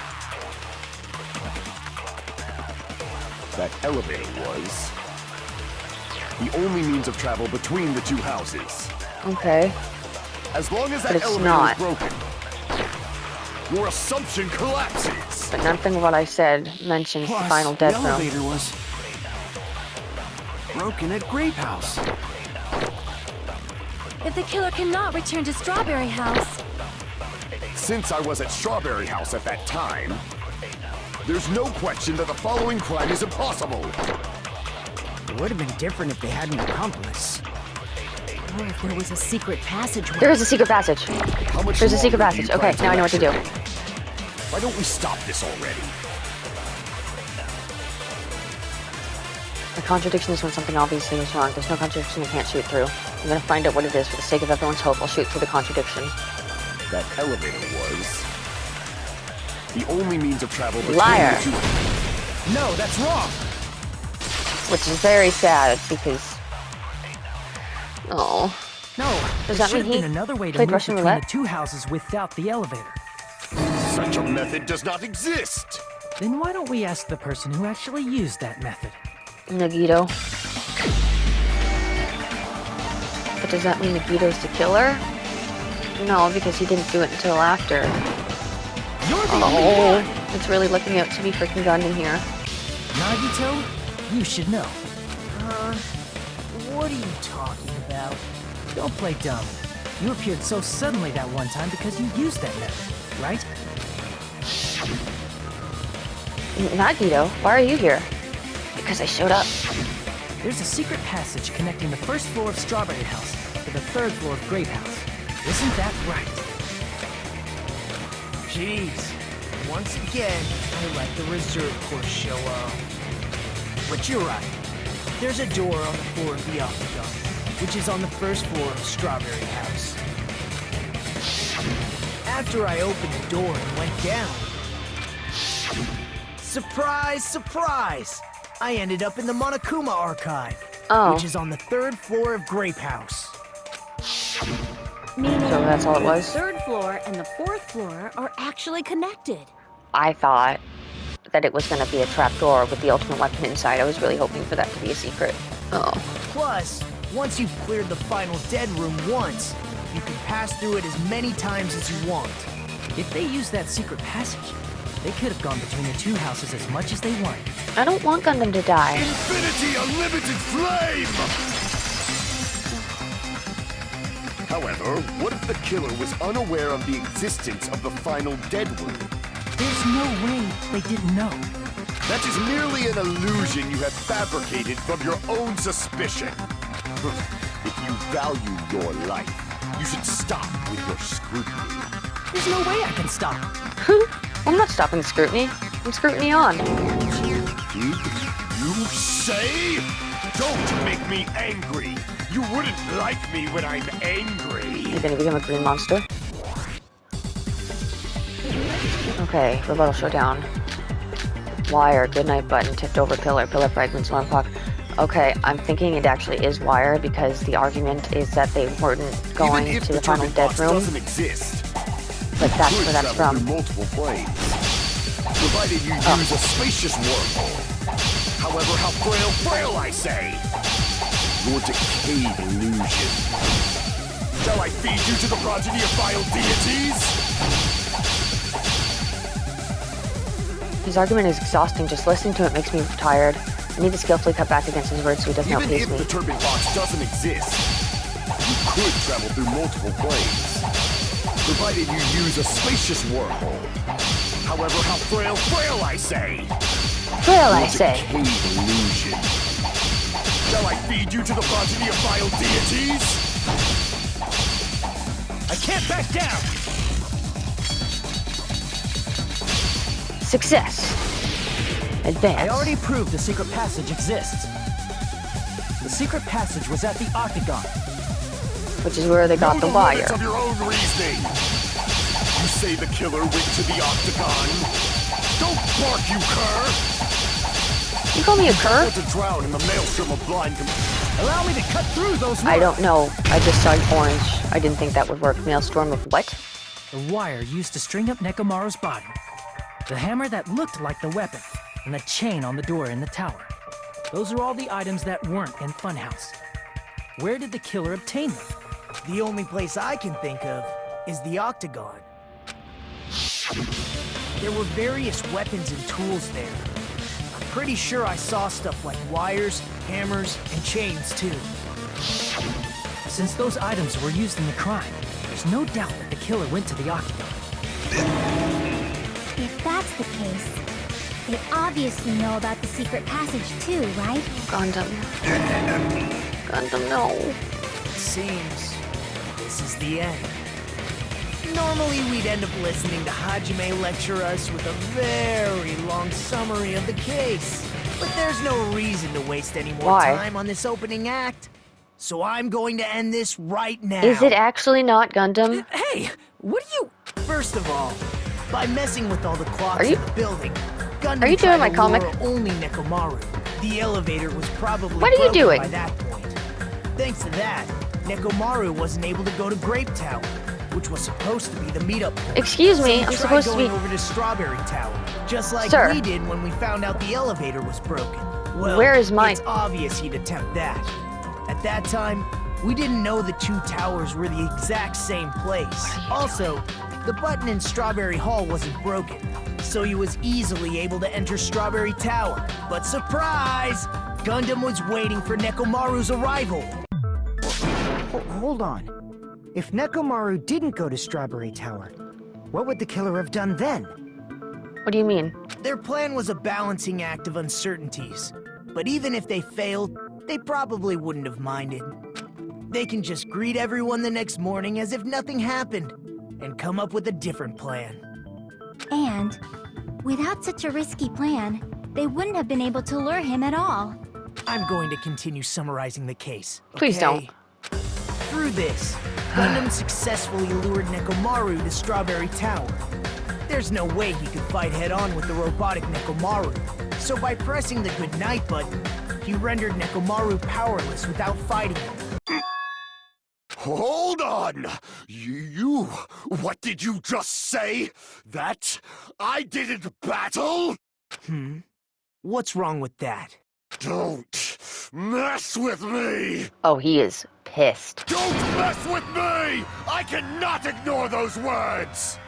[SPEAKER 9] That elevator was the only means of travel between the two houses.
[SPEAKER 1] Okay.
[SPEAKER 9] As long as that
[SPEAKER 1] But it's
[SPEAKER 9] elevator
[SPEAKER 1] not.
[SPEAKER 9] is broken, your assumption collapses.
[SPEAKER 1] But nothing of what I said mentions the
[SPEAKER 6] Plus,
[SPEAKER 1] final
[SPEAKER 6] the
[SPEAKER 1] death row.
[SPEAKER 6] elevator was broken at Grape House.
[SPEAKER 3] If the killer cannot return to Strawberry House,
[SPEAKER 9] Since I was at Strawberry House at that time, there's no question that the following crime is impossible.
[SPEAKER 5] It would have been different if they had an accomplice.
[SPEAKER 4] Or if there was a secret passageway.
[SPEAKER 1] There is a secret passage.
[SPEAKER 9] How much
[SPEAKER 1] There's a secret
[SPEAKER 9] longer do you
[SPEAKER 1] passage.
[SPEAKER 9] plan
[SPEAKER 1] Okay,
[SPEAKER 9] to
[SPEAKER 1] now I know what to do.
[SPEAKER 9] lecture me? Why don't we stop this already?
[SPEAKER 1] The contradiction is when something obviously is wrong. There's no contradiction I can't shoot through. I'm gonna find out what it is for the sake of everyone's hope. I'll shoot through the contradiction.
[SPEAKER 9] That elevator was the only means of travel between
[SPEAKER 1] Liar.
[SPEAKER 9] the two.
[SPEAKER 5] No, that's wrong!
[SPEAKER 1] Which is very sad because... Oh.
[SPEAKER 10] No,
[SPEAKER 1] Does
[SPEAKER 10] there
[SPEAKER 1] that
[SPEAKER 10] should
[SPEAKER 1] mean
[SPEAKER 10] have
[SPEAKER 1] he
[SPEAKER 10] been another way to
[SPEAKER 1] played
[SPEAKER 10] move
[SPEAKER 1] Russian
[SPEAKER 10] between
[SPEAKER 1] roulette?
[SPEAKER 10] the two houses without the elevator.
[SPEAKER 9] Such a method does not exist.
[SPEAKER 10] Then why don't we ask the person who actually used that method?
[SPEAKER 1] Nagito. But does that mean Nagito's the killer? No, because he didn't do it until after. Oh, it's really looking out to be freaking Gundam here.
[SPEAKER 10] Nagito, you should know.
[SPEAKER 5] What are you talking about?
[SPEAKER 10] Don't play dumb. You appeared so suddenly that one time because you used that method, right?
[SPEAKER 1] Nagito, why are you here? Because I showed up.
[SPEAKER 10] There's a secret passage connecting the first floor of Strawberry House to the third floor of Grape House. Isn't that right?
[SPEAKER 7] Jeez. Once again, I let the reserve course show up. But you're right. There's a door on the floor of the Octagon, which is on the first floor of Strawberry House. After I opened the door and went down, surprise, surprise! I ended up in the Monokuma Archive, which is on the third floor of Grape House.
[SPEAKER 4] Meaning
[SPEAKER 1] So that's all it was?
[SPEAKER 4] the third floor and the fourth floor are actually connected.
[SPEAKER 1] I thought that it was going to be a trapdoor with the ultimate weapon inside. I was really hoping for that to be a secret. Oh.
[SPEAKER 7] Plus, once you've cleared the final dead room once, you can pass through it as many times as you want.
[SPEAKER 10] If they used that secret passage, they could have gone between the two houses as much as they wanted.
[SPEAKER 1] I don't want Gundam to die.
[SPEAKER 9] Infinity Unlimited Flame! However, what if the killer was unaware of the existence of the final dead room?
[SPEAKER 10] There's no way they didn't know.
[SPEAKER 9] That is merely an illusion you have fabricated from your own suspicion. If you value your life, you should stop with your scrutiny.
[SPEAKER 10] There's no way I can stop.
[SPEAKER 1] I'm not stopping scrutiny. I'm scrutiny on.
[SPEAKER 9] Did you say? Don't make me angry. You wouldn't like me when I'm angry.
[SPEAKER 1] You're gonna become a green monster. Okay, rebuttal showdown. Wire, goodnight button, tipped over pillar, pillar fragments, alarm clock. Okay, I'm thinking it actually is wire because the argument is that they weren't going
[SPEAKER 9] Even if
[SPEAKER 1] to the final dead
[SPEAKER 9] box
[SPEAKER 1] room.
[SPEAKER 9] doesn't exist,
[SPEAKER 1] But that's
[SPEAKER 9] could
[SPEAKER 1] where that's
[SPEAKER 9] travel
[SPEAKER 1] from.
[SPEAKER 9] through multiple planes, provided you use a spacious wormhole. However, how frail I say. Your decayed illusion. Shall I feed you to the progeny of vile deities?
[SPEAKER 1] His argument is exhausting. Just listening to it makes me tired. I need to skillfully cut back against his words so he doesn't
[SPEAKER 9] Even
[SPEAKER 1] outpace
[SPEAKER 9] if
[SPEAKER 1] me.
[SPEAKER 9] the turbine box doesn't exist, you could travel through multiple planes, provided you use a spacious wormhole. However, how frail I say.
[SPEAKER 1] Frail, I
[SPEAKER 9] Your
[SPEAKER 1] say.
[SPEAKER 9] decayed illusion. Shall I feed you to the progeny of vile deities?
[SPEAKER 7] I can't back down!
[SPEAKER 1] Success. Advance.
[SPEAKER 10] I already proved the secret passage exists. The secret passage was at the Octagon.
[SPEAKER 1] Which is where they got
[SPEAKER 9] Know
[SPEAKER 1] the
[SPEAKER 9] the
[SPEAKER 1] wire.
[SPEAKER 9] limits of your own reasoning. You say the killer went to the Octagon. Don't bark, you cur!
[SPEAKER 1] You call me a cur?
[SPEAKER 9] Want to drown in the maelstrom of blind
[SPEAKER 10] Allow me to cut through those
[SPEAKER 1] I
[SPEAKER 10] wires.
[SPEAKER 1] don't know. I just saw orange. I didn't think that would work. Maelstrom of what?
[SPEAKER 10] The wire used to string up Nekomaru's body. The hammer that looked like the weapon. And the chain on the door in the tower. Those are all the items that weren't in Funhouse. Where did the killer obtain them?
[SPEAKER 7] The only place I can think of is the Octagon. There were various weapons and tools there. I'm pretty sure I saw stuff like wires, hammers, and chains too.
[SPEAKER 10] Since those items were used in the crime, there's no doubt that the killer went to the Octagon.
[SPEAKER 8] If that's the case, they obviously know about the secret passage too, right?
[SPEAKER 1] Gundam. Gundam, no.
[SPEAKER 7] It seems this is the end. Normally we'd end up listening to Hajime lecture us with a very long summary of the case. But there's no reason to waste any more
[SPEAKER 1] Why?
[SPEAKER 7] time on this opening act. So I'm going to end this right now.
[SPEAKER 1] Is it actually not Gundam?
[SPEAKER 10] Hey, what are you...
[SPEAKER 7] First of all, by messing with all the clocks
[SPEAKER 1] Are you-
[SPEAKER 7] in the building, Gundam
[SPEAKER 1] Are you doing
[SPEAKER 7] tried
[SPEAKER 1] my
[SPEAKER 7] to
[SPEAKER 1] comic?
[SPEAKER 7] lure only Nekomaru. The elevator was probably
[SPEAKER 1] What are you
[SPEAKER 7] broken
[SPEAKER 1] doing?
[SPEAKER 7] by that point. Thanks to that, Nekomaru wasn't able to go to Grape Tower, which was supposed to be the meetup point.
[SPEAKER 1] Excuse me,
[SPEAKER 7] So
[SPEAKER 1] I'm
[SPEAKER 7] we tried
[SPEAKER 1] supposed to
[SPEAKER 7] going
[SPEAKER 1] be...
[SPEAKER 7] over to Strawberry Tower, just like
[SPEAKER 1] Sir.
[SPEAKER 7] we did when we found out the elevator was broken. Well,
[SPEAKER 1] Where is my-
[SPEAKER 7] It's obvious he'd attempt that. At that time, we didn't know the two towers were the exact same place. Also, the button in Strawberry Hall wasn't broken, so he was easily able to enter Strawberry Tower. But surprise! Gundam was waiting for Nekomaru's arrival. Hold on.
[SPEAKER 5] If Nekomaru didn't go to Strawberry Tower, what would the killer have done then?
[SPEAKER 1] What do you mean?
[SPEAKER 7] Their plan was a balancing act of uncertainties. But even if they failed, they probably wouldn't have minded. They can just greet everyone the next morning as if nothing happened, and come up with a different plan.
[SPEAKER 8] And, without such a risky plan, they wouldn't have been able to lure him at all.
[SPEAKER 7] I'm going to continue summarizing the case.
[SPEAKER 1] Please
[SPEAKER 7] okay?
[SPEAKER 1] don't.
[SPEAKER 7] Through this, Gundam successfully lured Nekomaru to Strawberry Tower. There's no way he could fight head-on with the robotic Nekomaru, so by pressing the goodnight button, he rendered Nekomaru powerless without fighting him.
[SPEAKER 9] Hold on! You... What did you just say? That I didn't battle?
[SPEAKER 7] What's wrong with that?
[SPEAKER 9] Don't mess with me!
[SPEAKER 1] Oh, he is pissed.
[SPEAKER 9] Don't mess with me! I cannot ignore those words!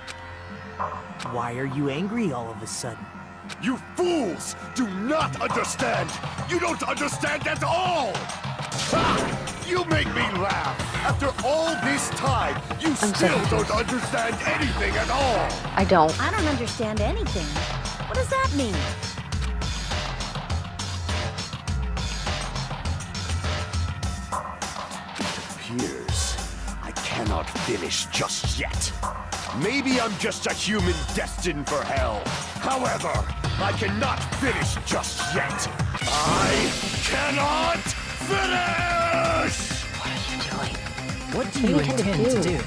[SPEAKER 7] Why are you angry all of a sudden?
[SPEAKER 9] You fools do not understand! You don't understand at all! Ha! You make me laugh! After all this time, you still don't understand anything at all!
[SPEAKER 1] I don't.
[SPEAKER 4] I don't understand anything. What does that mean?
[SPEAKER 9] It appears I cannot finish just yet. Maybe I'm just a human destined for hell. However, I cannot finish just yet. I cannot finish!
[SPEAKER 1] What are you doing?
[SPEAKER 10] What do you intend to do?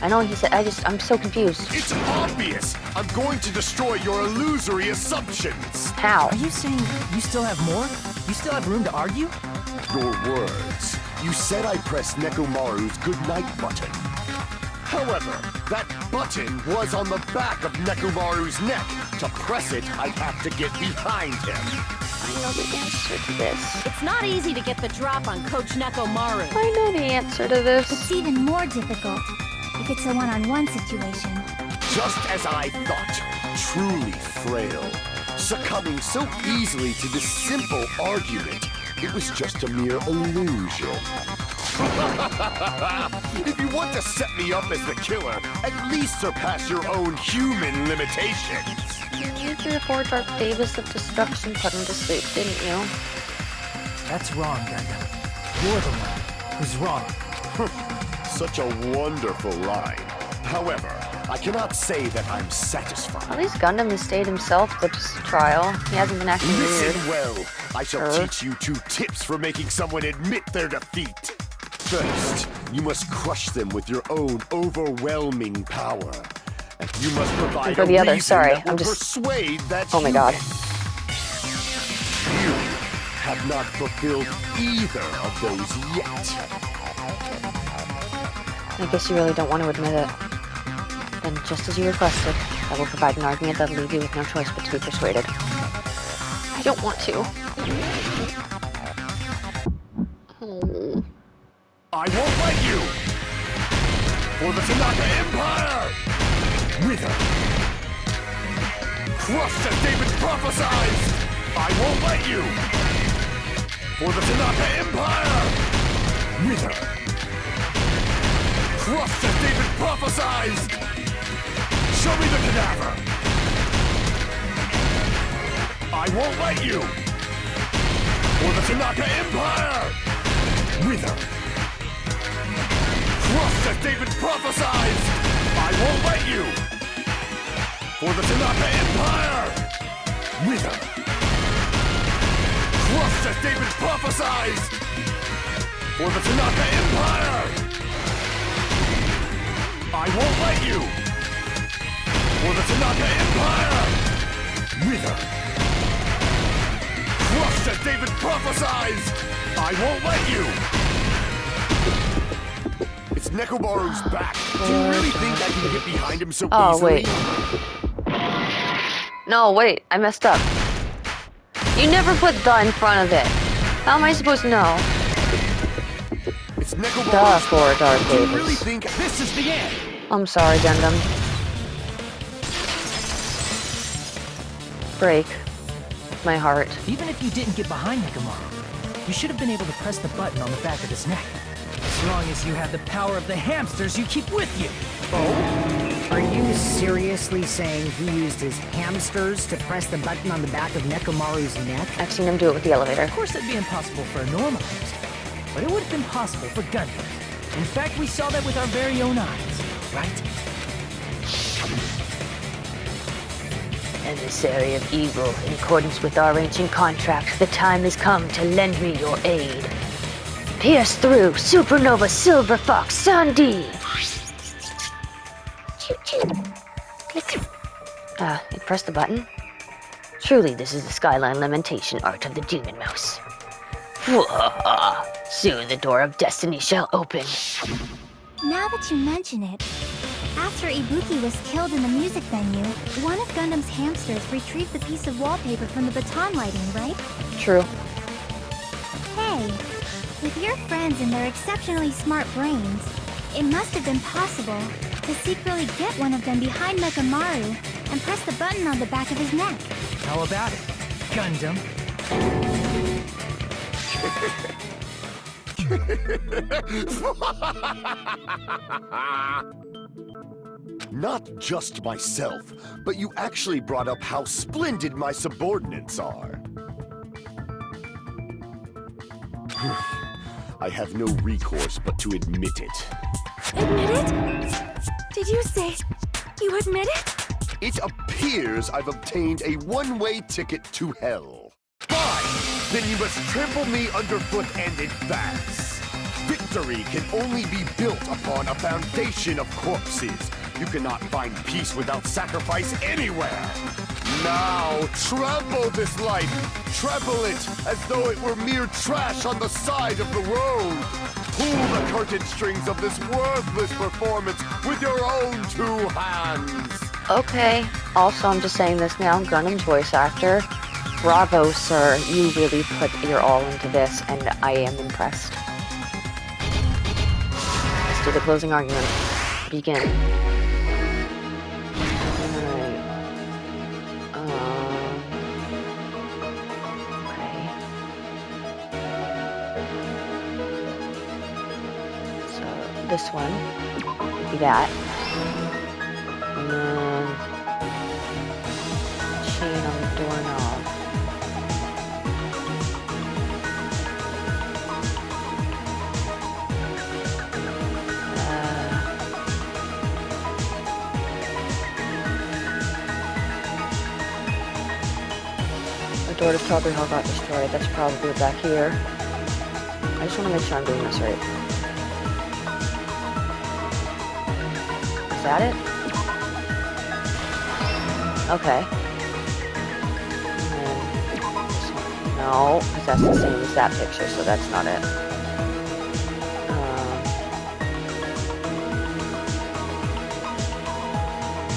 [SPEAKER 1] I know he said, I'm so confused.
[SPEAKER 9] It's obvious! I'm going to destroy your illusory assumptions!
[SPEAKER 1] How?
[SPEAKER 10] Are you saying you still have more? You still have room to argue?
[SPEAKER 9] Your words. You said I pressed Nekomaru's goodnight button. However, that button was on the back of Nekomaru's neck. To press it, I'd have to get behind him.
[SPEAKER 1] I know the answer to this.
[SPEAKER 4] It's not easy to get the drop on Coach Nekomaru.
[SPEAKER 1] I know the answer to this.
[SPEAKER 8] It's even more difficult if it's a one-on-one situation.
[SPEAKER 9] Just as I thought, truly frail. Succumbing so easily to this simple argument, it was just a mere illusion. If you want to set me up as the killer, at least surpass your own human limitations.
[SPEAKER 1] You used your 4 Dark Davis of destruction put him to sleep, didn't you?
[SPEAKER 10] That's wrong, Gundam. You're the one who's wrong.
[SPEAKER 9] Such a wonderful line. However, I cannot say that I'm satisfied.
[SPEAKER 1] At least Gundam has stayed himself this trial. He hasn't been acting
[SPEAKER 9] Listen
[SPEAKER 1] weird.
[SPEAKER 9] well. I shall teach you 2 tips for making someone admit their defeat. First, you must crush them with your own overwhelming power. And you must provide
[SPEAKER 1] And for
[SPEAKER 9] a
[SPEAKER 1] the other,
[SPEAKER 9] reason
[SPEAKER 1] sorry,
[SPEAKER 9] that will
[SPEAKER 1] I'm just...
[SPEAKER 9] persuade that
[SPEAKER 1] Oh my god.
[SPEAKER 9] You have not fulfilled either of those yet.
[SPEAKER 1] I guess you really don't want to admit it. Then, just as you requested, I will provide an argument that'll leave you with no choice but to be persuaded. I don't want to. Oh.
[SPEAKER 9] I won't let you! For the Tanaka Empire! Wither! Crushed as David prophesied! I won't let you! For the Tanaka Empire! Wither! Crushed as David prophesied! Show me the cadaver! I won't let you! For the Tanaka Empire! Wither! Crushed as David prophesied! I won't let you! For the Tanaka Empire! Wither! Crushed as David prophesied! For the Tanaka Empire! I won't let you! For the Tanaka Empire! Wither! Crushed as David prophesied! I won't let you! It's Nekomaru's back. Do you really think I can get behind him so easily?
[SPEAKER 1] Wait. No, wait. I messed up. You never put the in front of it. How am I supposed to know?
[SPEAKER 9] It's Nekomaru's
[SPEAKER 1] Duh, for Dark
[SPEAKER 9] Do you
[SPEAKER 1] Davis.
[SPEAKER 9] really think this is the end?
[SPEAKER 1] I'm sorry, Gundam. Break my heart.
[SPEAKER 10] Even if you didn't get behind Nekomaru, you should have been able to press the button on the back of his neck. As long as you have the power of the hamsters you keep with you.
[SPEAKER 5] Are you seriously saying he used his hamsters to press the button on the back of Nekomaru's neck?
[SPEAKER 1] I've seen him do it with the elevator.
[SPEAKER 10] Of course, it'd be impossible for a normal hamster, but it would have been possible for Gundams. In fact, we saw that with our very own eyes, right?
[SPEAKER 1] Emissary of evil, in accordance with our ancient contract, the time has come to lend me your aid. Pierce through, Supernova Silver Fox Sandy! Click. You press the button? Truly, this is the Skyline Lamentation art of the Demon Mouse. Soon the door of destiny shall open.
[SPEAKER 8] Now that you mention it, after Ibuki was killed in the music venue, one of Gundam's hamsters retrieved the piece of wallpaper from the baton lighting, right?
[SPEAKER 1] True.
[SPEAKER 8] Hey, with your friends and their exceptionally smart brains, it must have been possible to secretly get one of them behind Nekomaru and press the button on the back of his neck.
[SPEAKER 10] How about it, Gundam?
[SPEAKER 9] Not just myself, but you actually brought up how splendid my subordinates are. I have no recourse but to admit it.
[SPEAKER 3] Admit it? Did you say you admit it?
[SPEAKER 9] It appears I've obtained a one-way ticket to hell. Fine! Then you must trample me underfoot and advance. Victory can only be built upon a foundation of corpses. You cannot find peace without sacrifice anywhere. Now, trample this life. Trample it as though it were mere trash on the side of the road. Pull the curtain strings of this worthless performance with your own two hands.
[SPEAKER 1] Okay. Also, I'm just saying this now, Gundam's voice actor. Bravo, sir. You really put your all into this, and I am impressed. Let's do the closing argument. Begin. Alright. Okay. So, this one would be that. And then chain on the doorknob. The door to Strawberry Hall got destroyed. That's probably back here. I just want to make sure I'm doing this right. Is that it? Okay. And then this one. No, because that's the same as that picture, so that's not it.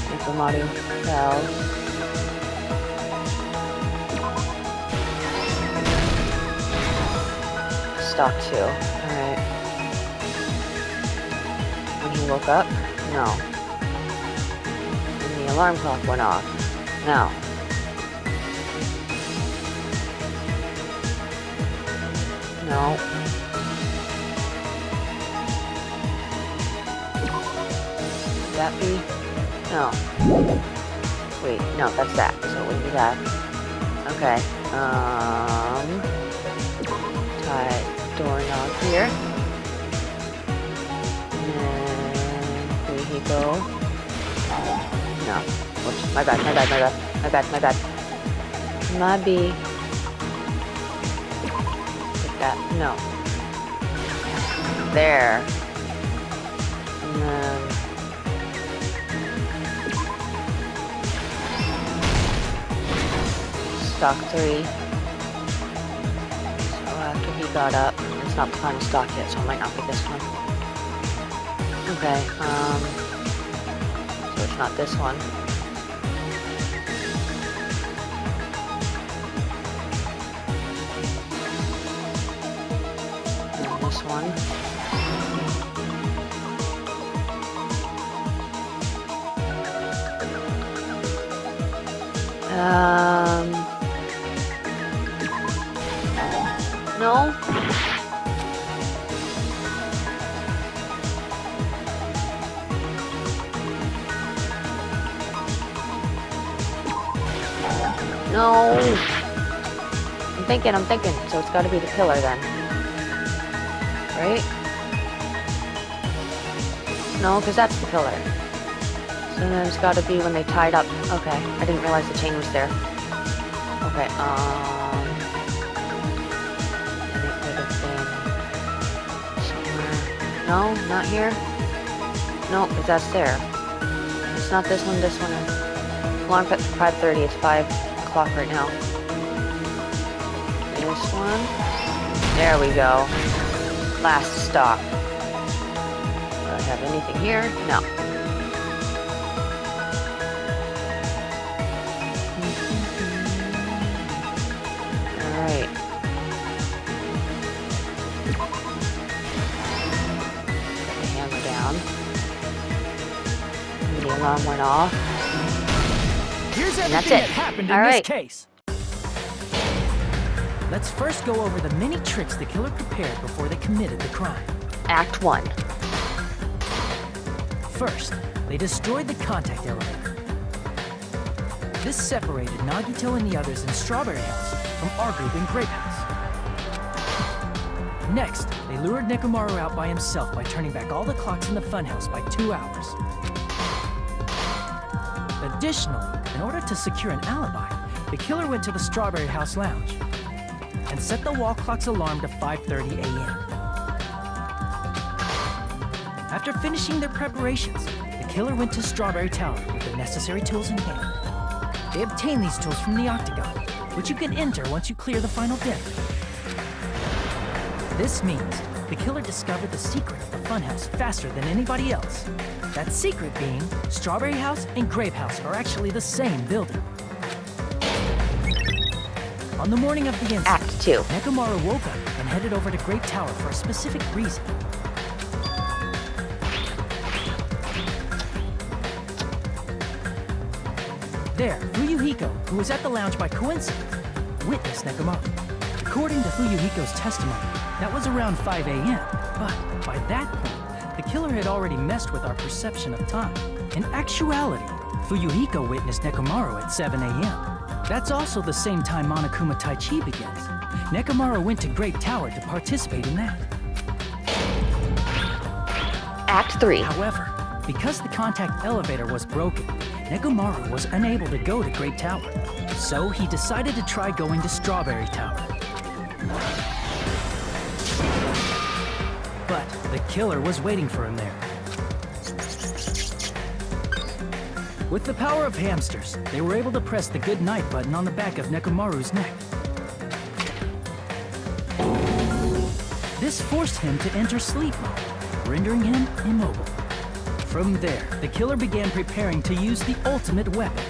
[SPEAKER 1] Nekomaru fell. Stock 2. Alright. When he woke up? No. When the alarm clock went off? No. No. Would that be? No. Wait, no, that's that. So it wouldn't be that. Okay. Tie doorknob here. And here he go. No. Whoops. My bad. My B. Like that. No. There. And then stock 3. So after he got up, it's not the final stock yet, so it might not be this one. Okay, so it's not this one. And this one. No? No. I'm thinking. So it's gotta be the killer then. Right? No, because that's the killer. So then it's gotta be when they tied up. Okay, I didn't realize the chain was there. Okay, and it could have been somewhere. No, not here. No, because that's there. It's not this one, this one. Alarm at 5:30, it's 5 o'clock right now. This one. There we go. Last stop. Do I have anything here? No. Alright. Put the hammer down. The alarm went off.
[SPEAKER 10] Here's
[SPEAKER 1] And
[SPEAKER 10] everything
[SPEAKER 1] that's
[SPEAKER 10] that
[SPEAKER 1] it.
[SPEAKER 10] happened
[SPEAKER 1] All
[SPEAKER 10] in
[SPEAKER 1] right.
[SPEAKER 10] this case. Let's first go over the many tricks the killer prepared before they committed the crime.
[SPEAKER 1] Act 1.
[SPEAKER 10] First, they destroyed the contact elevator. This separated Nagito and the others in Strawberry House from our group in Grape House. Next, they lured Nekomaru out by himself by turning back all the clocks in the funhouse by 2 hours. Additionally, in order to secure an alibi, the killer went to the Strawberry House lounge and set the wall clock's alarm to 5:30 a.m. After finishing their preparations, the killer went to Strawberry Tower with the necessary tools in hand. They obtained these tools from the Octagon, which you can enter once you clear the final dip. This means the killer discovered the secret of the funhouse faster than anybody else. That secret being, Strawberry House and Grape House are actually the same building. On the morning of the incident,
[SPEAKER 1] Act 2.
[SPEAKER 10] Nekomaru woke up and headed over to Grape Tower for a specific reason. There, Fuyuhiko, who was at the lounge by coincidence, witnessed Nekomaru. According to Fuyuhiko's testimony, that was around 5 a.m. But by that point, the killer had already messed with our perception of time. In actuality, Fuyuhiko witnessed Nekomaru at 7 a.m. That's also the same time Monokuma Tai Chi begins. Nekomaru went to Grape Tower to participate in that.
[SPEAKER 1] Act 3.
[SPEAKER 10] However, because the contact elevator was broken, Nekomaru was unable to go to Grape Tower. So he decided to try going to Strawberry Tower. But the killer was waiting for him there. With the power of hamsters, they were able to press the good night button on the back of Nekomaru's neck. This forced him to enter sleep mode, rendering him immobile. From there, the killer began preparing to use the ultimate weapon.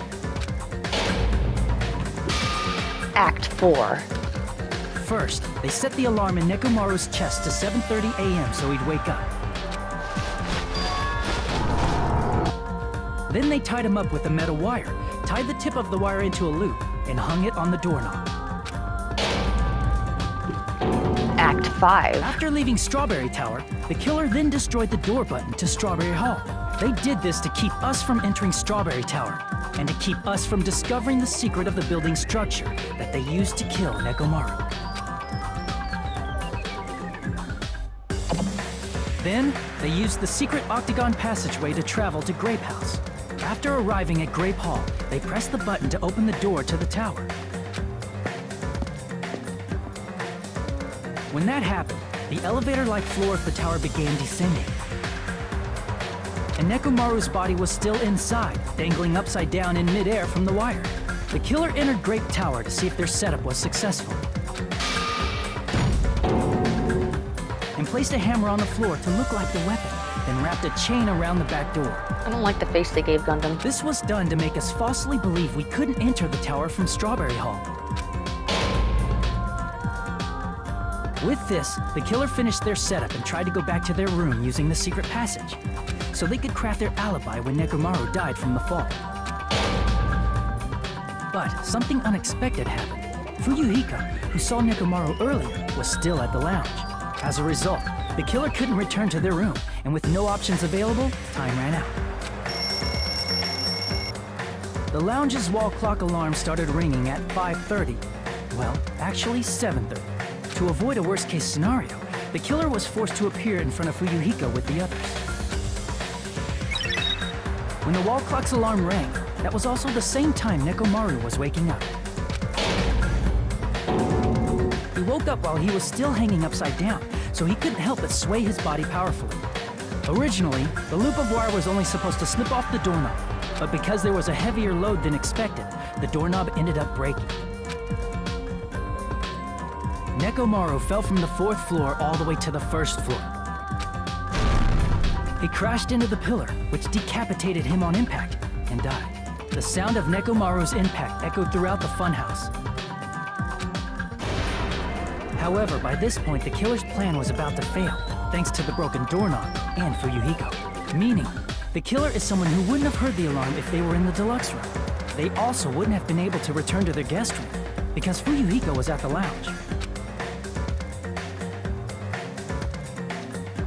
[SPEAKER 1] Act 4.
[SPEAKER 10] First, they set the alarm in Nekomaru's chest to 7:30 a.m. so he'd wake up. Then they tied him up with a metal wire, tied the tip of the wire into a loop, and hung it on the doorknob.
[SPEAKER 1] Act 5.
[SPEAKER 10] After leaving Strawberry Tower, the killer then destroyed the door button to Strawberry Hall. They did this to keep us from entering Strawberry Tower, and to keep us from discovering the secret of the building's structure that they used to kill Nekomaru. Then, they used the secret octagon passageway to travel to Grape House. After arriving at Grape Hall, they pressed the button to open the door to the tower. When that happened, the elevator-like floor of the tower began descending. And Nekomaru's body was still inside, dangling upside down in midair from the wire. The killer entered Grape Tower to see if their setup was successful, and placed a hammer on the floor to look like the weapon, then wrapped a chain around the back door.
[SPEAKER 1] I don't like the face they gave Gundam.
[SPEAKER 10] This was done to make us falsely believe we couldn't enter the tower from Strawberry Hall. With this, the killer finished their setup and tried to go back to their room using the secret passage, so they could craft their alibi when Nekomaru died from the fall. But something unexpected happened. Fuyuhiko, who saw Nekomaru earlier, was still at the lounge. As a result, the killer couldn't return to their room, and with no options available, time ran out. The lounge's wall clock alarm started ringing at 5:30. Well, actually 7:30. To avoid a worst-case scenario, the killer was forced to appear in front of Fuyuhiko with the others. When the wall clock's alarm rang, that was also the same time Nekomaru was waking up. He woke up while he was still hanging upside down, so he couldn't help but sway his body powerfully. Originally, the loop of wire was only supposed to slip off the doorknob, but because there was a heavier load than expected, the doorknob ended up breaking. Nekomaru fell from the 4th floor all the way to the 1st floor. He crashed into the pillar, which decapitated him on impact, and died. The sound of Nekomaru's impact echoed throughout the funhouse. However, by this point, the killer's plan was about to fail, thanks to the broken doorknob and Fuyuhiko. Meaning, the killer is someone who wouldn't have heard the alarm if they were in the deluxe room. They also wouldn't have been able to return to their guest room, because Fuyuhiko was at the lounge.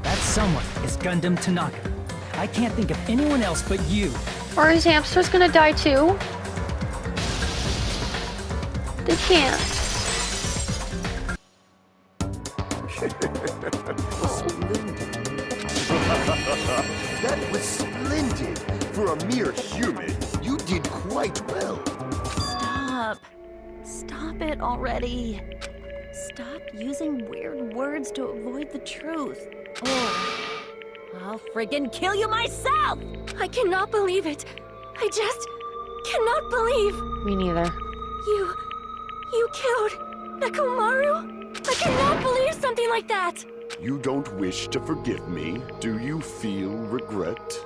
[SPEAKER 10] That someone is Gundam Tanaka. I can't think of anyone else but you.
[SPEAKER 1] Or his hamster's gonna die too? They can't.
[SPEAKER 9] That was splendid. For a mere human, you did quite well.
[SPEAKER 4] Stop. Stop it already. Stop using weird words to avoid the truth. Or I'll friggin' kill you myself!
[SPEAKER 3] I cannot believe it. I just cannot believe.
[SPEAKER 1] Me neither.
[SPEAKER 3] You killed Nekomaru? I cannot believe something like that.
[SPEAKER 9] You don't wish to forgive me? Do you feel regret?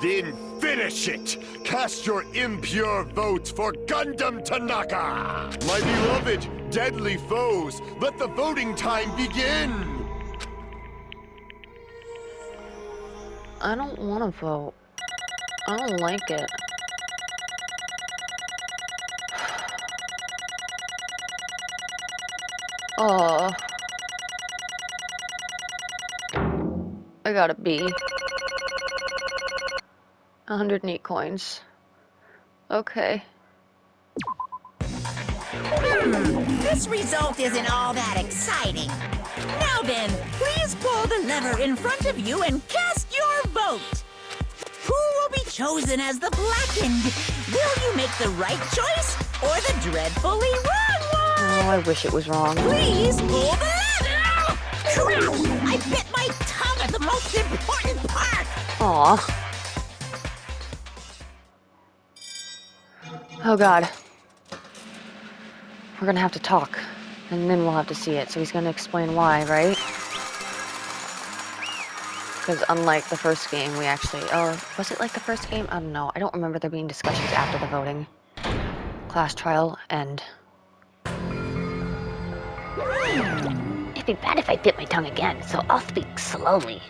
[SPEAKER 9] Then finish it! Cast your impure votes for Gundam Tanaka! My beloved, deadly foes, let the voting time begin!
[SPEAKER 1] I don't want to vote. I don't like it. Oh. I got a B. 108 coins. Okay.
[SPEAKER 2] This result isn't all that exciting. Now then, please pull the lever in front of you and cast your vote. Who will be chosen as the blackened? Will you make the right choice or the dreadfully wrong one?
[SPEAKER 1] Oh, I wish it was wrong.
[SPEAKER 2] Please pull the lever! Crap! I bit my tongue at the most important part!
[SPEAKER 1] Aw. Oh god. We're gonna have to talk. And then we'll have to see it. So he's gonna explain why, right? Because unlike the first game, we actually... Or was it like the first game? I don't know. I don't remember there being discussions after the voting. Class trial, end.
[SPEAKER 11] It'd be bad if I bit my tongue again, so I'll speak slowly.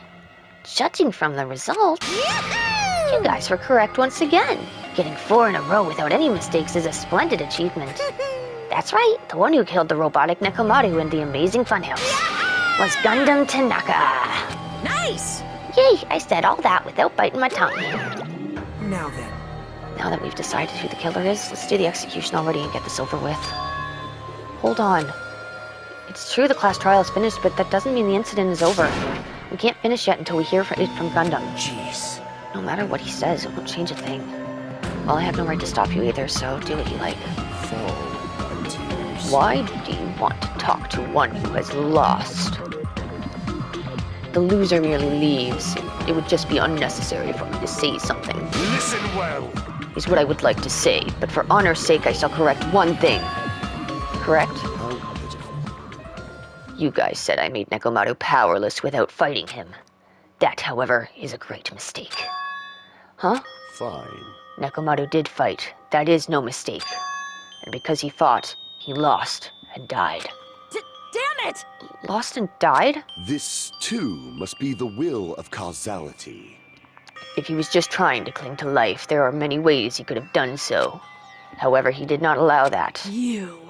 [SPEAKER 11] Judging from the result, you guys were correct once again. Getting 4 in a row without any mistakes is a splendid achievement. That's right, the one who killed the robotic Nekomaru in the amazing funhouse was Gundam Tanaka.
[SPEAKER 2] Nice!
[SPEAKER 11] Yay, I said all that without biting my tongue.
[SPEAKER 5] Now then.
[SPEAKER 1] Now that we've decided who the killer is, let's do the execution already and get this over with. Hold on. It's true the class trial is finished, but that doesn't mean the incident is over. We can't finish yet until we hear it from Gundam.
[SPEAKER 5] Jeez.
[SPEAKER 1] No matter what he says, it won't change a thing. Well, I have no right to stop you either, so do what you like. Why do you want to talk to one who has lost? The loser merely leaves. It would just be unnecessary for me to say something.
[SPEAKER 9] Listen well!
[SPEAKER 1] Is what I would like to say, but for honor's sake I shall correct one thing. Correct? You guys said I made Nekomaru powerless without fighting him. That, however, is a great mistake. Huh?
[SPEAKER 9] Fine.
[SPEAKER 1] Nekomaru did fight. That is no mistake. And because he fought, he lost and died.
[SPEAKER 4] Damn it!
[SPEAKER 1] Lost and died?
[SPEAKER 9] This, too, must be the will of causality.
[SPEAKER 1] If he was just trying to cling to life, there are many ways he could have done so. However, he did not allow that.
[SPEAKER 4] You.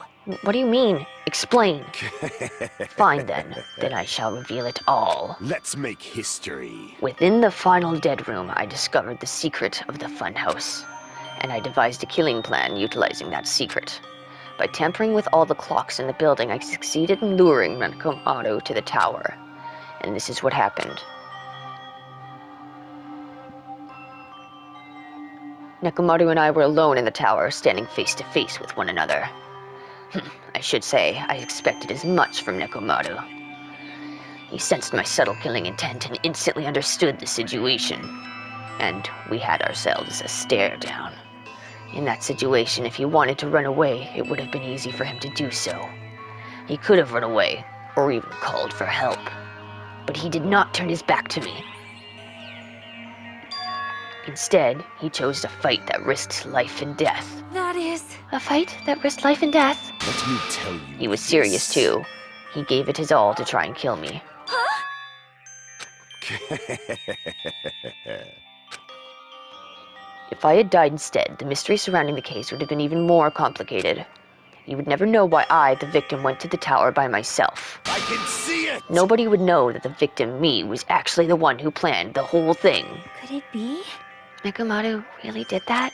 [SPEAKER 1] What do you mean? Explain. Fine then. Then I shall reveal it all.
[SPEAKER 9] Let's make history.
[SPEAKER 1] Within the final dead room, I discovered the secret of the funhouse. and I devised a killing plan utilizing that secret. By tampering with all the clocks in the building, I succeeded in luring Nekomaru to the tower. And this is what happened. Nekomaru and I were alone in the tower, standing face to face with one another. I should say, I expected as much from Nekomaru. He sensed my subtle killing intent and instantly understood the situation. And we had ourselves a stare down. In that situation, if he wanted to run away, it would have been easy for him to do so. He could have run away, or even called for help. But he did not turn his back to me. Instead, he chose to fight that risked life and death.
[SPEAKER 3] That is...
[SPEAKER 1] A fight that risked life and death?
[SPEAKER 9] Let me tell you.
[SPEAKER 1] He was serious too. He gave it his all to try and kill me. If I had died instead, the mystery surrounding the case would have been even more complicated. You would never know why I, the victim, went to the tower by myself.
[SPEAKER 9] I can see it!
[SPEAKER 1] Nobody would know that the victim, me, was actually the one who planned the whole thing.
[SPEAKER 3] Could it be?
[SPEAKER 1] Nekomaru really did that?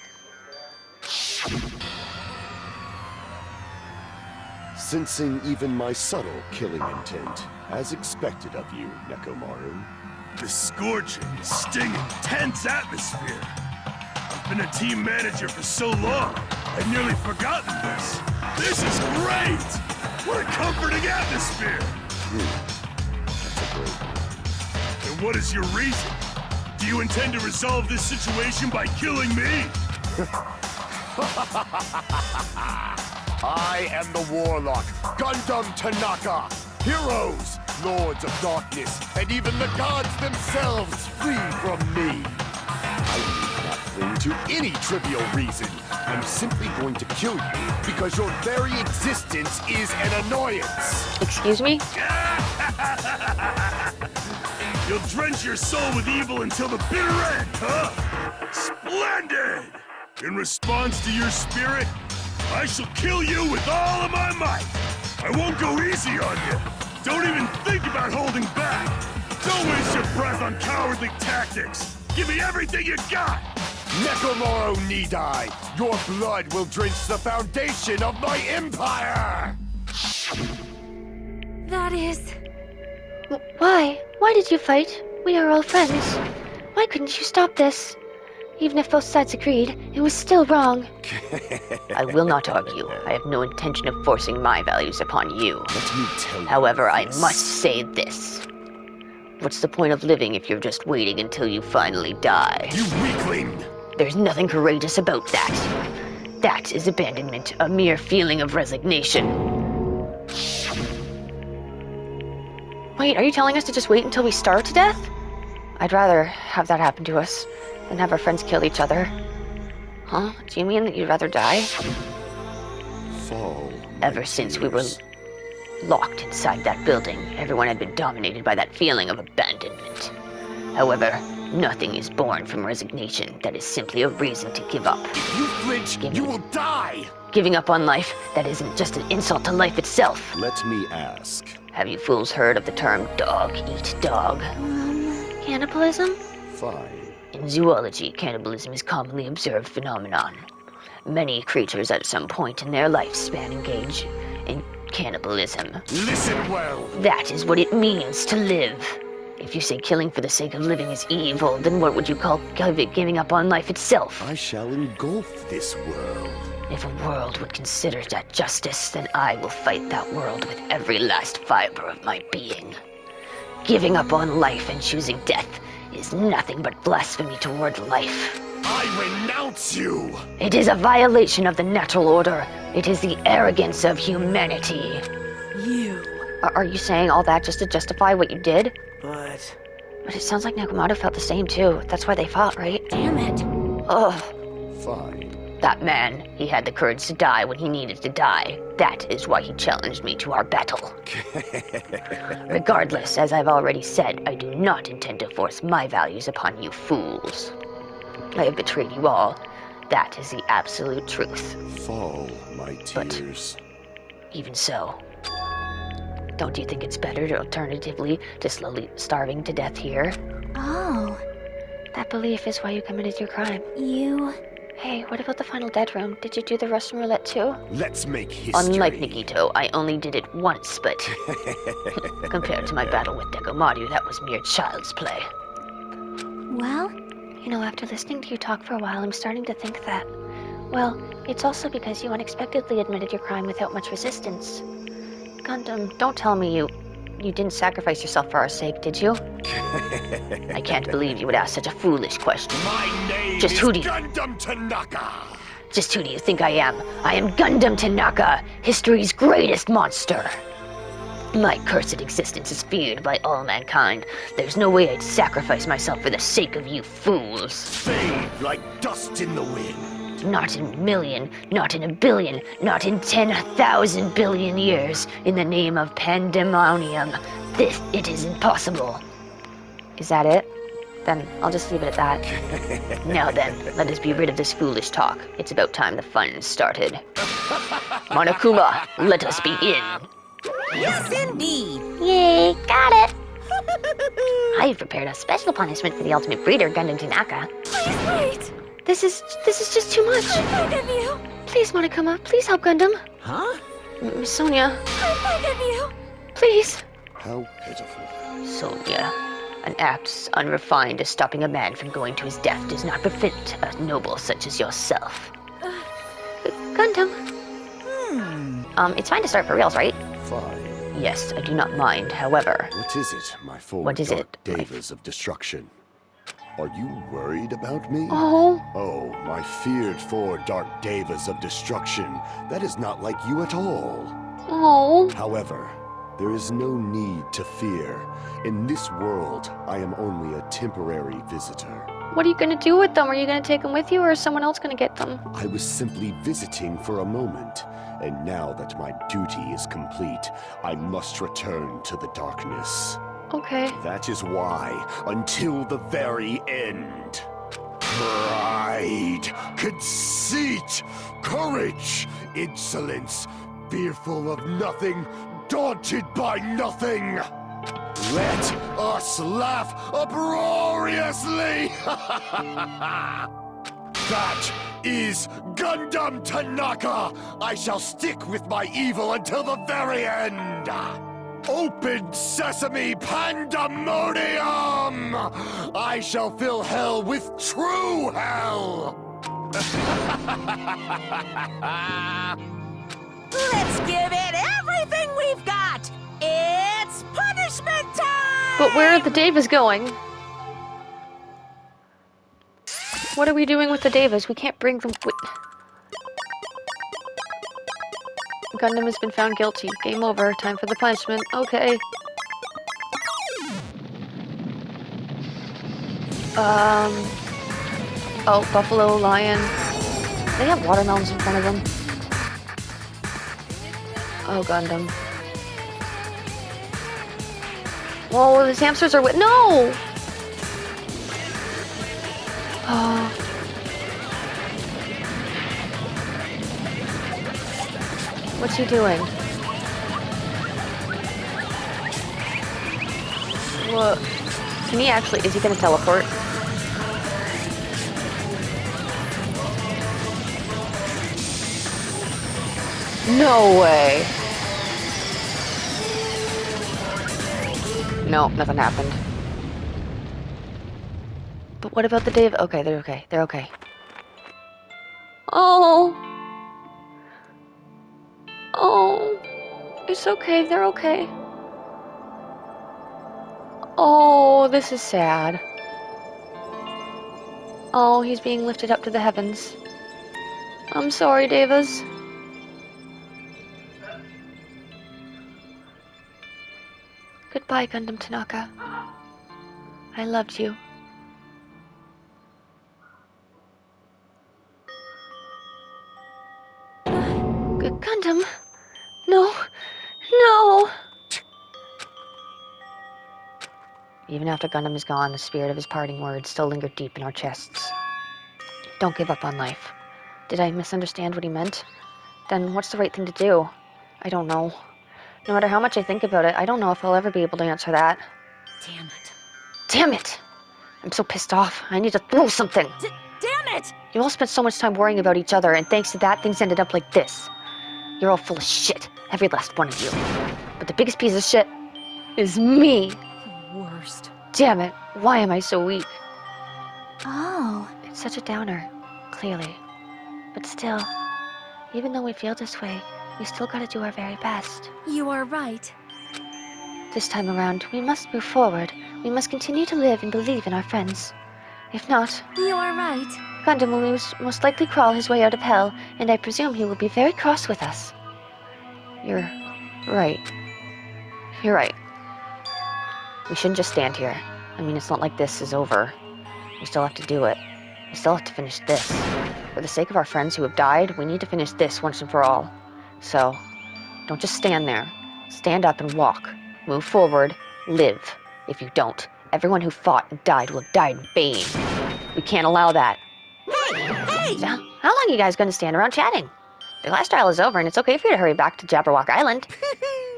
[SPEAKER 9] Sensing even my subtle killing intent, as expected of you, Nekomaru.
[SPEAKER 12] The scorching, stinging, tense atmosphere. I've been a team manager for so long, I've nearly forgotten this. This is great! What a comforting atmosphere!
[SPEAKER 9] That's a great one.
[SPEAKER 12] And what is your reason? Do you intend to resolve this situation by killing me?
[SPEAKER 9] I am the Warlock, Gundam Tanaka. Heroes, Lords of Darkness, and even the gods themselves flee from me. I do not cling to any trivial reason. I'm simply going to kill you because your very existence is an annoyance.
[SPEAKER 1] Excuse me?
[SPEAKER 12] You'll drench your soul with evil until the bitter end, huh? Splendid! In response to your spirit, I shall kill you with all of my might. I won't go easy on you. Don't even think about holding back. Don't waste your breath on cowardly tactics. Give me everything you got.
[SPEAKER 9] Nekomaru Nidai, your blood will drench the foundation of my empire!
[SPEAKER 3] That is...
[SPEAKER 11] Why? Why did you fight? We are all friends. Why couldn't you stop this? Even if both sides agreed, it was still wrong.
[SPEAKER 1] I will not argue. I have no intention of forcing my values upon you.
[SPEAKER 9] Let me tell you.
[SPEAKER 1] However, I must say this. What's the point of living if you're just waiting until you finally die?
[SPEAKER 9] You weakling!
[SPEAKER 1] There's nothing courageous about that. That is abandonment, a mere feeling of resignation. Wait, are you telling us to just wait until we starve to death? I'd rather have that happen to us than have our friends kill each other. Huh? Do you mean that you'd rather die?
[SPEAKER 9] Fall.
[SPEAKER 1] Ever since we were locked inside that building, everyone had been dominated by that feeling of abandonment. However, nothing is born from resignation. That is simply a reason to give up.
[SPEAKER 9] If you flinch, you will die!
[SPEAKER 1] Giving up on life, that isn't just an insult to life itself.
[SPEAKER 9] Let me ask.
[SPEAKER 1] Have you fools heard of the term dog eat dog?
[SPEAKER 11] Cannibalism?
[SPEAKER 9] Fine.
[SPEAKER 1] In zoology, cannibalism is a commonly observed phenomenon. Many creatures at some point in their lifespan engage in cannibalism.
[SPEAKER 9] Listen well.
[SPEAKER 1] That is what it means to live. If you say killing for the sake of living is evil, then what would you call giving up on life itself?
[SPEAKER 9] I shall engulf this world.
[SPEAKER 1] If a world would consider that justice, then I will fight that world with every last fiber of my being. Giving up on life and choosing death is nothing but blasphemy toward life.
[SPEAKER 9] I renounce you!
[SPEAKER 1] It is a violation of the natural order. It is the arrogance of humanity.
[SPEAKER 4] You.
[SPEAKER 1] Are you saying all that just to justify what you did?
[SPEAKER 7] But...
[SPEAKER 1] But it sounds like Nekomaru felt the same too. That's why they fought, right?
[SPEAKER 3] Damn it.
[SPEAKER 1] Ugh.
[SPEAKER 9] Fine.
[SPEAKER 1] That man, he had the courage to die when he needed to die. That is why he challenged me to our battle. Regardless, as I've already said, I do not intend to force my values upon you fools. I have betrayed you all. That is the absolute truth.
[SPEAKER 9] Fall, my tears.
[SPEAKER 1] Even so, don't you think it's better to alternatively to slowly starving to death here?
[SPEAKER 8] Oh,
[SPEAKER 1] That belief is why you committed your crime.
[SPEAKER 8] you...
[SPEAKER 1] Hey, what about the final dead room? Did you do the Russian roulette too?
[SPEAKER 9] Let's make history.
[SPEAKER 1] Unlike Nikito, I only did it once, but compared to my battle with Dekomaru, that was mere child's play.
[SPEAKER 8] Well,
[SPEAKER 1] You know, after listening to you talk for a while, I'm starting to think that, well, it's also because you unexpectedly admitted your crime without much resistance. Gundam, don't tell me you didn't sacrifice yourself for our sake, did you? I can't believe you would ask such a foolish question.
[SPEAKER 9] My name
[SPEAKER 1] Just
[SPEAKER 9] is
[SPEAKER 1] who do you-
[SPEAKER 9] Gundam Tanaka.
[SPEAKER 1] Just who do you think I am? I am Gundam Tanaka, history's greatest monster. My cursed existence is feared by all mankind. There's no way I'd sacrifice myself for the sake of you fools.
[SPEAKER 9] Fade like dust in the wind.
[SPEAKER 1] Not in a million, not in a billion, not in 10,000 billion years. In the name of pandemonium, it is impossible. Is that it? Then I'll just leave it at that. Now then, let us be rid of this foolish talk. It's about time the fun started. Monokuma, let us begin.
[SPEAKER 2] Yes, indeed.
[SPEAKER 11] Yay, got it! I've prepared a special punishment for the ultimate breeder, Gundam Tanaka.
[SPEAKER 3] Please wait!
[SPEAKER 1] This is just too much.
[SPEAKER 3] I beg of you!
[SPEAKER 1] Please, Monokuma, please help Gundam.
[SPEAKER 2] Huh?
[SPEAKER 1] Miss Sonia,
[SPEAKER 3] I beg of you!
[SPEAKER 1] please.
[SPEAKER 9] How pitiful.
[SPEAKER 1] Sonia, an act unrefined as stopping a man from going to his death does not befit a noble such as yourself. Gundam.
[SPEAKER 11] It's fine to start for reals, right?
[SPEAKER 9] Fine.
[SPEAKER 1] Yes, I do not mind. However,
[SPEAKER 9] What is it, my four
[SPEAKER 1] What is
[SPEAKER 9] dark
[SPEAKER 1] it, my-
[SPEAKER 9] devas of destruction? Are you worried about me?
[SPEAKER 1] oh,
[SPEAKER 9] Oh, my feared four dark devas of destruction. That is not like you at all.
[SPEAKER 1] oh,
[SPEAKER 9] However, there is no need to fear. In this world, I am only a temporary visitor.
[SPEAKER 1] what are you gonna do with them? Are you gonna take them with you, or is someone else gonna get them?
[SPEAKER 9] I was simply visiting for a moment, and now that my duty is complete, I must return to the darkness.
[SPEAKER 1] Okay.
[SPEAKER 9] That is why, until the very end, pride, conceit, courage, insolence, fearful of nothing, daunted by nothing. Let us laugh uproariously! That is Gundam Tanaka! I shall stick with my evil until the very end! Open sesame pandemonium! I shall fill hell with true hell!
[SPEAKER 2] Let's give it everything we've got! It's punishment time!
[SPEAKER 1] But where are the Devas going? What are we doing with the Devas? We can't bring them. Gundam has been found guilty. Game over. Time for the punishment. Okay. Oh, buffalo, lion. They have watermelons in front of them. Oh, Gundam. Whoa, his hamsters are no! Oh. What's he doing? What? Can he actually, is he gonna teleport? No way. No, nothing happened. But what about the Dave? Okay, they're okay. They're okay. Oh. Oh. It's okay. They're okay. Oh, this is sad. Oh, he's being lifted up to the heavens. I'm sorry, Devas. Goodbye, Gundam Tanaka. I loved you. Gundam? No. No! Even after Gundam is gone, the spirit of his parting words still lingered deep in our chests. Don't give up on life. Did I misunderstand what he meant? Then what's the right thing to do? I don't know. No matter how much I think about it, I don't know if I'll ever be able to answer that.
[SPEAKER 4] Damn it.
[SPEAKER 1] Damn it! I'm so pissed off. I need to throw something.
[SPEAKER 2] Damn it!
[SPEAKER 1] You all spent so much time worrying about each other, and thanks to that, things ended up like this. You're all full of shit, every last one of you. But the biggest piece of shit is me.
[SPEAKER 4] Worst.
[SPEAKER 1] Damn it, why am I so weak?
[SPEAKER 8] Oh,
[SPEAKER 1] It's such a downer, clearly. But still, even though we feel this way, we still gotta do our very best.
[SPEAKER 3] You are right.
[SPEAKER 1] This time around, we must move forward. We must continue to live and believe in our friends. If not,
[SPEAKER 3] You are right.
[SPEAKER 1] Gundam will most likely crawl his way out of hell, and I presume he will be very cross with us. You're right. You're right. We shouldn't just stand here. I mean, it's not like this is over. We still have to do it. We still have to finish this. For the sake of our friends who have died, we need to finish this once and for all. So, don't just stand there. Stand up and walk. Move forward. Live. If you don't, everyone who fought and died will have died in vain. We can't allow that.
[SPEAKER 2] Hey!
[SPEAKER 1] So, how long are you guys going to stand around chatting? The last trial is over, and it's okay for you to hurry back to Jabberwock Island.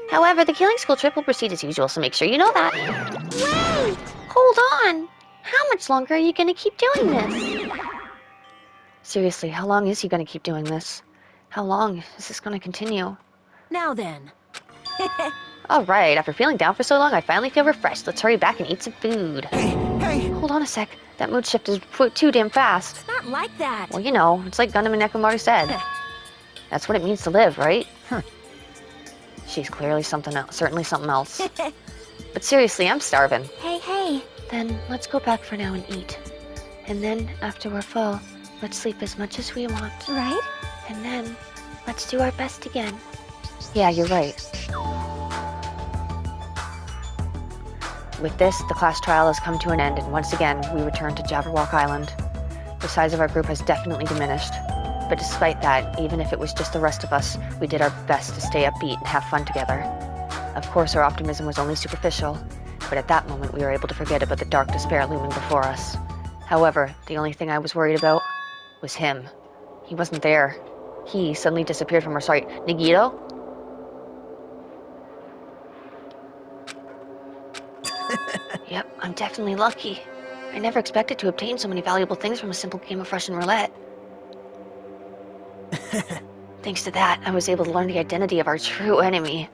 [SPEAKER 1] However, the killing school trip will proceed as usual, so make sure you know that.
[SPEAKER 11] Wait! Hold on! How much longer are you gonna keep doing this?
[SPEAKER 1] Seriously, how long is he going to keep doing this? How long is this going to continue?
[SPEAKER 4] Now then.
[SPEAKER 1] Alright, after feeling down for so long, I finally feel refreshed. Let's hurry back and eat some food.
[SPEAKER 5] Hey,
[SPEAKER 1] Hold on a sec. That mood shift is too damn fast.
[SPEAKER 4] Not like that.
[SPEAKER 1] Well, you know, it's like Gundam and Nekomaru said. That's what it means to live, right? She's clearly something else, certainly something else. But seriously, I'm starving.
[SPEAKER 8] hey.
[SPEAKER 1] Then let's go back for now and eat. And then, after we're full, let's sleep as much as we want.
[SPEAKER 8] Right?
[SPEAKER 1] And then, let's do our best again. Yeah, you're right. With this, the class trial has come to an end, and once again, we return to Jabberwock Island. The size of our group has definitely diminished. But despite that, even if it was just the rest of us, we did our best to stay upbeat and have fun together. Of course, our optimism was only superficial, but at that moment we were able to forget about the dark despair looming before us. However, the only thing I was worried about was him. He wasn't there. He suddenly disappeared from our sight. Nagito? Yep, I'm definitely lucky. I never expected to obtain so many valuable things from a simple game of Russian roulette. Thanks to that, I was able to learn the identity of our true enemy.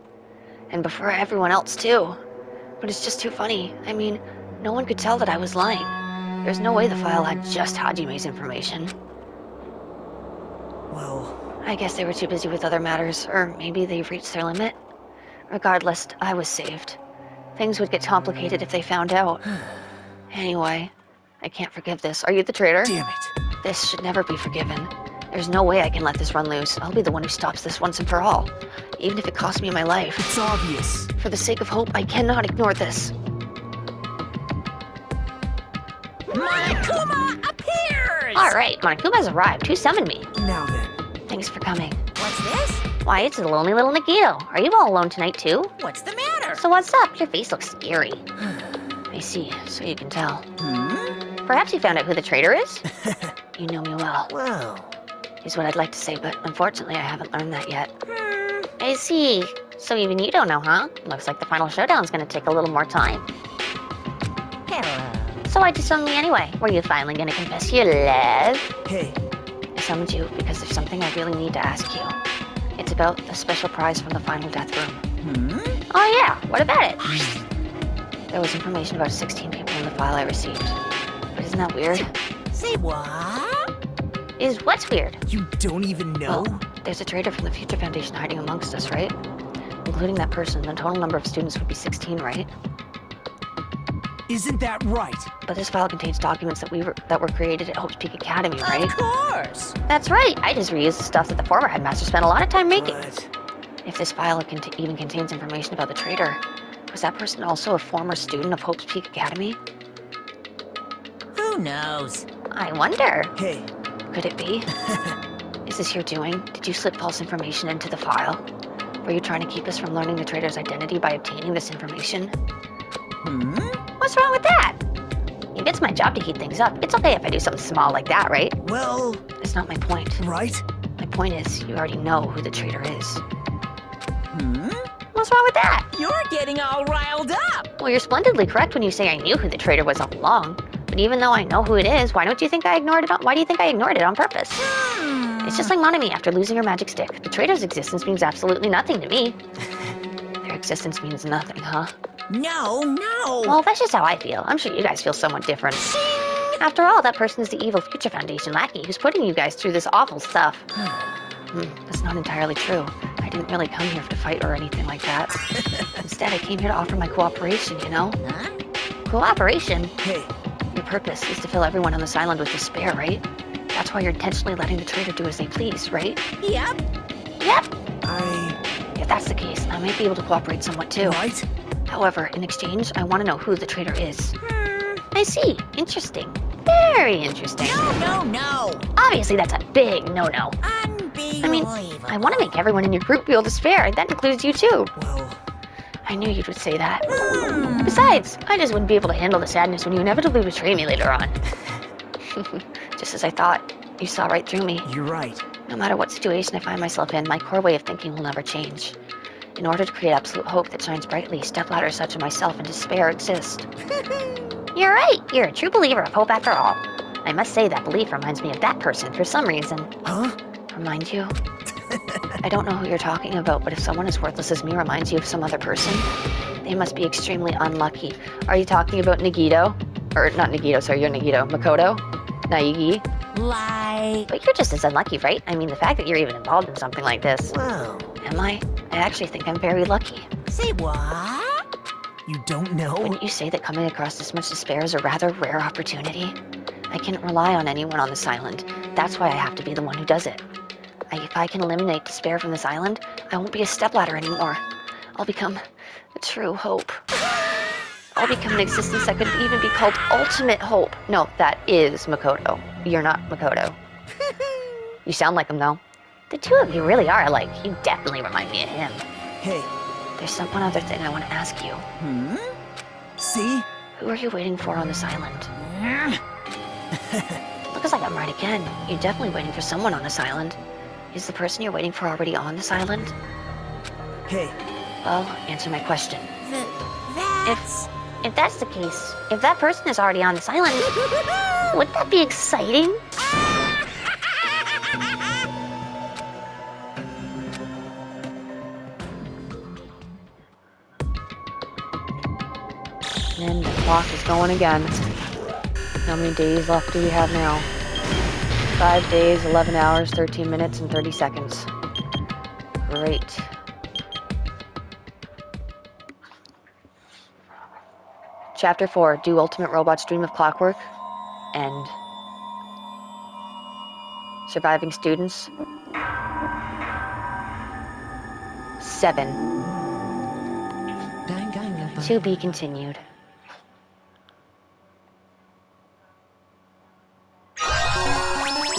[SPEAKER 1] And before everyone else, too. But it's just too funny. I mean, no one could tell that I was lying. There's no way the file had just Hajime's information.
[SPEAKER 5] well,
[SPEAKER 1] I guess they were too busy with other matters, or maybe they've reached their limit. Regardless, I was saved. Things would get complicated if they found out. Anyway, I can't forgive this. Are you the traitor?
[SPEAKER 5] damn it.
[SPEAKER 1] This should never be forgiven. There's no way I can let this run loose. I'll be the one who stops this once and for all, even if it costs me my life.
[SPEAKER 5] It's obvious.
[SPEAKER 1] For the sake of hope, I cannot ignore this.
[SPEAKER 2] Monokuma appears!
[SPEAKER 11] Alright, Monokuma's arrived. Who summoned me?
[SPEAKER 5] Now then.
[SPEAKER 1] Thanks for coming.
[SPEAKER 2] What's this?
[SPEAKER 11] Why, it's the lonely little Nagito. Are you all alone tonight, too?
[SPEAKER 2] What's the matter?
[SPEAKER 11] So what's up? Your face looks scary.
[SPEAKER 1] I see, so you can tell.
[SPEAKER 11] Perhaps you found out who the traitor is?
[SPEAKER 1] You know me well,
[SPEAKER 5] Well,
[SPEAKER 1] is what I'd like to say, but unfortunately I haven't learned that yet.
[SPEAKER 11] I see. So even you don't know, huh? Looks like the final showdown's gonna take a little more time.
[SPEAKER 2] Hello.
[SPEAKER 11] So why'd you summon me anyway? Were you finally gonna confess your love?
[SPEAKER 5] hey,
[SPEAKER 1] I summoned you because there's something I really need to ask you. It's about the special prize from the final death room.
[SPEAKER 11] Oh yeah, what about it?
[SPEAKER 1] There was information about 16 people in the file I received. But isn't that weird?
[SPEAKER 2] Say what?
[SPEAKER 11] Is what's weird?
[SPEAKER 5] you don't even know?
[SPEAKER 1] Well, there's a traitor from the Future Foundation hiding amongst us, right? Including that person, the total number of students would be 16, right?
[SPEAKER 5] Isn't that right?
[SPEAKER 1] But this file contains documents that were created at Hope's Peak Academy, right?
[SPEAKER 2] Of course.
[SPEAKER 11] That's right. I just reused the stuff that the former headmaster spent a lot of time making.
[SPEAKER 5] But
[SPEAKER 1] If this file even contains information about the traitor, was that person also a former student of Hope's Peak Academy?
[SPEAKER 2] Who knows?
[SPEAKER 11] I wonder.
[SPEAKER 5] hey,
[SPEAKER 1] Could it be? Is this your doing? Did you slip false information into the file? Were you trying to keep us from learning the traitor's identity by obtaining this information?
[SPEAKER 11] What's wrong with that? If it's my job to heat things up, it's okay if I do something small like that, right?
[SPEAKER 5] well,
[SPEAKER 1] That's not my point.
[SPEAKER 5] right?
[SPEAKER 1] My point is, you already know who the traitor is.
[SPEAKER 11] What's wrong with that?
[SPEAKER 2] You're getting all riled up.
[SPEAKER 11] Well, you're splendidly correct when you say I knew who the traitor was all along. But And even though I know who it is, why do you think I ignored it on purpose? It's just like Monami after losing her magic stick. The traitor's existence means absolutely nothing to me. Their existence means nothing, huh?
[SPEAKER 2] No.
[SPEAKER 11] Well, that's just how I feel. I'm sure you guys feel somewhat different. After all, that person is the evil Future Foundation lackey who's putting you guys through this awful stuff. That's not entirely true. I didn't really come here to fight or anything like that. Instead, I came here to offer my cooperation, you know?
[SPEAKER 2] Huh?
[SPEAKER 11] Cooperation?
[SPEAKER 7] Hey,
[SPEAKER 11] Your purpose is to fill everyone on this island with despair, right? That's why you're intentionally letting the traitor do as they please, right?
[SPEAKER 2] Yep.
[SPEAKER 11] Yep.
[SPEAKER 7] I...
[SPEAKER 11] If that's the case, I might be able to cooperate somewhat too.
[SPEAKER 7] Right?
[SPEAKER 11] However, in exchange, I want to know who the traitor is. I see. Interesting. Very interesting.
[SPEAKER 2] No.
[SPEAKER 11] Obviously, that's a big no-no.
[SPEAKER 2] Unbelievable.
[SPEAKER 11] I want to make everyone in your group feel despair. That includes you too.
[SPEAKER 7] Well,
[SPEAKER 11] I knew you would say that. Besides, I just wouldn't be able to handle the sadness when you inevitably betray me later on. Just as I thought, you saw right through me.
[SPEAKER 7] you're right.
[SPEAKER 11] No matter what situation I find myself in, my core way of thinking will never change. In order to create absolute hope that shines brightly, stepladders such as myself and despair exist. You're right. You're a true believer of hope after all. I must say that belief reminds me of that person for some reason.
[SPEAKER 7] Huh?
[SPEAKER 11] Remind you? I don't know who you're talking about, but if someone as worthless as me reminds you of some other person, they must be extremely unlucky. Are you talking about Nagito? Or not Nagito, sorry, you're Nagito. Makoto? Naigi?
[SPEAKER 2] Like...
[SPEAKER 11] But you're just as unlucky, right? I mean, the fact that you're even involved in something like this.
[SPEAKER 2] Whoa.
[SPEAKER 11] Am I? I actually think I'm very lucky.
[SPEAKER 2] Say what?
[SPEAKER 7] You don't know?
[SPEAKER 11] Wouldn't you say that coming across this much despair is a rather rare opportunity? I can't rely on anyone on this island. That's why I have to be the one who does it. If I can eliminate despair from this island, I won't be a stepladder anymore. I'll become a true hope. I'll become an existence that could even be called ultimate hope. No, that is Makoto. You're not Makoto. You sound like him, though. The two of you really are alike. You definitely remind me of him.
[SPEAKER 7] Hey,
[SPEAKER 11] There's one other thing I want to ask you.
[SPEAKER 7] see?
[SPEAKER 11] Who are you waiting for on this island? Looks like I'm right again. You're definitely waiting for someone on this island. Is the person you're waiting for already on this island?
[SPEAKER 7] Hey,
[SPEAKER 11] Well, answer my question.
[SPEAKER 2] That's...
[SPEAKER 11] If that's the case, if that person is already on this island, wouldn't that be exciting? And the clock is going again. How many days left do we have now? 5 days, 11 hours, 13 minutes, and 30 seconds. Great. Chapter 4, Do Ultimate Robots Dream of Clockwork? End. Surviving students? 7. To be continued.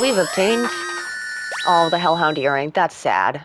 [SPEAKER 11] We've obtained all the Hellhound earring. That's sad.